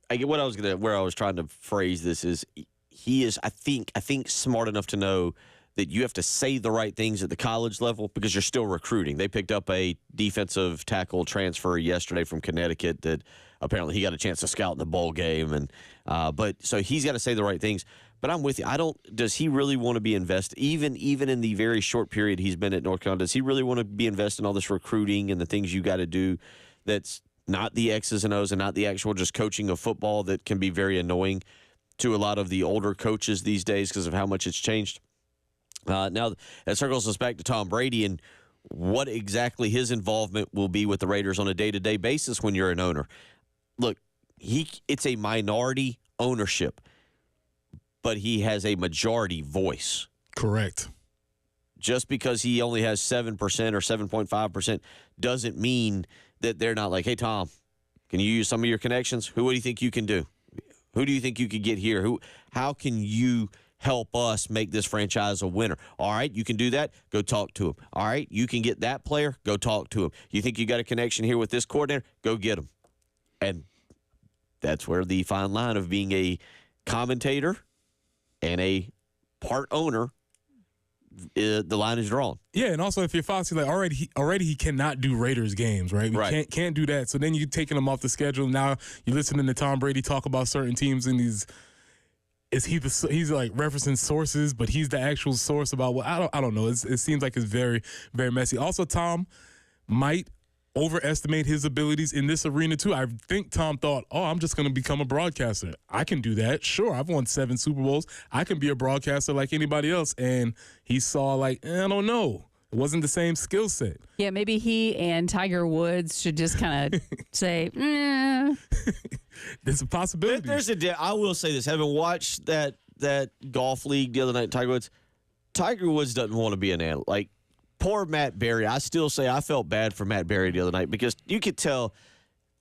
I get where I was trying to phrase this is he is, I think smart enough to know that you have to say the right things at the college level because you're still recruiting. They picked up a defensive tackle transfer yesterday from Connecticut that apparently he got a chance to scout in the bowl game, and but so he's got to say the right things. But I'm with you. Does he really want to be invested even in the very short period he's been at North Carolina? Does he really want to be invested in all this recruiting and the things you got to do? That's not the X's and O's and not the actual just coaching of football that can be very annoying to a lot of the older coaches these days because of how much it's changed. Now, that circles us back to Tom Brady and what exactly his involvement will be with the Raiders on a day-to-day basis when you're an owner. Look, it's a minority ownership, but he has a majority voice. Correct. Just because he only has 7% or 7.5% doesn't mean that they're not like, hey, Tom, can you use some of your connections? What do you think you can do? Who do you think you could get here? How can you help us make this franchise a winner? All right, you can do that. Go talk to him. All right, you can get that player. Go talk to him. You think you got a connection here with this coordinator? Go get him. And that's where the fine line of being a commentator and a part owner, the line is drawn. Yeah, and also if you're Foxy, like already he cannot do Raiders games, right? Can't do that. So then you're taking him off the schedule. Now you're listening to Tom Brady talk about certain teams and he's like referencing sources, but he's the actual source about what I don't know. It seems like it's very, very messy. Also, Tom might overestimate his abilities in this arena too. I think Tom thought, I'm just going to become a broadcaster. I can do that. Sure, I've won 7 Super Bowls. I can be a broadcaster like anybody else. And he saw like, I don't know. It wasn't the same skill set. Yeah, maybe he and Tiger Woods should just kind of say, There's a possibility. I will say this. Having watched that golf league the other night, Tiger Woods doesn't want to be an analyst. Like, poor Matt Berry. I still say I felt bad for Matt Berry the other night because you could tell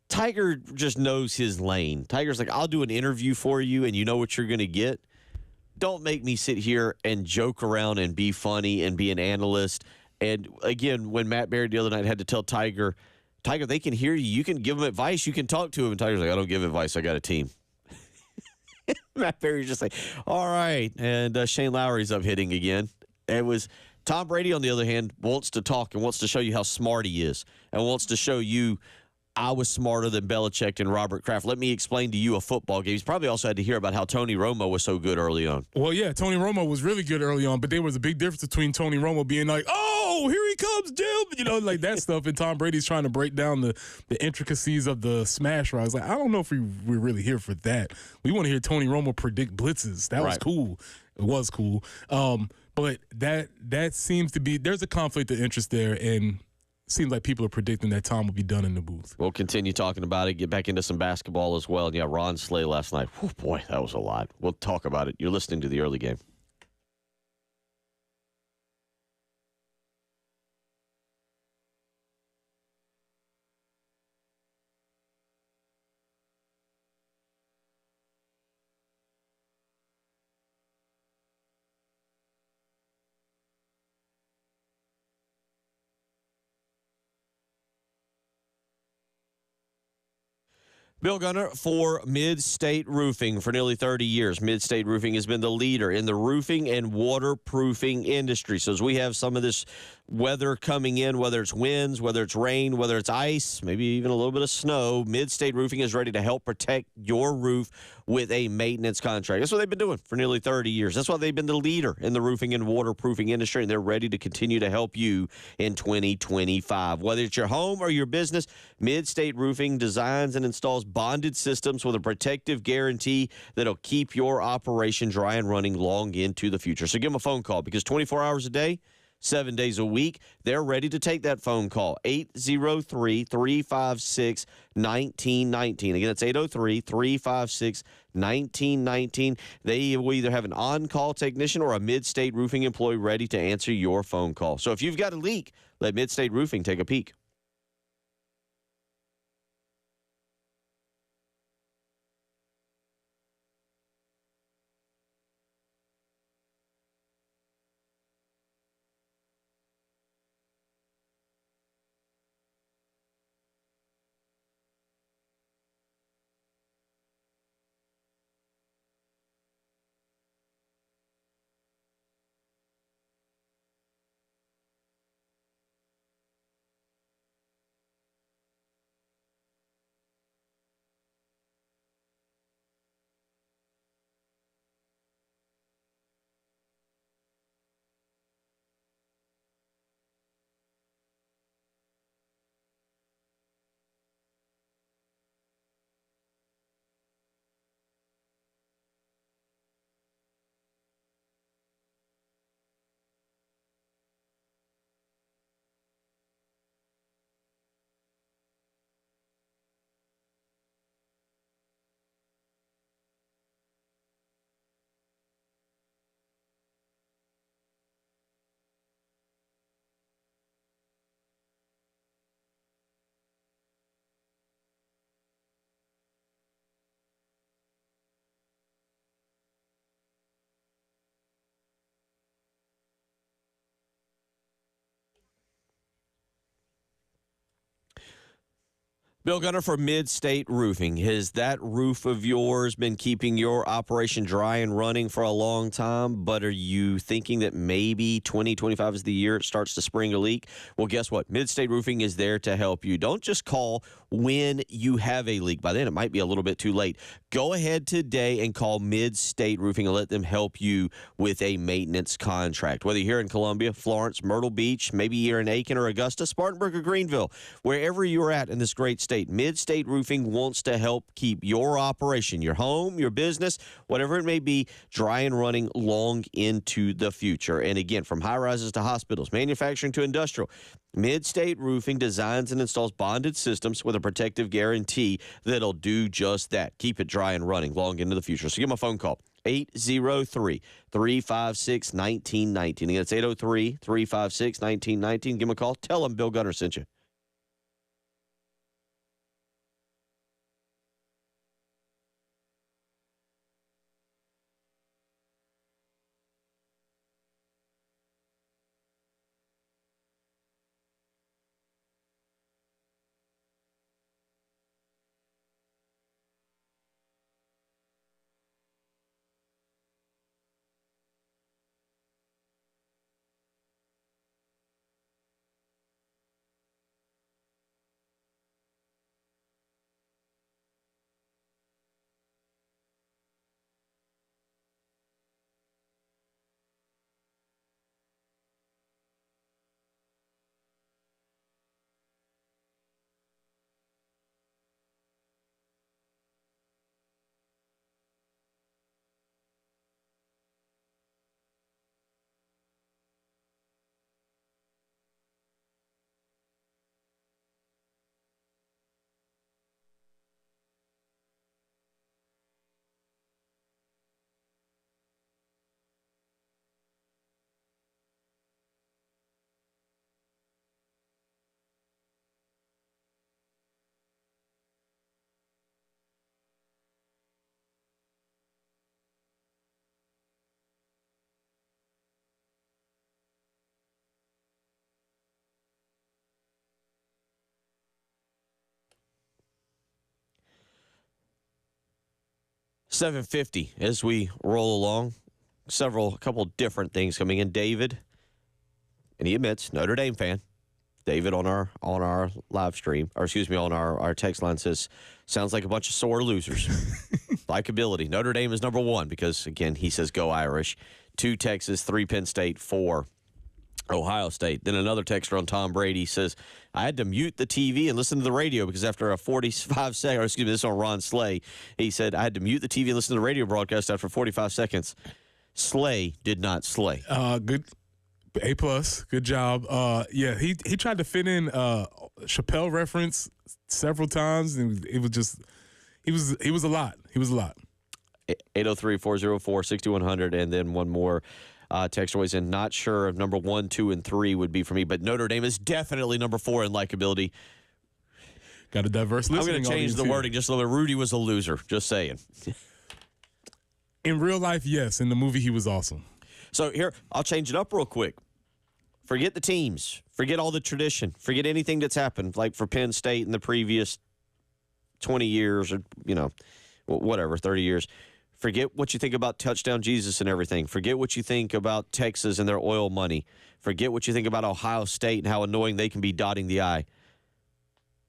Tiger just knows his lane. Tiger's like, I'll do an interview for you and you know what you're going to get. Don't make me sit here and joke around and be funny and be an analyst. And again, when Matt Berry the other night had to tell Tiger, they can hear you. You can give them advice. You can talk to him. And Tiger's like, I don't give advice. I got a team. Matt Berry's just like, all right. And Shane Lowry's up hitting again. It was Tom Brady, on the other hand, wants to talk and wants to show you how smart he is and wants to show you I was smarter than Belichick and Robert Kraft. Let me explain to you a football game. He's probably also had to hear about how Tony Romo was so good early on. Well, yeah, Tony Romo was really good early on, but there was a big difference between Tony Romo being like, oh, here he comes, Jim, like that stuff, and Tom Brady's trying to break down the intricacies of the smash routes. Like, I don't know if we're really here for that. We want to hear Tony Romo predict blitzes. That was cool. It was cool. But that seems to be – there's a conflict of interest there, and – seems like people are predicting that Tom will be done in the booth. We'll continue talking about it, get back into some basketball as well. And yeah, Ron Slay last night. Whew, boy, that was a lot. We'll talk about it. You're listening to the early game. Bill Gunner for Mid-State Roofing for nearly 30 years. Mid-State Roofing has been the leader in the roofing and waterproofing industry. So as we have some of this weather coming in, whether it's winds, whether it's rain, whether it's ice, maybe even a little bit of snow, Mid-State Roofing is ready to help protect your roof with a maintenance contract. That's what they've been doing for nearly 30 years. That's why they've been the leader in the roofing and waterproofing industry, and they're ready to continue to help you in 2025. Whether it's your home or your business, Mid-State Roofing designs and installs bonded systems with a protective guarantee that'll keep your operation dry and running long into the future. So give them a phone call, because 24 hours a day, 7 days a week, they're ready to take that phone call. 803-356-1919. Again, it's 803-356-1919. They will either have an on-call technician or a Mid-State Roofing employee ready to answer your phone call. So if you've got a leak, let Mid-State Roofing take a peek. Bill Gunner for Mid-State Roofing. Has that roof of yours been keeping your operation dry and running for a long time, but are you thinking that maybe 2025 is the year it starts to spring a leak? Well, guess what? Mid-State Roofing is there to help you. Don't just call when you have a leak. By then, it might be a little bit too late. Go ahead today and call Mid-State Roofing and let them help you with a maintenance contract. Whether you're here in Columbia, Florence, Myrtle Beach, maybe you're in Aiken or Augusta, Spartanburg or Greenville, wherever you're at in this great state, Mid-State Roofing wants to help keep your operation, your home, your business, whatever it may be, dry and running long into the future. And again, from high-rises to hospitals, manufacturing to industrial, Mid-State Roofing designs and installs bonded systems with a protective guarantee that'll do just that. Keep it dry and running long into the future. So give them a phone call. 803-356-1919. Again, it's 803-356-1919. Give them a call. Tell them Bill Gunner sent you. 7:50 as we roll along. A couple different things coming in. David, and he admits, Notre Dame fan. David on our live stream, or excuse me, on our text line says, sounds like a bunch of sore losers. Likability. Notre Dame is number 1 because, again, he says go Irish. 2 Texas, 3 Penn State, 4 Ohio State. Then another texter on Tom Brady says, I had to mute the TV and listen to the radio because after a 45-second, or excuse me, this is on Ron Slay. He said, I had to mute the TV and listen to the radio broadcast after 45 seconds. Slay did not slay. Good. A+. Good job. Yeah, he tried to fit in Chappelle reference several times, and it was just he was a lot. He was a lot. 803-404-6100, and then one more text always in. Not sure if number 1, 2, and 3 would be for me, but Notre Dame is definitely number 4 in likability. Got a diverse listening. I'm going to change the wording just a little bit. Rudy was a loser. Just saying. In real life, yes. In the movie, he was awesome. So here, I'll change it up real quick. Forget the teams. Forget all the tradition. Forget anything that's happened, like for Penn State in the previous 20 years or, whatever, 30 years. Forget what you think about Touchdown Jesus and everything. Forget what you think about Texas and their oil money. Forget what you think about Ohio State and how annoying they can be dotting the I.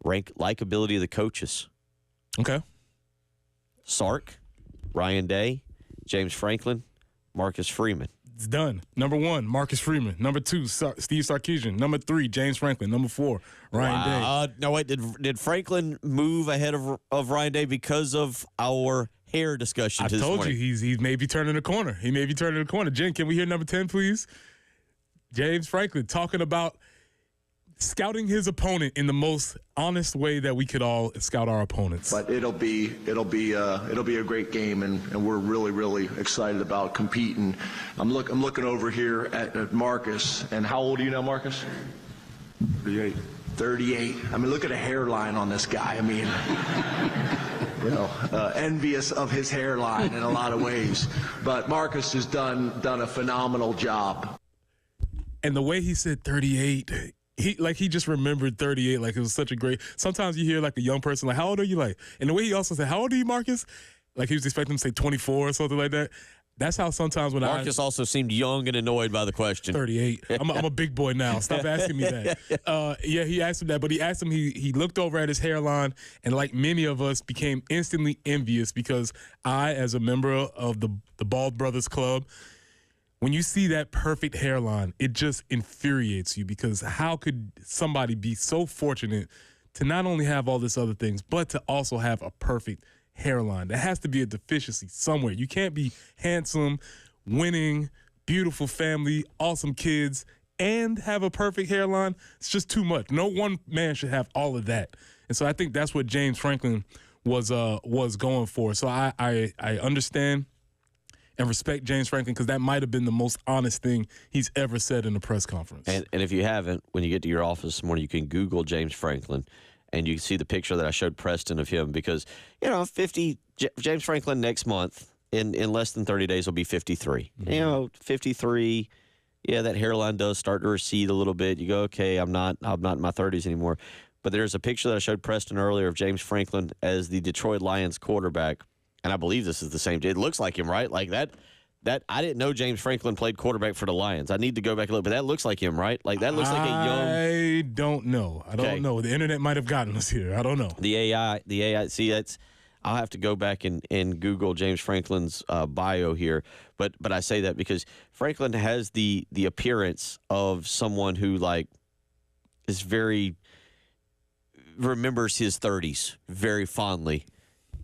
Rank likability of the coaches. Okay. Sark, Ryan Day, James Franklin, Marcus Freeman. It's done. Number 1, Marcus Freeman. Number 2, Steve Sarkisian. Number 3, James Franklin. Number 4, Ryan Day. No, wait. Did Franklin move ahead of Ryan Day because of our hair discussion? I told you he's maybe turning the corner. He may be turning the corner. Jen, can we hear number 10, please? James Franklin talking about scouting his opponent in the most honest way that we could all scout our opponents. But it'll be a great game, and we're really, really excited about competing. I'm looking over here at Marcus, and how old are you now, Marcus? 38. I mean, look at the hairline on this guy. I mean, envious of his hairline in a lot of ways. But Marcus has done a phenomenal job. And the way he said 38. He just remembered 38 like it was such a great. Sometimes you hear like a young person like, how old are you? Like, and the way he also said, how old are you, Marcus? Like he was expecting him to say 24 or something like that. That's how sometimes when Marcus also seemed young and annoyed by the question. 38. I'm a big boy now. Stop asking me that. Yeah, he asked him that, but he asked him. He looked over at his hairline, and like many of us, became instantly envious because I, as a member of the Bald Brothers Club. When you see that perfect hairline, it just infuriates you because how could somebody be so fortunate to not only have all this other things, but to also have a perfect hairline? There has to be a deficiency somewhere. You can't be handsome, winning, beautiful family, awesome kids, and have a perfect hairline. It's just too much. No one man should have all of that. And so I think that's what James Franklin was going for. So I understand and respect James Franklin because that might have been the most honest thing he's ever said in a press conference. And if you haven't, when you get to your office this morning, you can Google James Franklin, and you can see the picture that I showed Preston of him because, James Franklin next month, in less than 30 days, will be 53. Mm-hmm. 53, yeah, that hairline does start to recede a little bit. You go, okay, I'm not in my 30s anymore. But there's a picture that I showed Preston earlier of James Franklin as the Detroit Lions quarterback. And I believe this is the same. It looks like him, right? Like that. I didn't know James Franklin played quarterback for the Lions. I need to go back and look, but that looks like him, right? Like that looks like a young. I don't know. I don't know. The internet might have gotten us here. I don't know. The AI. See, I'll have to go back and Google James Franklin's bio here. But I say that because Franklin has the appearance of someone who is remembers his 30s very fondly.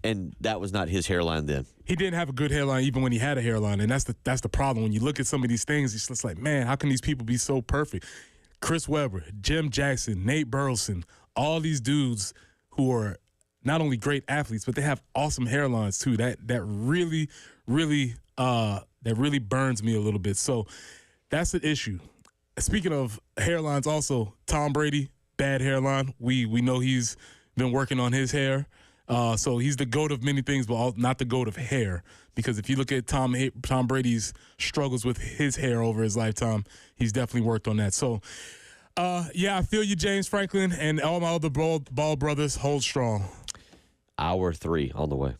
And that was not his hairline then. He didn't have a good hairline even when he had a hairline, and that's the problem. When you look at some of these things, it's just like, man, how can these people be so perfect? Chris Webber, Jim Jackson, Nate Burleson, all these dudes who are not only great athletes, but they have awesome hairlines too. That really burns me a little bit. So that's an issue. Speaking of hairlines, also Tom Brady, bad hairline. We know he's been working on his hair. So he's the GOAT of many things, but not the GOAT of hair. Because if you look at Tom Brady's struggles with his hair over his lifetime, he's definitely worked on that. So, I feel you, James Franklin, and all my other Ball brothers hold strong. Hour 3 on the way.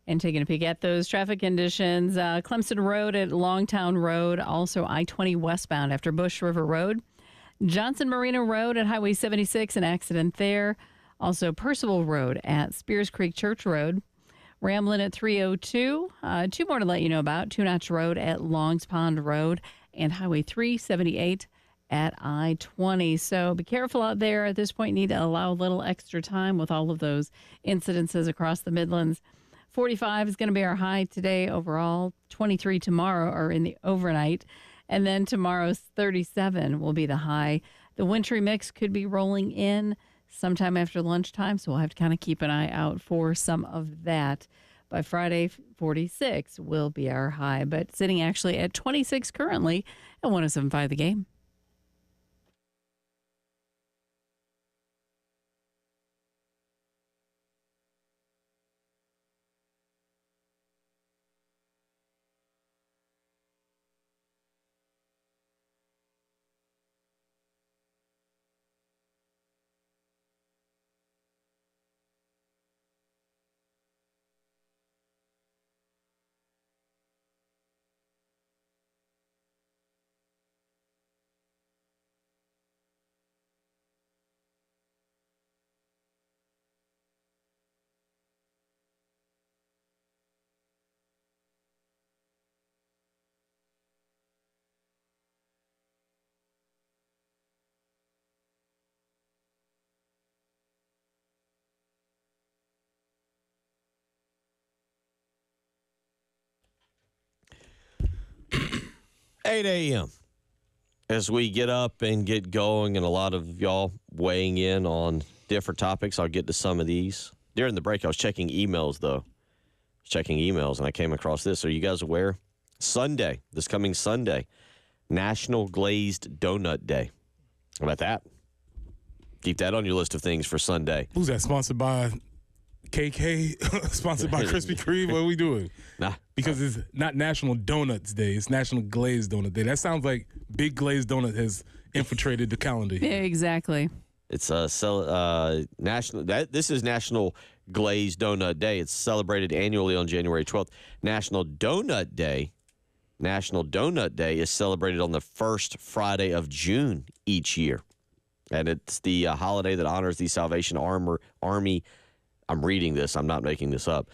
And taking a peek at those traffic conditions, Clemson Road at Longtown Road, also I-20 westbound after Bush River Road. Johnson Marina Road at Highway 76, an accident there. Also Percival Road at Spears Creek Church Road. Ramblin' at 302. Two more to let you know about. Two Notch Road at Longs Pond Road and Highway 378 at I-20. So be careful out there. At this point, need to allow a little extra time with all of those incidences across the Midlands. 45 is going to be our high today overall. 23 tomorrow or in the overnight. And then tomorrow's 37 will be the high. The wintry mix could be rolling in sometime after lunchtime, so we'll have to kind of keep an eye out for some of that. By Friday, 46 will be our high, but sitting actually at 26 currently at 107.5 The Game. Eight a.m. as we get up and get going, and a lot of y'all weighing in on different topics. I'll get to some of these. During the break, I was checking emails, and I came across this. Are you guys aware? Sunday, this coming Sunday, National Glazed Donut Day. How about that? Keep that on your list of things for Sunday. Who's that? Sponsored by KK? Sponsored by Krispy Kreme? What are we doing? Nah. Because it's not National Donuts Day. It's National Glazed Donut Day. That sounds like Big Glazed Donut has infiltrated the calendar here. Yeah, exactly. It's national. This is National Glazed Donut Day. It's celebrated annually on January 12th. National Donut Day is celebrated on the first Friday of June each year, and it's the holiday that honors the Salvation Army. I'm reading this. I'm not making this up.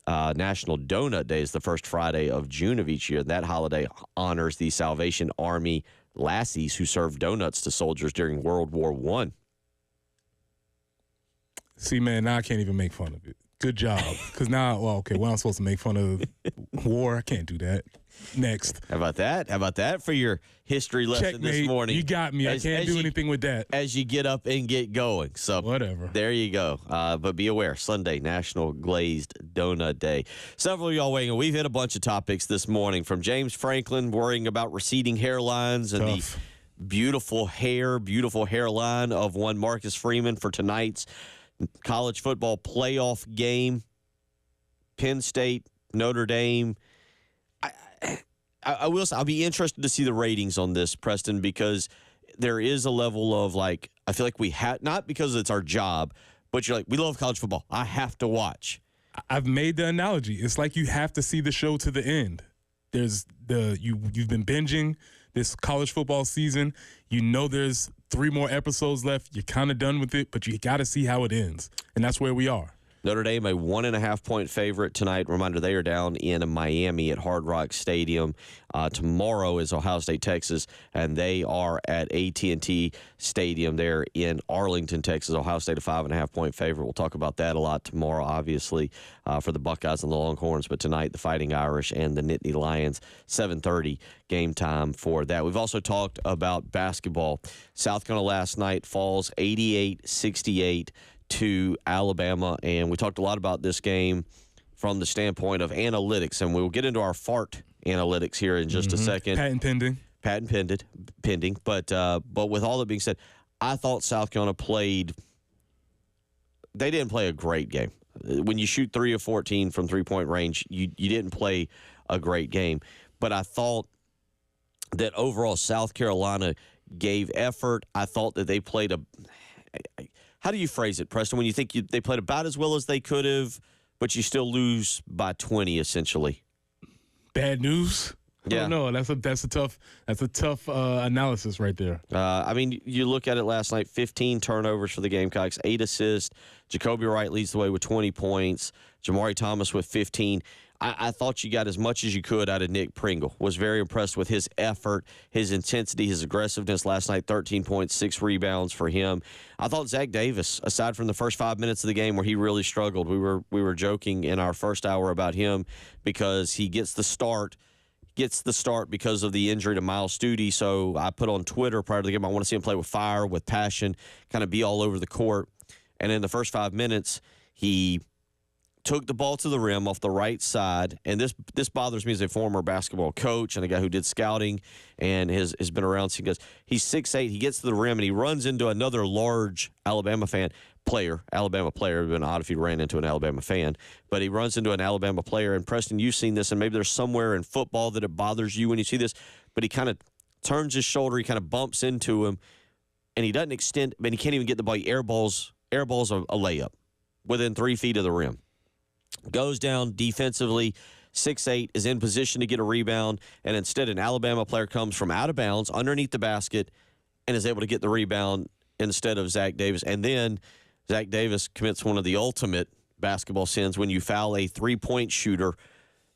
National Donut Day is the first Friday of June of each year. That holiday honors the Salvation Army lassies who served donuts to soldiers during World War I. See, man, now I can't even make fun of it. Good job. Because now, well, I'm supposed to make fun of war. I can't do that. Next. How about that? How about that for your history lesson Checkmate. this morning? You got me. I can't do anything with that. As you get up and get going. So whatever. There you go. But be aware, Sunday, National Glazed Donut Day. Several of y'all weighing in. We've hit a bunch of topics this morning, from James Franklin worrying about receding hairlines and the beautiful hairline of one Marcus Freeman for tonight's college football playoff game. Penn State, Notre Dame. I will say, I'll be interested to see the ratings on this, Preston, because there is a level of, like, I feel like we have, not because it's our job, but you're like, we love college football. I have to watch. I've made the analogy. It's like you have to see the show to the end. There's you've been binging this college football season. You know there's 3 more episodes left. You're kind of done with it, but you got to see how it ends. And that's where we are. Notre Dame, a 1.5-point favorite tonight. Reminder, they are down in Miami at Hard Rock Stadium. Tomorrow is Ohio State, Texas, and they are at AT&T Stadium there in Arlington, Texas. Ohio State, a 5.5-point favorite. We'll talk about that a lot tomorrow, obviously, for the Buckeyes and the Longhorns. But tonight, the Fighting Irish and the Nittany Lions, 7:30 game time for that. We've also talked about basketball. South Carolina last night falls 88-68 to Alabama, and we talked a lot about this game from the standpoint of analytics, and we'll get into our fart analytics here in just a second. Patent pending. But with all that being said, I thought South Carolina they didn't play a great game. When you shoot 3 of 14 from three-point range, you didn't play a great game. But I thought that overall South Carolina gave effort. I thought that they played how do you phrase it, Preston, when you think they played about as well as they could have, but you still lose by 20 essentially. Bad news. Yeah, no, that's a tough analysis right there. I mean, you look at it last night: 15 turnovers for the Gamecocks, 8 assists. Jacoby Wright leads the way with 20 points. Jamari Thomas with 15. I thought you got as much as you could out of Nick Pringle. Was very impressed with his effort, his intensity, his aggressiveness last night. 13 points, 6 rebounds for him. I thought Zach Davis, aside from the first 5 minutes of the game where he really struggled, we were joking in our first hour about him because he gets the start because of the injury to Miles Studi. So I put on Twitter prior to the game, I want to see him play with fire, with passion, kind of be all over the court. And in the first 5 minutes, he took the ball to the rim off the right side. And this bothers me as a former basketball coach and a guy who did scouting and has been around. So he's 6'8". He gets to the rim and he runs into another large Alabama player. It would have been odd if he ran into an Alabama fan. But he runs into an Alabama player. And, Preston, you've seen this, and maybe there's somewhere in football that it bothers you when you see this. But he kind of turns his shoulder. He kind of bumps into him. And he doesn't extend, but he can't even get the ball. He airballs a layup within 3 feet of the rim. Goes down defensively, 6'8", is in position to get a rebound, and instead an Alabama player comes from out of bounds underneath the basket and is able to get the rebound instead of Zach Davis. And then Zach Davis commits one of the ultimate basketball sins when you foul a three-point shooter.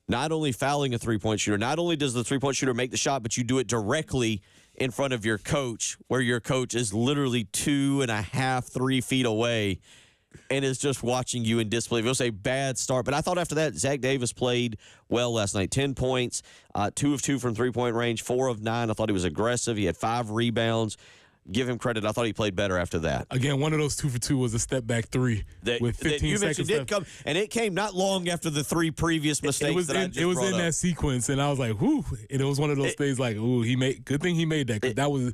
Not only fouling a three-point shooter, not only does the three-point shooter make the shot, but you do it directly in front of your coach, where your coach is literally 2.5, 3 feet away and is just watching you in disbelief. It was a bad start, but I thought after that, Zach Davis played well last night. 10 points, 2 of 2 from three-point range, 4 of 9. I thought he was aggressive. He had 5 rebounds. Give him credit. I thought he played better after that. Again, one of those 2 for 2 was a step back three with 15 seconds left. And it came not long after the 3 previous mistakes It was in that sequence, and I was like, whoo. And it was one of those things like, ooh, good thing he made that, because that was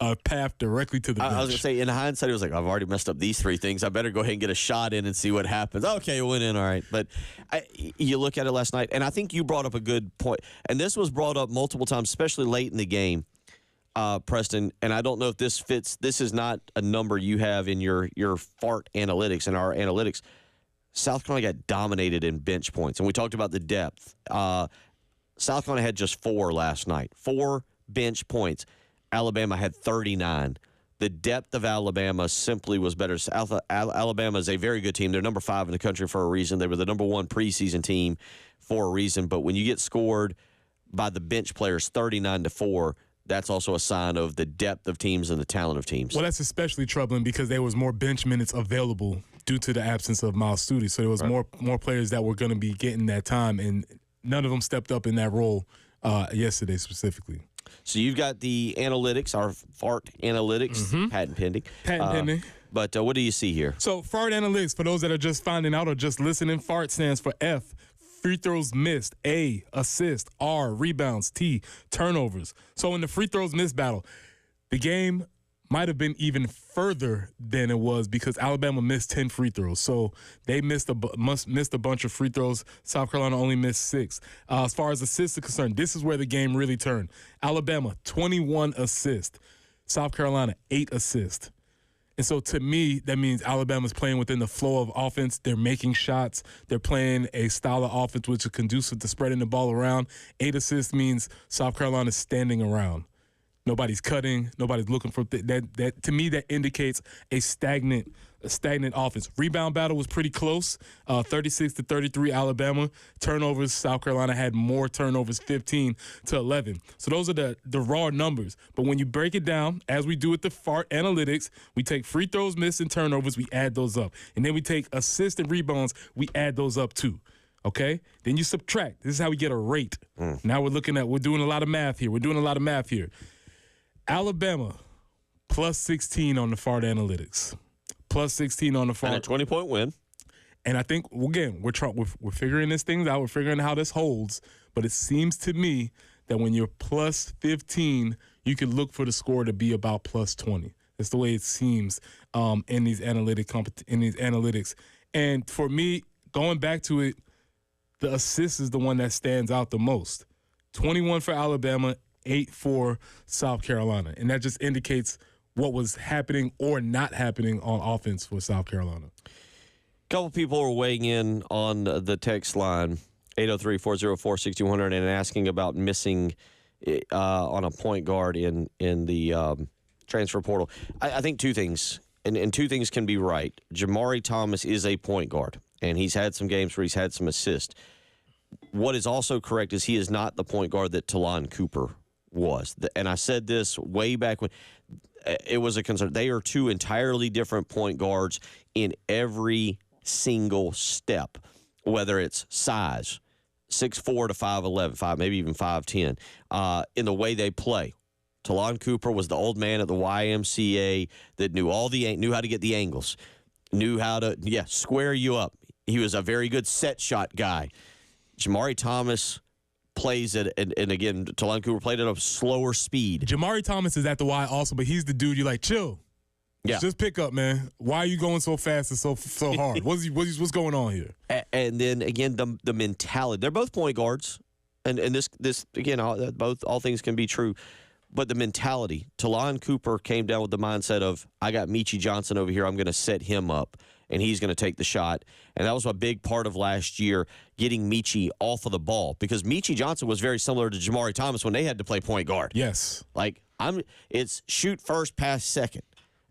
a path directly to the bench. I was going to say, in hindsight, it was like, I've already messed up these 3 things. I better go ahead and get a shot in and see what happens. Okay, it went in, all right. But you look at it last night, and I think you brought up a good point. And this was brought up multiple times, especially late in the game, Preston. And I don't know if this fits. This is not a number you have in your FART analytics and our analytics. South Carolina got dominated in bench points, and we talked about the depth. South Carolina had just 4 last night, 4 bench points. Alabama had 39. The depth of Alabama simply was better. Alabama is a very good team. They're number 5 in the country for a reason. They were the number 1 preseason team for a reason. But when you get scored by the bench players 39-4, that's also a sign of the depth of teams and the talent of teams. Well, that's especially troubling because there was more bench minutes available due to the absence of Miles Studi. So there was more players that were going to be getting that time, and none of them stepped up in that role yesterday specifically. So you've got the analytics, our FART analytics, patent pending. But what do you see here? So FART analytics, for those that are just finding out or just listening, FART stands for F, free throws missed, A, assist, R, rebounds, T, turnovers. So in the free throws missed battle, the game might have been even further than it was because Alabama missed 10 free throws. So they missed a bunch of free throws. South Carolina only missed 6. As far as assists are concerned, this is where the game really turned. Alabama, 21 assists. South Carolina, 8 assists. And so to me, that means Alabama's playing within the flow of offense. They're making shots. They're playing a style of offense which is conducive to spreading the ball around. 8 assists means South Carolina's standing around. Nobody's cutting. Nobody's looking for that. To me, that indicates a stagnant offense. Rebound battle was pretty close, 36-33 Alabama. Turnovers, South Carolina had more turnovers, 15-11. So those are the raw numbers. But when you break it down, as we do with the FART analytics, we take free throws missed and turnovers, we add those up. And then we take assists and rebounds, we add those up too. Okay? Then you subtract. This is how we get a rate. Now we're doing a lot of math here. Alabama, plus 16 on the FART analytics. Plus 16 on the FART. And a 20-point win. And I think, again, we're figuring this thing out. We're figuring how this holds. But it seems to me that when you're plus 15, you can look for the score to be about plus 20. That's the way it seems in these analytics. And for me, going back to it, the assist is the one that stands out the most. 21 for Alabama, 8 for South Carolina. And that just indicates what was happening or not happening on offense for South Carolina. couple people are weighing in on the text line, 803-404-6100, and asking about missing on a point guard in the transfer portal. I think two things, and two things can be right. Jamari Thomas is a point guard, and he's had some games where he's had some assists. What is also correct is he is not the point guard that Talon Cooper was. And I said this way back when it was a concern. They are two entirely different point guards in every single step, whether it's size, 6'4" to 5'11", maybe even 5'10", in the way they play. Talon Cooper was the old man at the YMCA that knew how to get the angles, knew how to square you up. He was a very good set shot guy. Jamari Thomas plays it, and again, Talon Cooper played at a slower speed. Jamari Thomas is at the Y also, but he's the dude you're like, chill. Yeah. Just pick up, man. Why are you going so fast and so hard? What's going on here? And then again, the mentality. They're both point guards, and this again, all things can be true. But the mentality, Talon Cooper came down with the mindset of, I got Michi Johnson over here. I'm going to set him up, and he's going to take the shot. And that was a big part of last year, getting Michi off of the ball. Because Michi Johnson was very similar to Jamari Thomas when they had to play point guard. Yes. It's shoot first, pass second.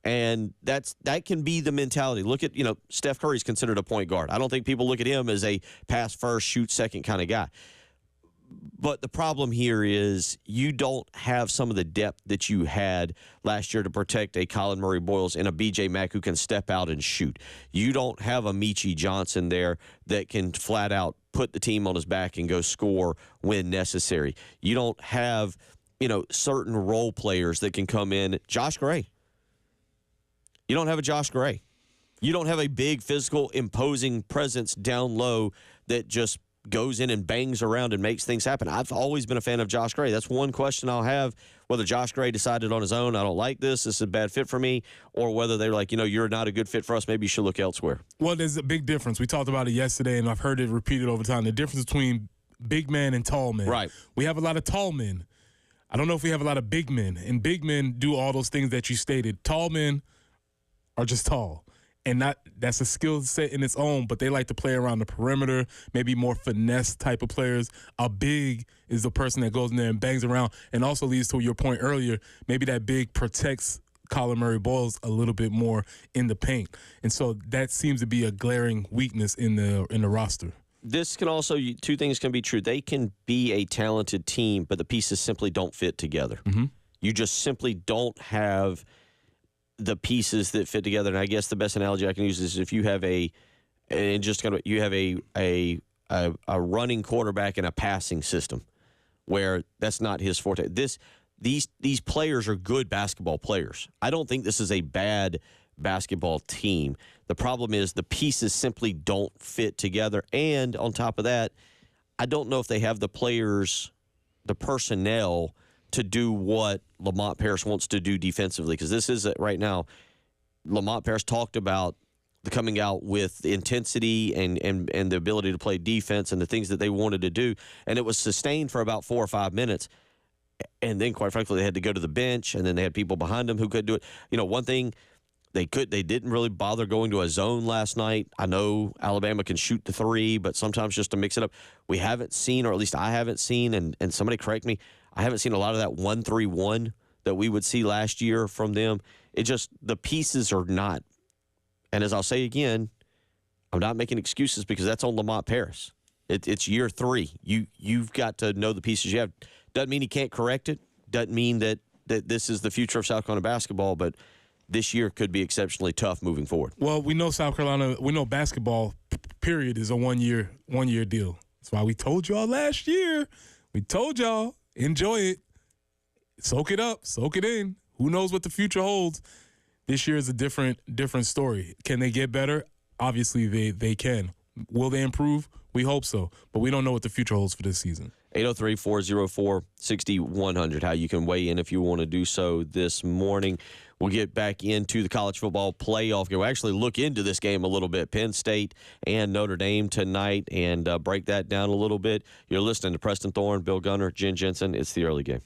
And that can be the mentality. Look at, Steph Curry's considered a point guard. I don't think people look at him as a pass first, shoot second kind of guy. But the problem here is you don't have some of the depth that you had last year to protect a Colin Murray Boyles and a B.J. Mack who can step out and shoot. You don't have a Michi Johnson there that can flat out put the team on his back and go score when necessary. You don't have, certain role players that can come in. Josh Gray. You don't have a Josh Gray. You don't have a big, physical, imposing presence down low that just goes in and bangs around and makes things happen. I've always been a fan of Josh Gray. That's one question I'll have, whether Josh Gray decided on his own, I don't like this is a bad fit for me, or whether they're like, you're not a good fit for us, maybe you should look elsewhere. Well, there's a big difference. We talked about it yesterday, and I've heard it repeated over time, the difference between big men and tall men. Right. We have a lot of tall men. I don't know if we have a lot of big men, and big men do all those things that you stated. Tall men are just tall. And that's a skill set in its own, but they like to play around the perimeter, maybe more finesse type of players. A big is the person that goes in there and bangs around, and also leads to your point earlier, maybe that big protects Colin Murray Boyles a little bit more in the paint. And so that seems to be a glaring weakness in the roster. This can also, two things can be true. They can be a talented team, but the pieces simply don't fit together. Mm-hmm. You just simply don't have the pieces that fit together. And I guess the best analogy I can use is if you have a running quarterback in a passing system where that's not his forte. These players are good basketball players. I don't think this is a bad basketball team. The problem is the pieces simply don't fit together. And on top of that, I don't know if they have the players, the personnel to do what Lamont Paris wants to do defensively, because this is right now. Lamont Paris talked about the coming out with the intensity and the ability to play defense and the things that they wanted to do, and it was sustained for about 4 or 5 minutes, and then quite frankly they had to go to the bench, and then they had people behind them who could do it. One thing they didn't really bother going to a zone last night. I know Alabama can shoot the three, but sometimes just to mix it up, we haven't seen, or at least I haven't seen, and somebody correct me, I haven't seen a lot of that 1-3-1 that we would see last year from them. It just, the pieces are not. And as I'll say again, I'm not making excuses because that's on Lamont Paris. It's year 3. You've got to know the pieces you have. Doesn't mean he can't correct it. Doesn't mean that this is the future of South Carolina basketball, but this year could be exceptionally tough moving forward. Well, we know South Carolina, we know basketball, period, is a one-year deal. That's why we told y'all last year. We told y'all. Enjoy it. Soak it up. Soak it in. Who knows what the future holds? This year is a different story. Can they get better? Obviously, they can. Will they improve? We hope so. But we don't know what the future holds for this season. 803-404-6100, how you can weigh in if you want to do so this morning. We'll get back into the college football playoff game. We'll actually look into this game a little bit, Penn State and Notre Dame tonight, and break that down a little bit. You're listening to Preston Thorne, Bill Gunner, Jen Jensen. It's the early game.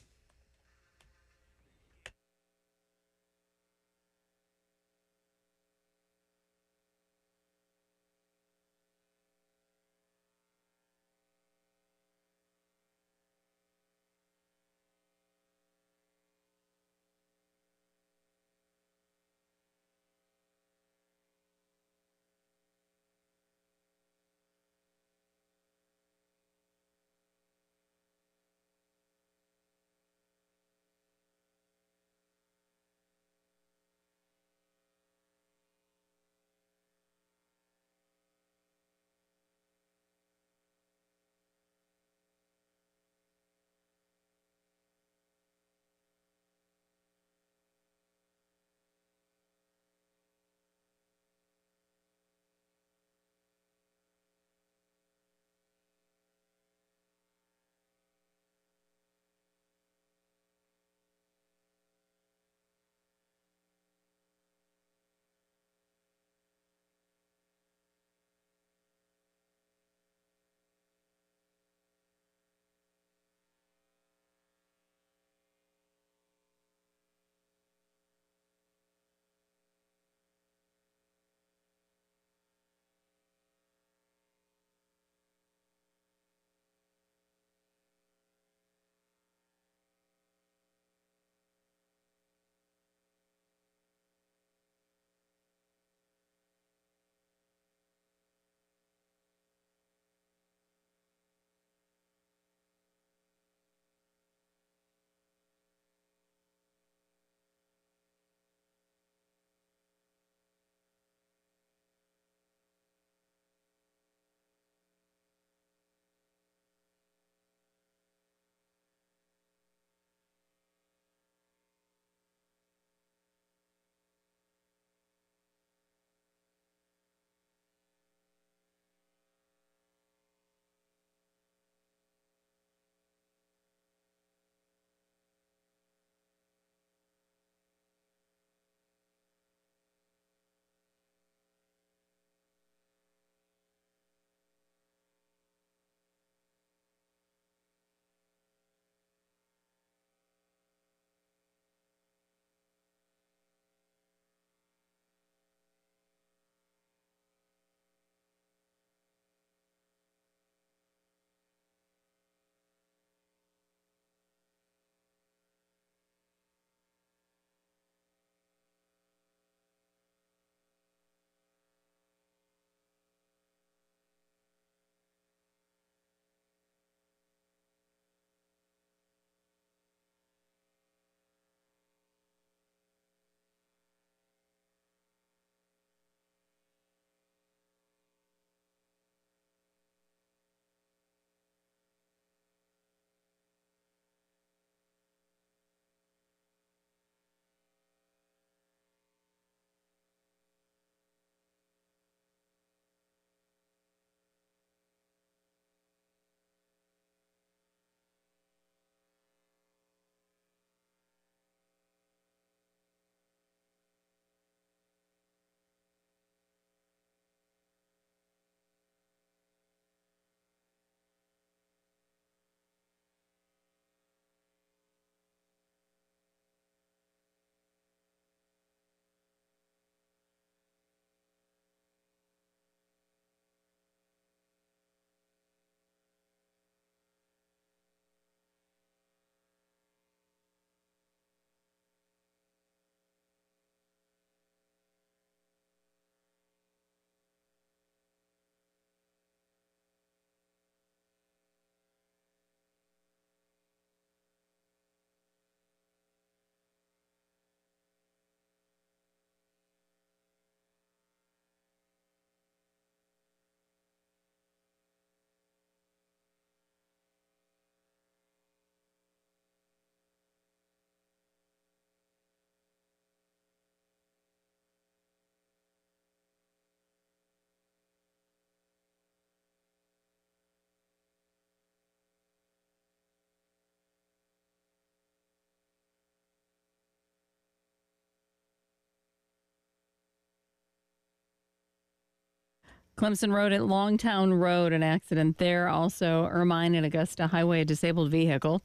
Clemson Road at Longtown Road, an accident there. Also, Ermine and Augusta Highway, a disabled vehicle.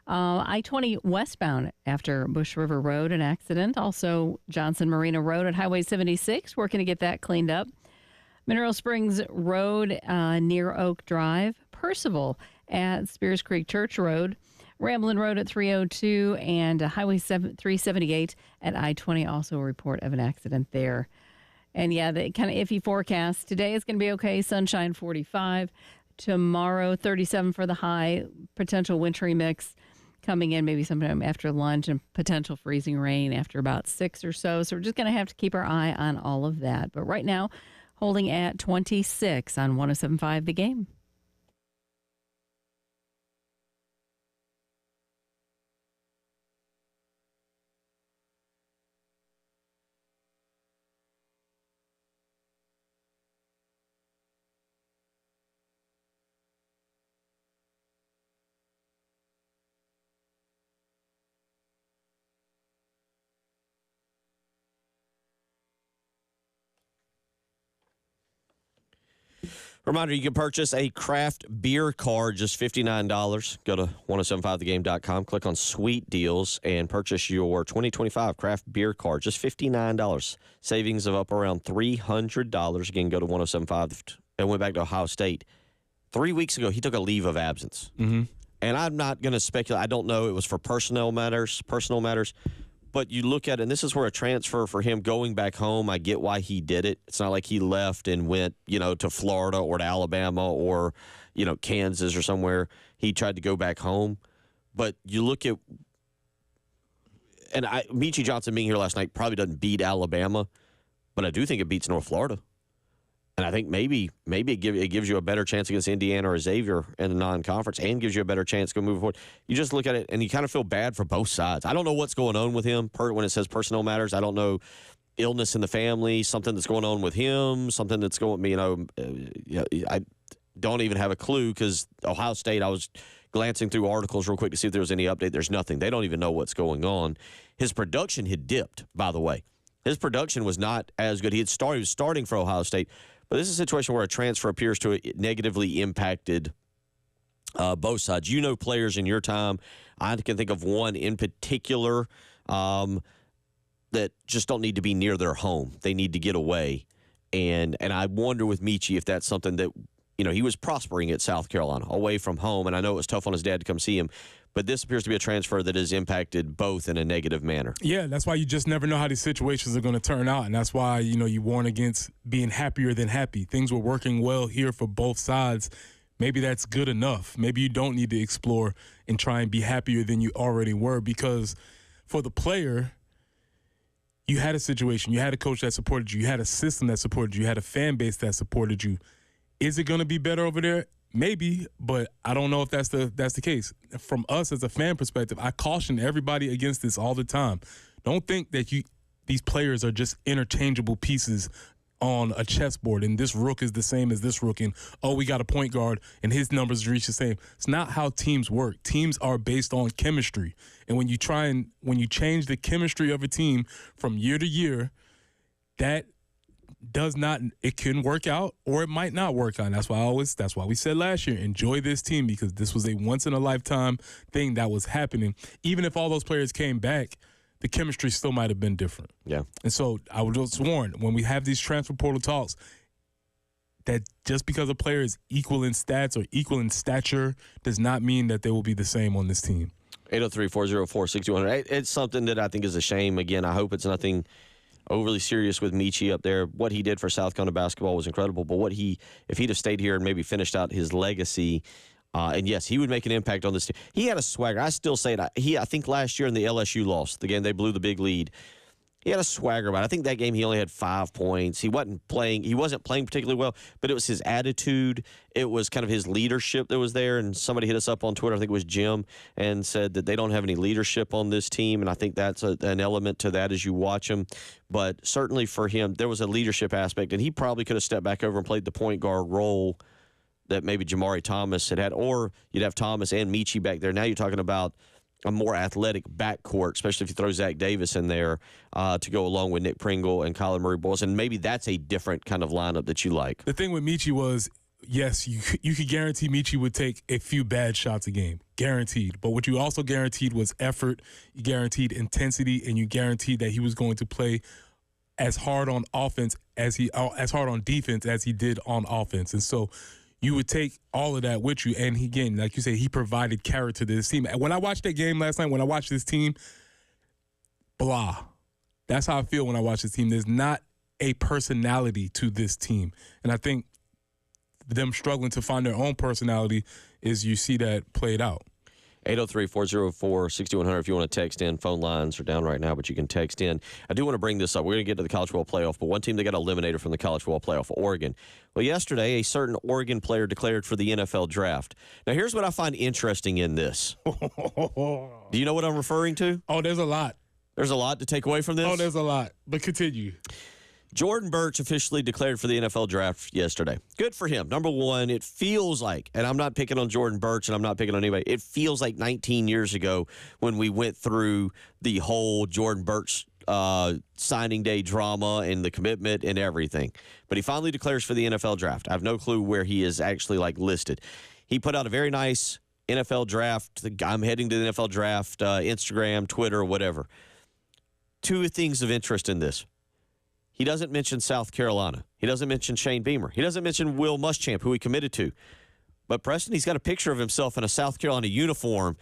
I-20 westbound after Bush River Road, an accident. Also, Johnson Marina Road at Highway 76, working to get that cleaned up. Mineral Springs Road near Oak Drive. Percival at Spears Creek Church Road. Ramblin' Road at 302 and Highway 378 at I-20, also a report of an accident there. And yeah, the kind of iffy forecast. Today is going to be okay. Sunshine 45. Tomorrow 37 for the high. Potential wintry mix coming in maybe sometime after lunch, and potential freezing rain after about 6 or so. So we're just going to have to keep our eye on all of that. But right now, holding at 26 on 107.5 The Game. Reminder, you can purchase a craft beer card, just $59. Go to 1075thegame.com, click on Sweet Deals, and purchase your 2025 craft beer card, just $59. Savings of up around $300. Again, go to 1075. And went back to Ohio State. 3 weeks ago, he took a leave of absence. Mm-hmm. And I'm not going to speculate. I don't know. It was for personal matters. But you look at it, and this is where a transfer for him going back home, I get why he did it. It's not like he left and went, to Florida or to Alabama or, Kansas or somewhere. He tried to go back home. But you look at, and Michie Johnson being here last night probably doesn't beat Alabama, but I do think it beats North Florida. And I think maybe it gives you a better chance against Indiana or Xavier in the non-conference, and gives you a better chance to go move forward. You just look at it, and you kind of feel bad for both sides. I don't know what's going on with him when it says personal matters. I don't know, illness in the family, something that's going on with him, something that's going, I don't even have a clue, because Ohio State, I was glancing through articles real quick to see if there was any update. There's nothing. They don't even know what's going on. His production had dipped, by the way. His production was not as good. He was starting for Ohio State. But this is a situation where a transfer appears to have negatively impacted both sides. Players in your time. I can think of one in particular that just don't need to be near their home. They need to get away. And I wonder with Michie if that's something that, he was prospering at South Carolina, away from home. And I know it was tough on his dad to come see him. But this appears to be a transfer that has impacted both in a negative manner. Yeah, that's why you just never know how these situations are going to turn out. And that's why, you warn against being happier than happy. Things were working well here for both sides. Maybe that's good enough. Maybe you don't need to explore and try and be happier than you already were, because for the player, you had a situation. You had a coach that supported you. You had a system that supported you. You had a fan base that supported you. Is it going to be better over there? Maybe, but I don't know if that's the case. From us as a fan perspective, I caution everybody against this all the time. Don't think that these players are just interchangeable pieces on a chessboard, and this rook is the same as this rook, and we got a point guard and his numbers reach the same. It's not how teams work. Teams are based on chemistry, and when you change the chemistry of a team from year to year, it can work out or it might not work out. That's why we said last year, enjoy this team, because this was a once in a lifetime thing that was happening. Even if all those players came back, the chemistry still might have been different. Yeah. And so I would just warn, when we have these transfer portal talks, that just because a player is equal in stats or equal in stature does not mean that they will be the same on this team. 803-404-6100. It's something that I think is a shame. Again, I hope it's nothing overly serious with Michie up there. What he did for South Carolina basketball was incredible, but if he'd have stayed here and maybe finished out his legacy, and yes, he would make an impact on this team. He had a swagger. I still say it. I think last year in the LSU loss, the game they blew the big lead, he had a swagger about it. I think that game he only had 5 points. He wasn't playing particularly well, but it was his attitude. It was kind of his leadership that was there. And somebody hit us up on Twitter, I think it was Jim, and said that they don't have any leadership on this team. And I think that's an element to that as you watch him. But certainly for him, there was a leadership aspect, and he probably could have stepped back over and played the point guard role that maybe Jamari Thomas had, or you'd have Thomas and Michie back there. Now you're talking about more athletic backcourt, especially if you throw Zach Davis in there to go along with Nick Pringle and Kyler Murray-Boyles. And maybe that's a different kind of lineup that you like. The thing with Michi was, yes, you could guarantee Michi would take a few bad shots a game, guaranteed. But what you also guaranteed was effort, you guaranteed intensity, and you guaranteed that he was going to play as hard on offense as hard on defense as he did on offense. And so you would take all of that with you. And he, again, like you said, he provided character to this team. When I watched that game last night, when I watched this team, blah. That's how I feel when I watch this team. There's not a personality to this team. And I think them struggling to find their own personality is you see that played out. 803-404-6100 if you want to text in. Phone lines are down right now, but you can text in. I do want to bring this up. We're going to get to the college football playoff, but one team that got eliminated from the college football playoff, Oregon. Well, yesterday, a certain Oregon player declared for the NFL draft. Now, here's what I find interesting in this. Do you know what I'm referring to? Oh, there's a lot. There's a lot to take away from this? Oh, there's a lot. But continue. Jordan Birch officially declared for the NFL draft yesterday. Good for him. Number one, it feels like, and I'm not picking on Jordan Birch and I'm not picking on anybody, it feels like 19 years ago when we went through the whole Jordan Birch signing day drama and the commitment and everything. But he finally declares for the NFL draft. I have no clue where he is actually listed. He put out a very nice NFL draft. I'm heading to the NFL draft, Instagram, Twitter, whatever. Two things of interest in this. He doesn't mention South Carolina. He doesn't mention Shane Beamer. He doesn't mention Will Muschamp, who he committed to. But Preston, he's got a picture of himself in a South Carolina uniform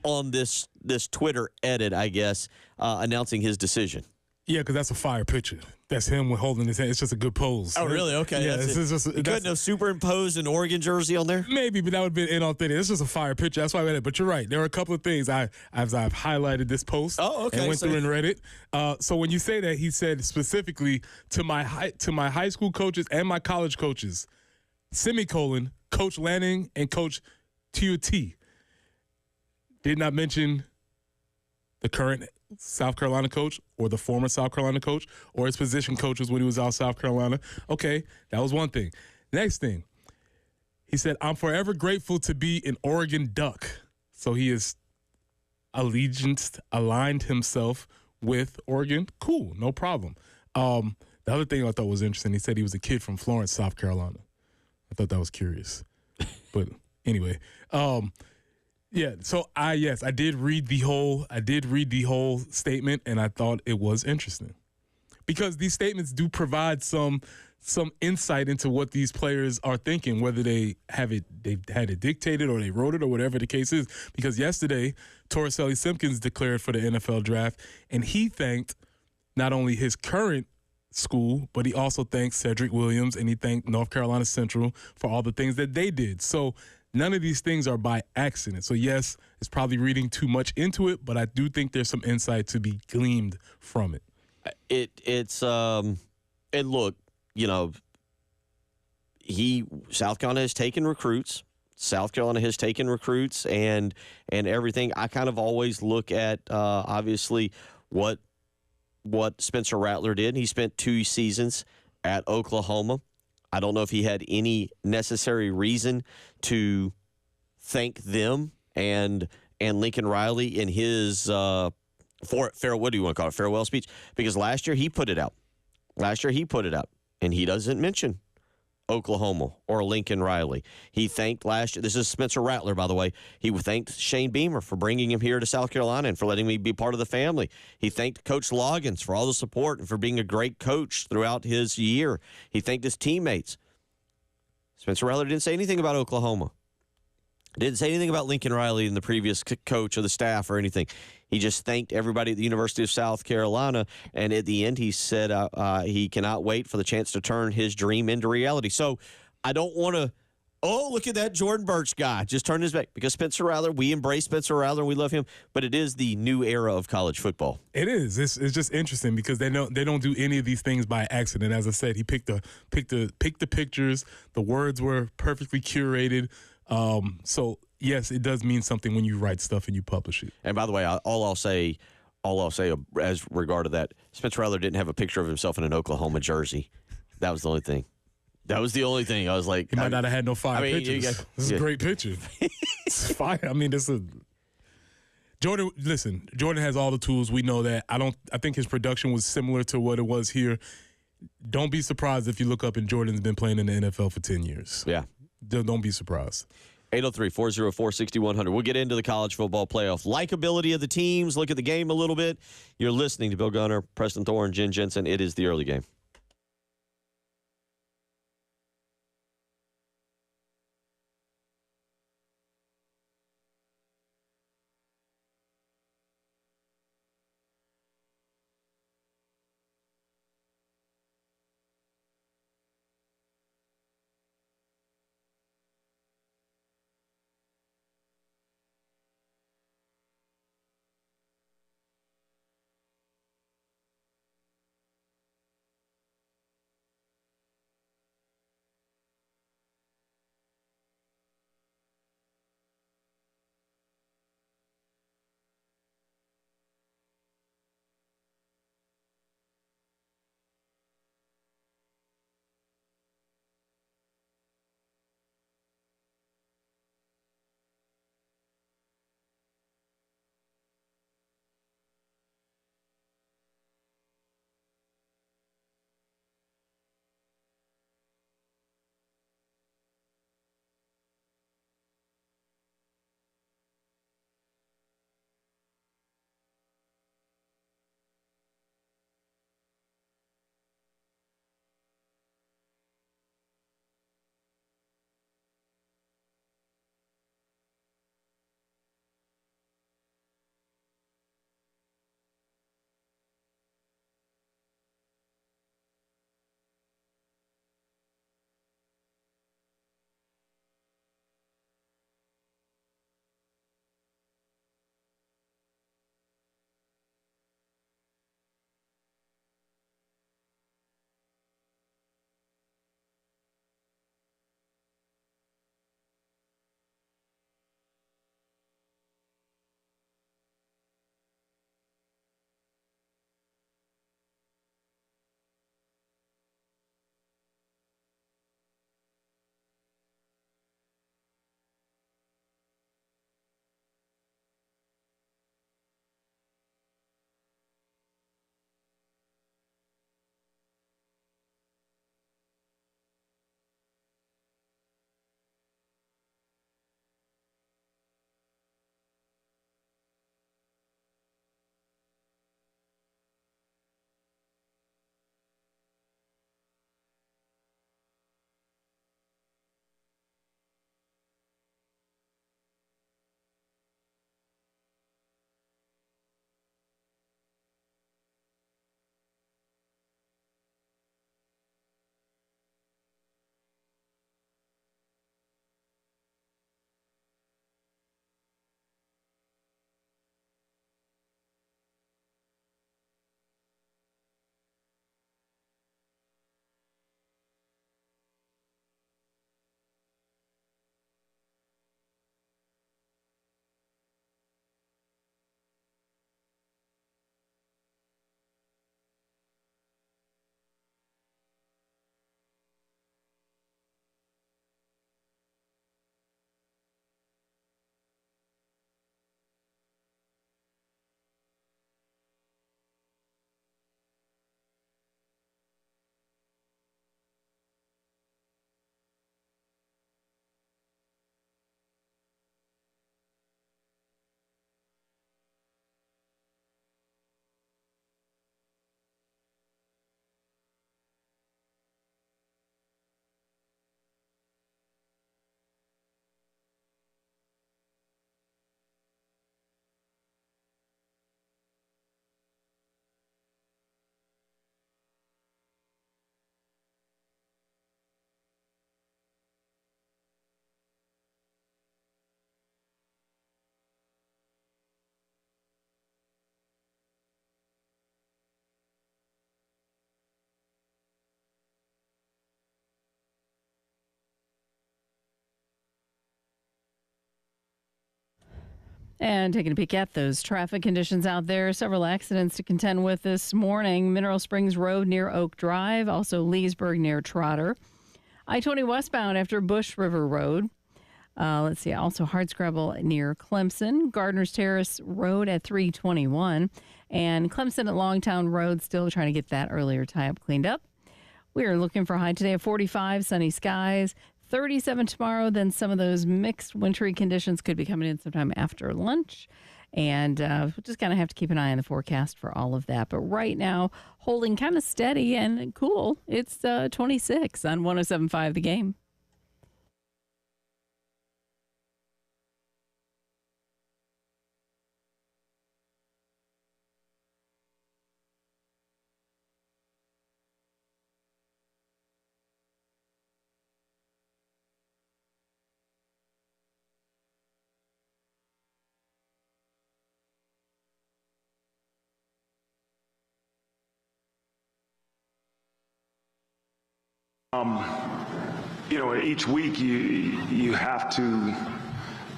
on this Twitter edit, I guess, announcing his decision. Yeah, because that's a fire picture. That's him holding his hand. It's just a good pose. Oh, really? Okay. Yeah, you couldn't have superimposed an Oregon jersey on there? Maybe, but that would have been inauthentic. It's just a fire picture. That's why I read it. But you're right. There are a couple of things. I've highlighted this post. Oh, okay. And went through and read it. So when you say that, he said specifically to my high school coaches and my college coaches, semicolon, Coach Lanning and Coach TUT. Did not mention the current South Carolina coach or the former South Carolina coach or his position coaches when he was out South Carolina. Okay, that was one thing. Next thing, he said, I'm forever grateful to be an Oregon Duck. So he is aligned himself with Oregon. Cool, no problem. The other thing I thought was interesting, he said he was a kid from Florence, South Carolina. I thought that was curious. But anyway, yeah, so I did read the whole statement, and I thought it was interesting because these statements do provide some insight into what these players are thinking, whether they had it dictated or they wrote it or whatever the case is. Because yesterday, Torricelli Simpkins declared for the NFL draft, and he thanked not only his current school, but he also thanked Cedric Williams and he thanked North Carolina Central for all the things that they did. So none of these things are by accident. So, yes, it's probably reading too much into it, but I do think there's some insight to be gleaned from it. And look, South Carolina has taken recruits. South Carolina has taken recruits and everything. I kind of always look at, obviously, what Spencer Rattler did. He spent 2 seasons at Oklahoma. I don't know if he had any necessary reason to thank them and Lincoln Riley in his what do you want to call it, farewell speech? Because last year he put it out. And he doesn't mention Oklahoma or Lincoln Riley. He thanked last year. This is Spencer Rattler, by the way. He thanked Shane Beamer for bringing him here to South Carolina and for letting me be part of the family. He thanked Coach Loggins for all the support and for being a great coach throughout his year. He thanked his teammates. Spencer Rattler didn't say anything about Oklahoma. Didn't say anything about Lincoln Riley and the previous coach or the staff or anything. He just thanked everybody at the University of South Carolina, and at the end he said he cannot wait for the chance to turn his dream into reality. So I don't want to, look at that Jordan Birch guy, just turn his back. Because Spencer Rattler, we embrace Spencer Rattler and we love him, but it is the new era of college football. It is. It's just interesting because they don't do any of these things by accident. As I said, he picked the pictures. The words were perfectly curated. So yes, it does mean something when you write stuff and you publish it. And by the way, all I'll say as regard to that, Spencer Rattler didn't have a picture of himself in an Oklahoma jersey. That was the only thing. I was like, he might not have had no fire pictures. This is a great picture. It's fire. I mean, Jordan has all the tools. We know that. I think his production was similar to what it was here. Don't be surprised if you look up and Jordan's been playing in the NFL for 10 years. Yeah. Don't be surprised. 803-404-6100. We'll get into the college football playoff. Likability of the teams. Look at the game a little bit. You're listening to Bill Gunner, Preston Thorne, Jen Jensen. It is the early game. And taking a peek at those traffic conditions out there, several accidents to contend with this morning. Mineral Springs Road near Oak Drive, also Leesburg near Trotter. I-20 westbound after Bush River Road. Let's see. Also, Hardscrabble near Clemson. Gardner's Terrace Road at 321. And Clemson at Longtown Road, still trying to get that earlier tie-up cleaned up. We are looking for a high today of 45, sunny skies. 37 tomorrow. Then some of those mixed wintry conditions could be coming in sometime after lunch. And we'll just kind of have to keep an eye on the forecast for all of that. But right now, holding kind of steady and cool. It's 26 on 107.5 The Game. Each week you have to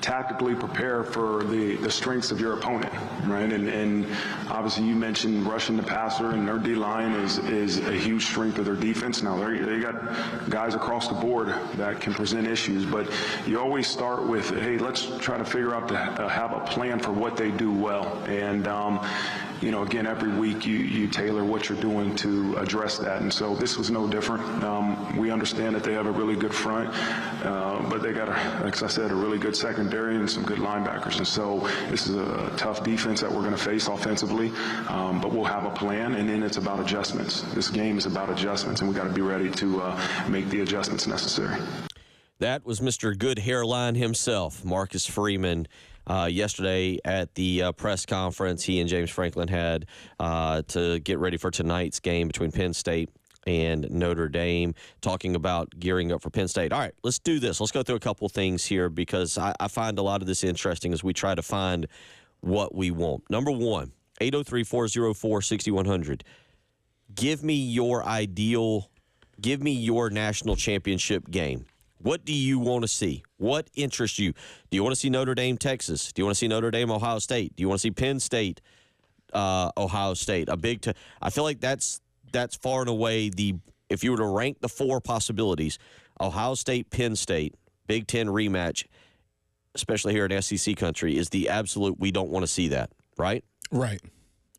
tactically prepare for the strengths of your opponent, right? And obviously you mentioned rushing the passer, and their D-line is a huge strength of their defense. Now they got guys across the board that can present issues, but you always start with, hey, let's try to figure out to have a plan for what they do well. And again, every week you tailor what you're doing to address that. And so this was no different. We understand that they have a really good front, but they got, like I said, a really good secondary and some good linebackers. And so this is a tough defense that we're going to face offensively, but we'll have a plan, and then it's about adjustments. This game is about adjustments, and we got to be ready to make the adjustments necessary. That was Mr. Good Hairline himself, Marcus Freeman. Yesterday at the press conference he and James Franklin had to get ready for tonight's game between Penn State and Notre Dame, talking about gearing up for Penn State. All right, let's do this. Let's go through a couple things here because I find a lot of this interesting as we try to find what we want. Number one, 803-404-6100. Give me your national championship game. What do you want to see? What interests you? Do you want to see Notre Dame, Texas? Do you want to see Notre Dame, Ohio State? Do you want to see Penn State, Ohio State? I feel like that's far and away if you were to rank the four possibilities, Ohio State, Penn State, Big Ten rematch, especially here in SEC country, is the absolute we don't want to see that, right? Right.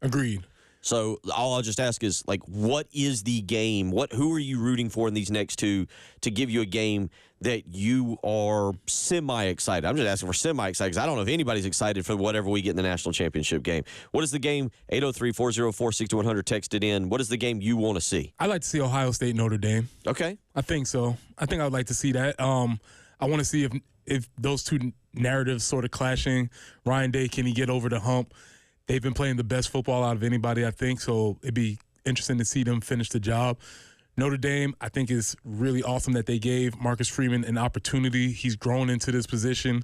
Agreed. So all I'll just ask is, what is the game? Who are you rooting for in these next two to give you a game that you are semi-excited? I'm just asking for semi-excited because I don't know if anybody's excited for whatever we get in the national championship game. What is the game? 803-404-6100, text it in. What is the game you want to see? I'd like to see Ohio State, Notre Dame. Okay. I think so. I think I would like to see that. I want to see if those two narratives sort of clashing. Ryan Day, can he get over the hump? They've been playing the best football out of anybody, I think, so it'd be interesting to see them finish the job. Notre Dame, I think, is really awesome that they gave Marcus Freeman an opportunity. He's grown into this position,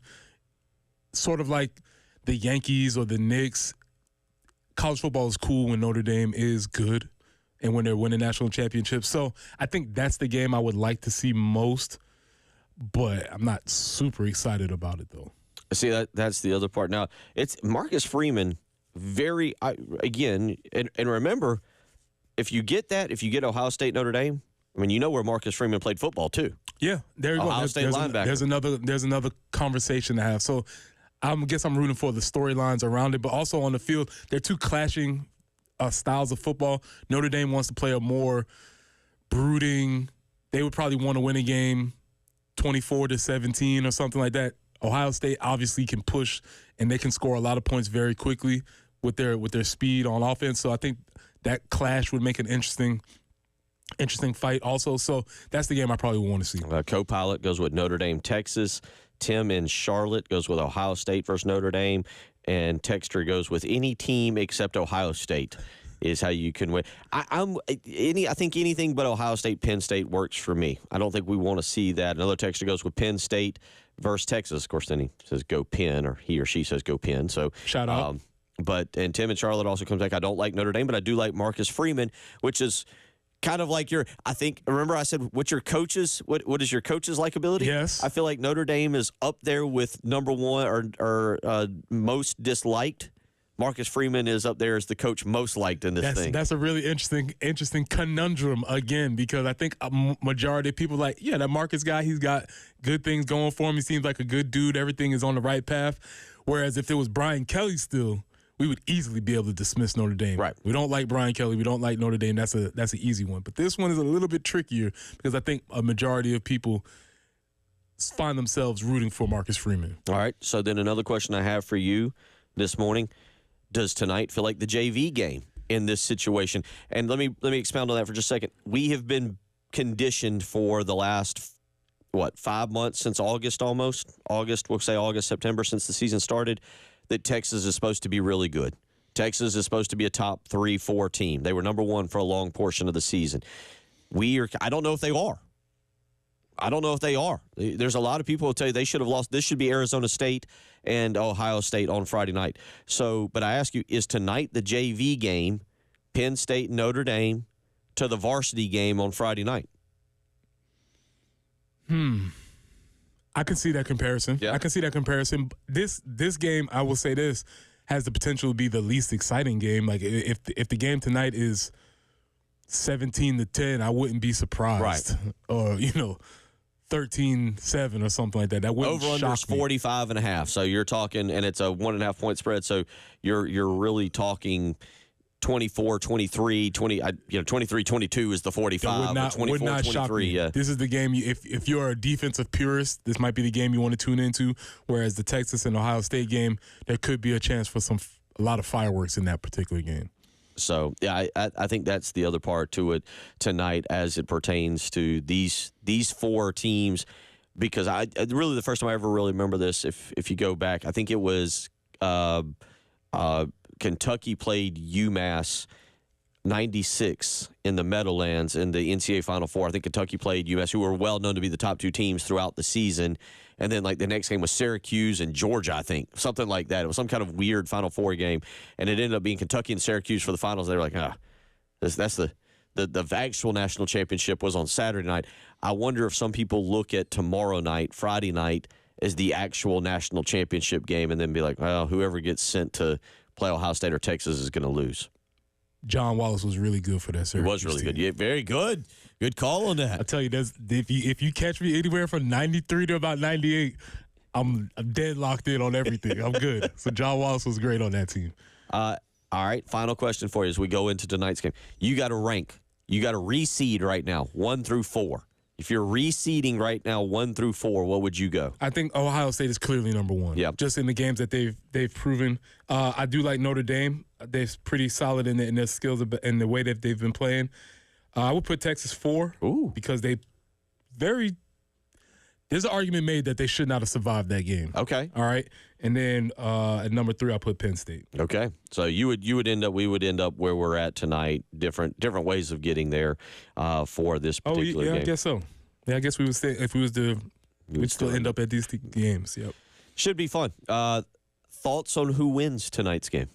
sort of like the Yankees or the Knicks. College football is cool when Notre Dame is good and when they're winning national championships. So I think that's the game I would like to see most, but I'm not super excited about it, though. See, that's the other part. Now, it's Marcus Freeman. Again, and remember, if you get Ohio State, Notre Dame, I mean, you know where Marcus Freeman played football too. Yeah, there you Ohio go. State linebacker. There's another conversation to have. So I guess I'm rooting for the storylines around it, but also on the field, they're two clashing styles of football. Notre Dame wants to play a more brooding. They would probably want to win a game 24-17 or something like that. Ohio State obviously can push, and they can score a lot of points very quickly with their speed on offense. So I think that clash would make an interesting fight also. So that's the game I probably want to see. Co-pilot goes with Notre Dame, Texas. Tim in Charlotte goes with Ohio State versus Notre Dame. And Texter goes with any team except Ohio State is how you can win. I think anything but Ohio State, Penn State works for me. I don't think we want to see that. Another texter goes with Penn State versus Texas. Of course, then he says go Penn, or he or she says go Penn. So shout out. And Tim in Charlotte also comes back. I don't like Notre Dame, but I do like Marcus Freeman, which is kind of like remember I said, what is your coach's likability? Yes. I feel like Notre Dame is up there with number one or most disliked Marcus Freeman is up there as the coach most liked in this thing. That's a really interesting conundrum again, because I think a majority of people that Marcus guy, he's got good things going for him. He seems like a good dude. Everything is on the right path. Whereas if it was Brian Kelly still, we would easily be able to dismiss Notre Dame. Right. We don't like Brian Kelly. We don't like Notre Dame. That's an easy one. But this one is a little bit trickier because I think a majority of people find themselves rooting for Marcus Freeman. All right. So then another question I have for you this morning: does tonight feel like the JV game in this situation? And let me expound on that for just a second. We have been conditioned for the last 5 months, since August almost. We'll say August, September, since the season started, that Texas is supposed to be really good. Texas is supposed to be a top 3-4 team. They were number one for a long portion of the season. I don't know if they are. There's a lot of people who tell you they should have lost. This should be Arizona State and Ohio State on Friday night. But I ask you, is tonight the JV game, Penn State, Notre Dame, to the varsity game on Friday night? I can see that comparison. Yeah. I can see that comparison. This game, I will say this, has the potential to be the least exciting game. Like if the game tonight is 17-10, I wouldn't be surprised. Right. Or 13-7 or something like that. That wouldn't Over under is shock me. 45.5. So you're talking, and it's a 1.5 point spread. So you're really talking 24, 23, 20, 23, 22 is the 45. Would not 24, shock 23. me. Yeah. This is the game. If you're a defensive purist, this might be the game you want to tune into. Whereas the Texas and Ohio State game, there could be a chance for a lot of fireworks in that particular game. So, yeah, I think that's the other part to it tonight as it pertains to these four teams, because I really the first time I ever really remember this, if you go back, I think it was Kentucky played UMass 96 in the Meadowlands in the NCAA Final Four. I think Kentucky played UMass, who were well known to be the top two teams throughout the season. And then, the next game was Syracuse and Georgia, I think, something like that. It was some kind of weird Final Four game, and it ended up being Kentucky and Syracuse for the finals. They were like, that's the actual national championship was on Saturday night. I wonder if some people look at tomorrow night, Friday night, as the actual national championship game, and then be like, well, whoever gets sent to play Ohio State or Texas is going to lose. John Wallace was really good for that Syracuse He was really team. good. Yeah, very good. Good call on that. I tell you, if you catch me anywhere from 93 to about 98, I'm dead locked in on everything. I'm good. So John Wallace was great on that team. All right, final question for you as we go into tonight's game. You got to rank. You got to reseed right now, 1 through 4. If you're reseeding right now, 1 through 4, what would you go? I think Ohio State is clearly number one. Yeah. Just in the games that they've proven. I do like Notre Dame. They're pretty solid in their skills and the way that they've been playing. I would put Texas 4. Ooh. Because there's an argument made that they should not have survived that game. Okay. All right. And then at number 3, I'll put Penn State. Okay. So we would end up where we're at tonight, different ways of getting there for this particular game. I guess so. Yeah, I guess we would stay, if we was to, we'd still end up at these games. Yep. Should be fun. Thoughts on who wins tonight's game?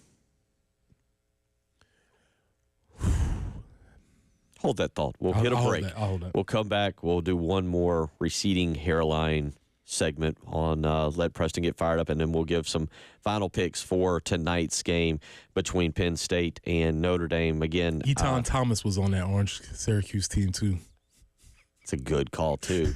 Hold that thought. We'll hit a break. I'll hold that. We'll come back. We'll do one more receding hairline segment on Let Preston Get Fired Up, and then we'll give some final picks for tonight's game between Penn State and Notre Dame. Again, Eton Thomas was on that Orange Syracuse team, too. It's a good call, too.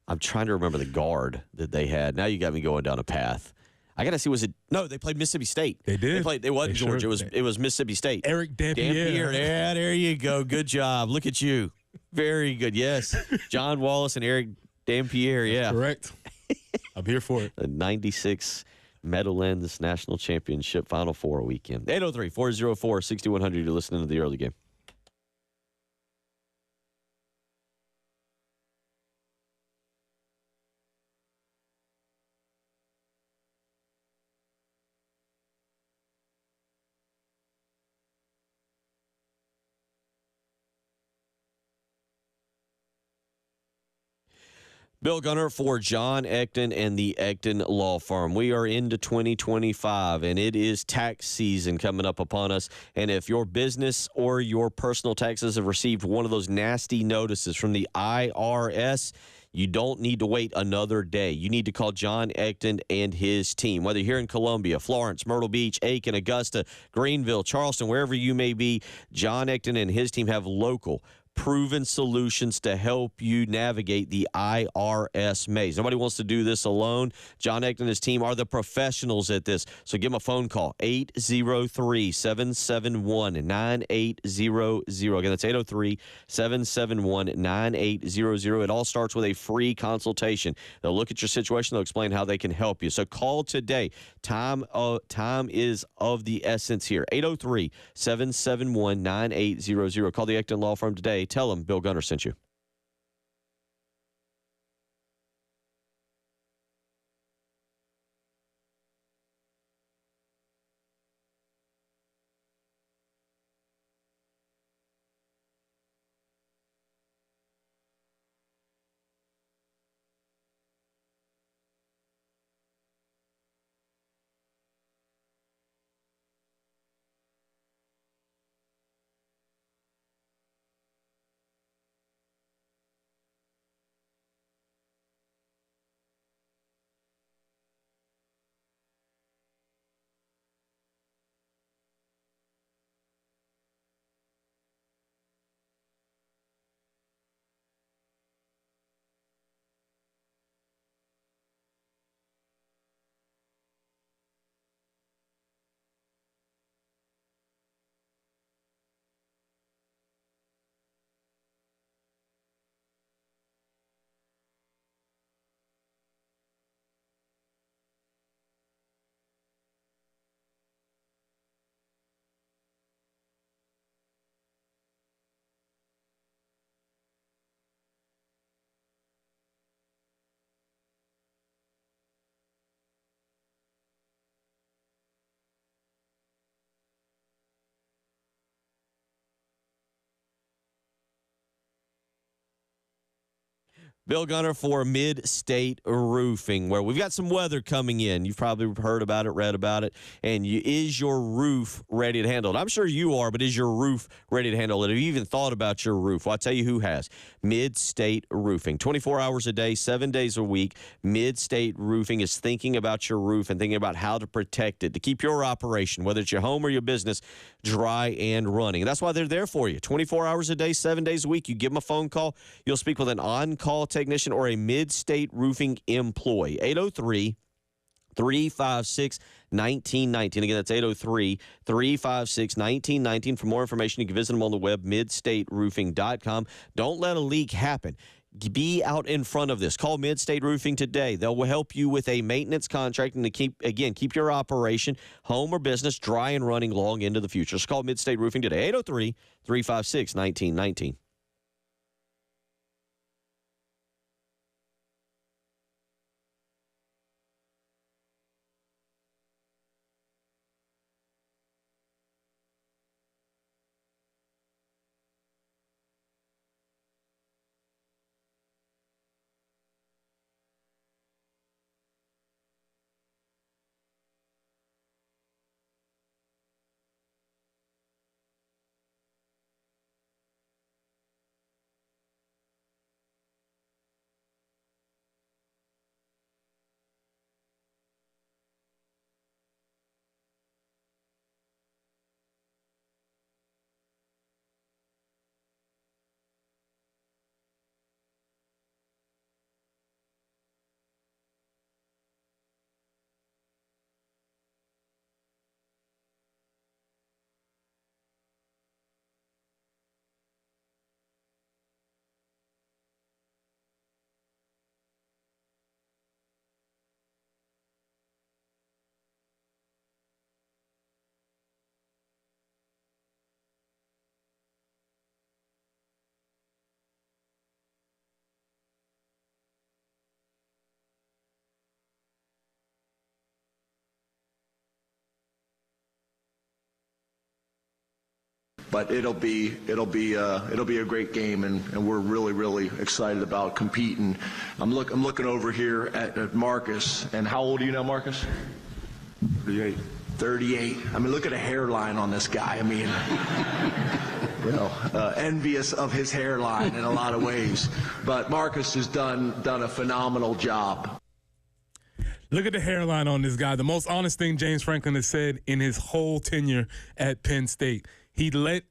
I'm trying to remember the guard that they had. Now you got me going down a path. I got to see, they played Mississippi State. They did. It wasn't Georgia. It was Mississippi State. Eric Dampier. Yeah, there you go. Good job. Look at you. Very good. Yes. John Wallace and Eric Dampier, yeah. Correct. I'm here for it. The 96 Meadowlands National Championship Final Four weekend. 803-404-6100. You're listening to the early game. Bill Gunner for John Ecton and the Ecton Law Firm. We are into 2025, and it is tax season coming up upon us. And if your business or your personal taxes have received one of those nasty notices from the IRS, You don't need to wait another day. You need to call John Ecton and his team. Whether you're here in Columbia, Florence, Myrtle Beach, Aiken, Augusta, Greenville, Charleston, wherever you may be, John Ecton and his team have local, proven solutions to help you navigate the IRS maze. Nobody wants to do this alone. John Ecton and his team are the professionals at this. So give them a phone call, 803-771-9800. Again, that's 803-771-9800. It all starts with a free consultation. They'll look at your situation. They'll explain how they can help you. So call today. Time is of the essence here. 803-771-9800. Call the Ecton Law Firm today. Tell them Bill Gunner sent you. Bill Gunner for Mid-State Roofing, where we've got some weather coming in. You've probably heard about it, read about it. And is your roof ready to handle it? I'm sure you are, but is your roof ready to handle it? Have you even thought about your roof? Well, I'll tell you who has. Mid-State Roofing. 24 hours a day, 7 days a week. Mid-State Roofing is thinking about your roof and thinking about how to protect it, to keep your operation, whether it's your home or your business, dry and running. And that's why they're there for you. 24 hours a day, 7 days a week. You give them a phone call. You'll speak with an on-call technician or a Mid-State Roofing employee. 803-356-1919. Again, that's 803-356-1919. For more information, you can visit them on the web, midstateroofing.com. Don't let a leak happen. Be out in front of this. Call Mid-State Roofing today. They'll help you with a maintenance contract and to keep your operation, home or business, dry and running long into the future. So call Mid-State Roofing today, 803-356-1919. But it'll be a great game, and we're really excited about competing. I'm looking over here at Marcus, and how old are you now, Marcus? 38. 38. I mean, look at the hairline on this guy. I mean, envious of his hairline in a lot of ways. But Marcus has done a phenomenal job. Look at the hairline on this guy. The most honest thing James Franklin has said in his whole tenure at Penn State. He let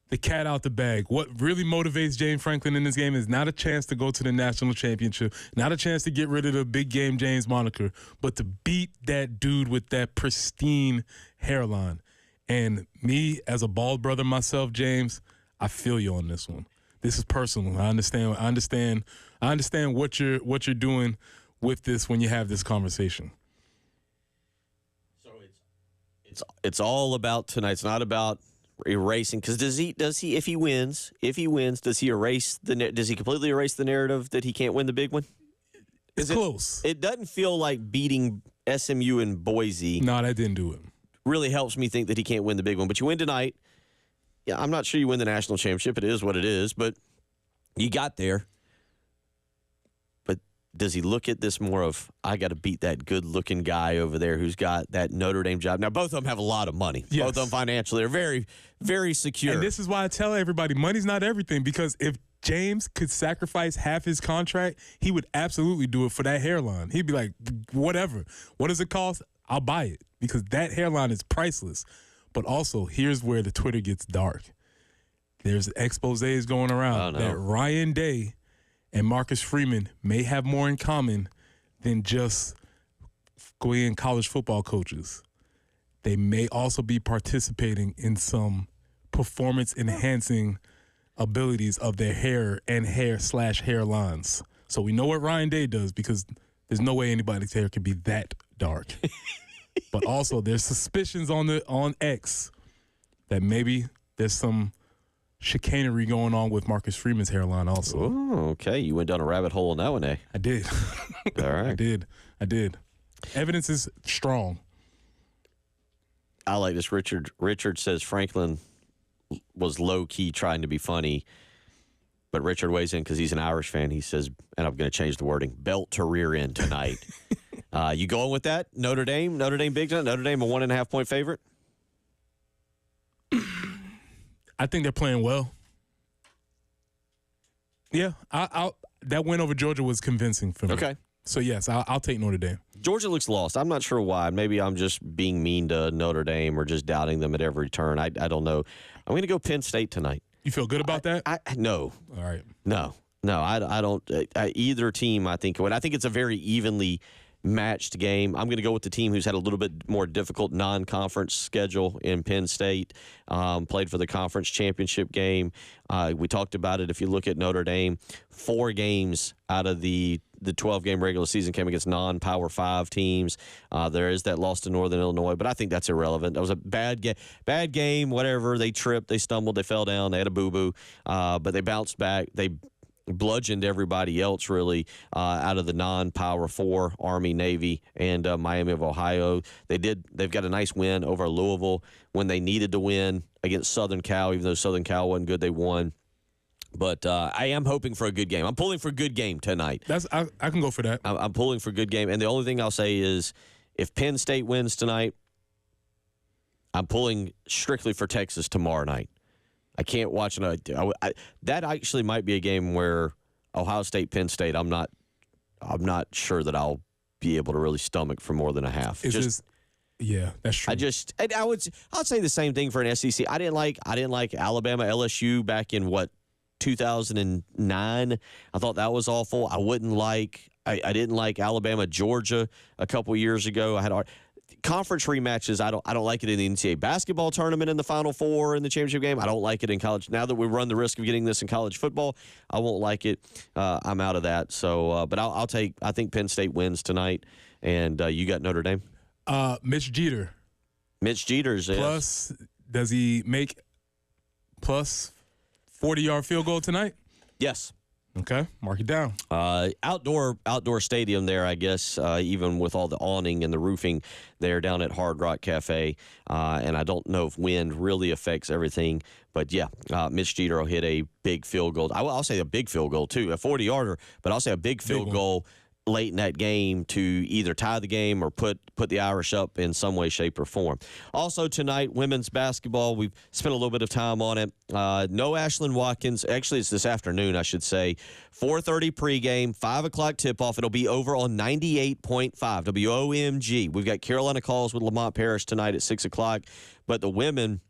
the cat out the bag. What really motivates James Franklin in this game is not a chance to go to the national championship, not a chance to get rid of the big game James moniker, but to beat that dude with that pristine hairline. And me, as a bald brother myself, James, I feel you on this one. This is personal. I understand what you're doing with this when you have this conversation. So it's all about tonight. It's not about erasing, because does he if he wins does he completely erase the narrative that he can't win the big one? It's close. It doesn't feel like beating SMU and Boise. No, that didn't do it. Really helps me think that he can't win the big one. But you win tonight. Yeah, I'm not sure you win the national championship. It is what it is, but you got there. But does he look at this more of, I got to beat that good-looking guy over there who's got that Notre Dame job? Now, both of them have a lot of money. Yes. Both of them financially are very, very secure. And this is why I tell everybody, money's not everything, because if James could sacrifice half his contract, he would absolutely do it for that hairline. He'd be like, whatever. What does it cost? I'll buy it, because that hairline is priceless. But also, here's where the Twitter gets dark. There's exposés going around that Ryan Day and Marcus Freeman may have more in common than just going college football coaches. They may also be participating in some performance-enhancing abilities of their hair and hairlines. So we know what Ryan Day does, because there's no way anybody's hair can be that dark. But also, there's suspicions on X that maybe there's some chicanery going on with Marcus Freeman's hairline also. Oh, okay. You went down a rabbit hole on that one, eh? I did. All right. I did. Evidence is strong. I like this. Richard says Franklin was low-key trying to be funny, but Richard weighs in because he's an Irish fan. He says, and I'm going to change the wording, belt to rear end tonight. You going with that? Notre Dame big time? Notre Dame a 1.5-point favorite? I think they're playing well. Yeah, that win over Georgia was convincing for me. Okay. So, yes, I'll take Notre Dame. Georgia looks lost. I'm not sure why. Maybe I'm just being mean to Notre Dame or just doubting them at every turn. I don't know. I'm going to go Penn State tonight. You feel good about that? No. All right. No, I don't. Either team, I think it's a very evenly matched game. I'm going to go with the team who's had a little bit more difficult non-conference schedule in Penn State, played for the conference championship game. We talked about it. If you look at Notre Dame, 4 games out of the 12-game regular season came against non-Power 5 teams. There is that loss to Northern Illinois, but I think that's irrelevant. That was a bad game, whatever. They tripped, they stumbled, they fell down, they had a boo-boo, but they bounced back. They bludgeoned everybody else, really, out of the non-Power 4, Army, Navy, and Miami of Ohio. They've got a nice win over Louisville when they needed to win against Southern Cal. Even though Southern Cal wasn't good, they won. But I am hoping for a good game. I'm pulling for a good game tonight. I can go for that. I'm pulling for a good game. And the only thing I'll say is if Penn State wins tonight, I'm pulling strictly for Texas tomorrow night. I can't watch that actually might be a game where Ohio State, Penn State, I'm not sure that I'll be able to really stomach for more than a half. Yeah, that's true. I'll say the same thing for an SEC. I didn't like Alabama, LSU back in 2009. I thought that was awful. I didn't like Alabama, Georgia a couple years ago. I had conference rematches. I don't like it in the NCAA basketball tournament in the Final Four in the championship game. I don't like it in college. Now that we run the risk of getting this in college football, I won't like it. I'm out of that. So, but I think Penn State wins tonight. And you got Notre Dame. Mitch Jeter. Mitch Jeter's plus. Does he make plus 40-yard field goal tonight? Yes. Okay, mark it down. Outdoor stadium there, I guess, even with all the awning and the roofing there down at Hard Rock Cafe. And I don't know if wind really affects everything. But, yeah, Mitch Jeter will hit a big field goal. I'll say a big field goal, too, a 40-yarder. But I'll say a big field goal late in that game to either tie the game or put the Irish up in some way, shape, or form. Also tonight, women's basketball, we've spent a little bit of time on it. No Ashlyn Watkins. Actually, it's this afternoon, I should say. 4:30 pregame, 5 o'clock tip-off. It'll be over on 98.5 WOMG. We've got Carolina Calls with Lamont Parish tonight at 6 o'clock, but the women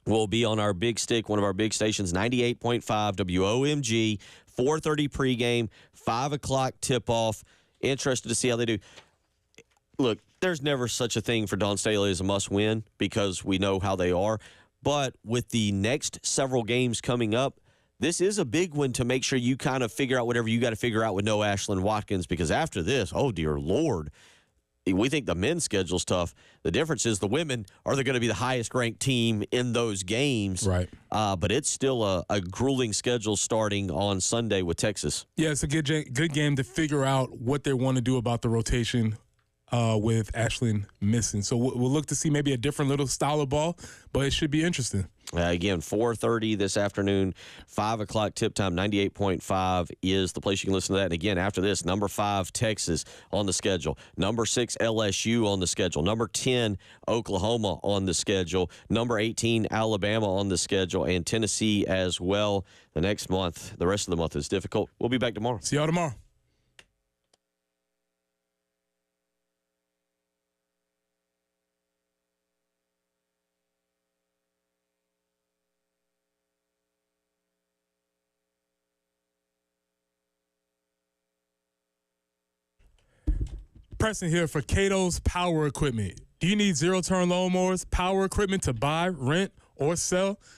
will be on our big stick, one of our big stations, 98.5 WOMG, 4:30 pregame, 5 o'clock tip-off. Interested to see how they do. Look, there's never such a thing for Dawn Staley as a must-win because we know how they are. But with the next several games coming up, this is a big one to make sure you kind of figure out whatever you got to figure out with no Ashlyn Watkins, because after this, oh, dear Lord, we think the men's schedule's tough. The difference is the women are going to be the highest-ranked team in those games. Right. But it's still a grueling schedule starting on Sunday with Texas. Yeah, it's a good game to figure out what they want to do about the rotation with Ashlyn missing. So we'll look to see maybe a different little style of ball, but it should be interesting. Again, 4:30 this afternoon, 5 o'clock tip time, 98.5 is the place you can listen to that. And again, after this, number 5, Texas on the schedule. Number 6, LSU on the schedule. Number 10, Oklahoma on the schedule. Number 18, Alabama on the schedule. And Tennessee as well. The next month, the rest of the month is difficult. We'll be back tomorrow. See y'all tomorrow. Preston here for Cato's Power Equipment. Do you need zero-turn lawnmowers, power equipment to buy, rent, or sell?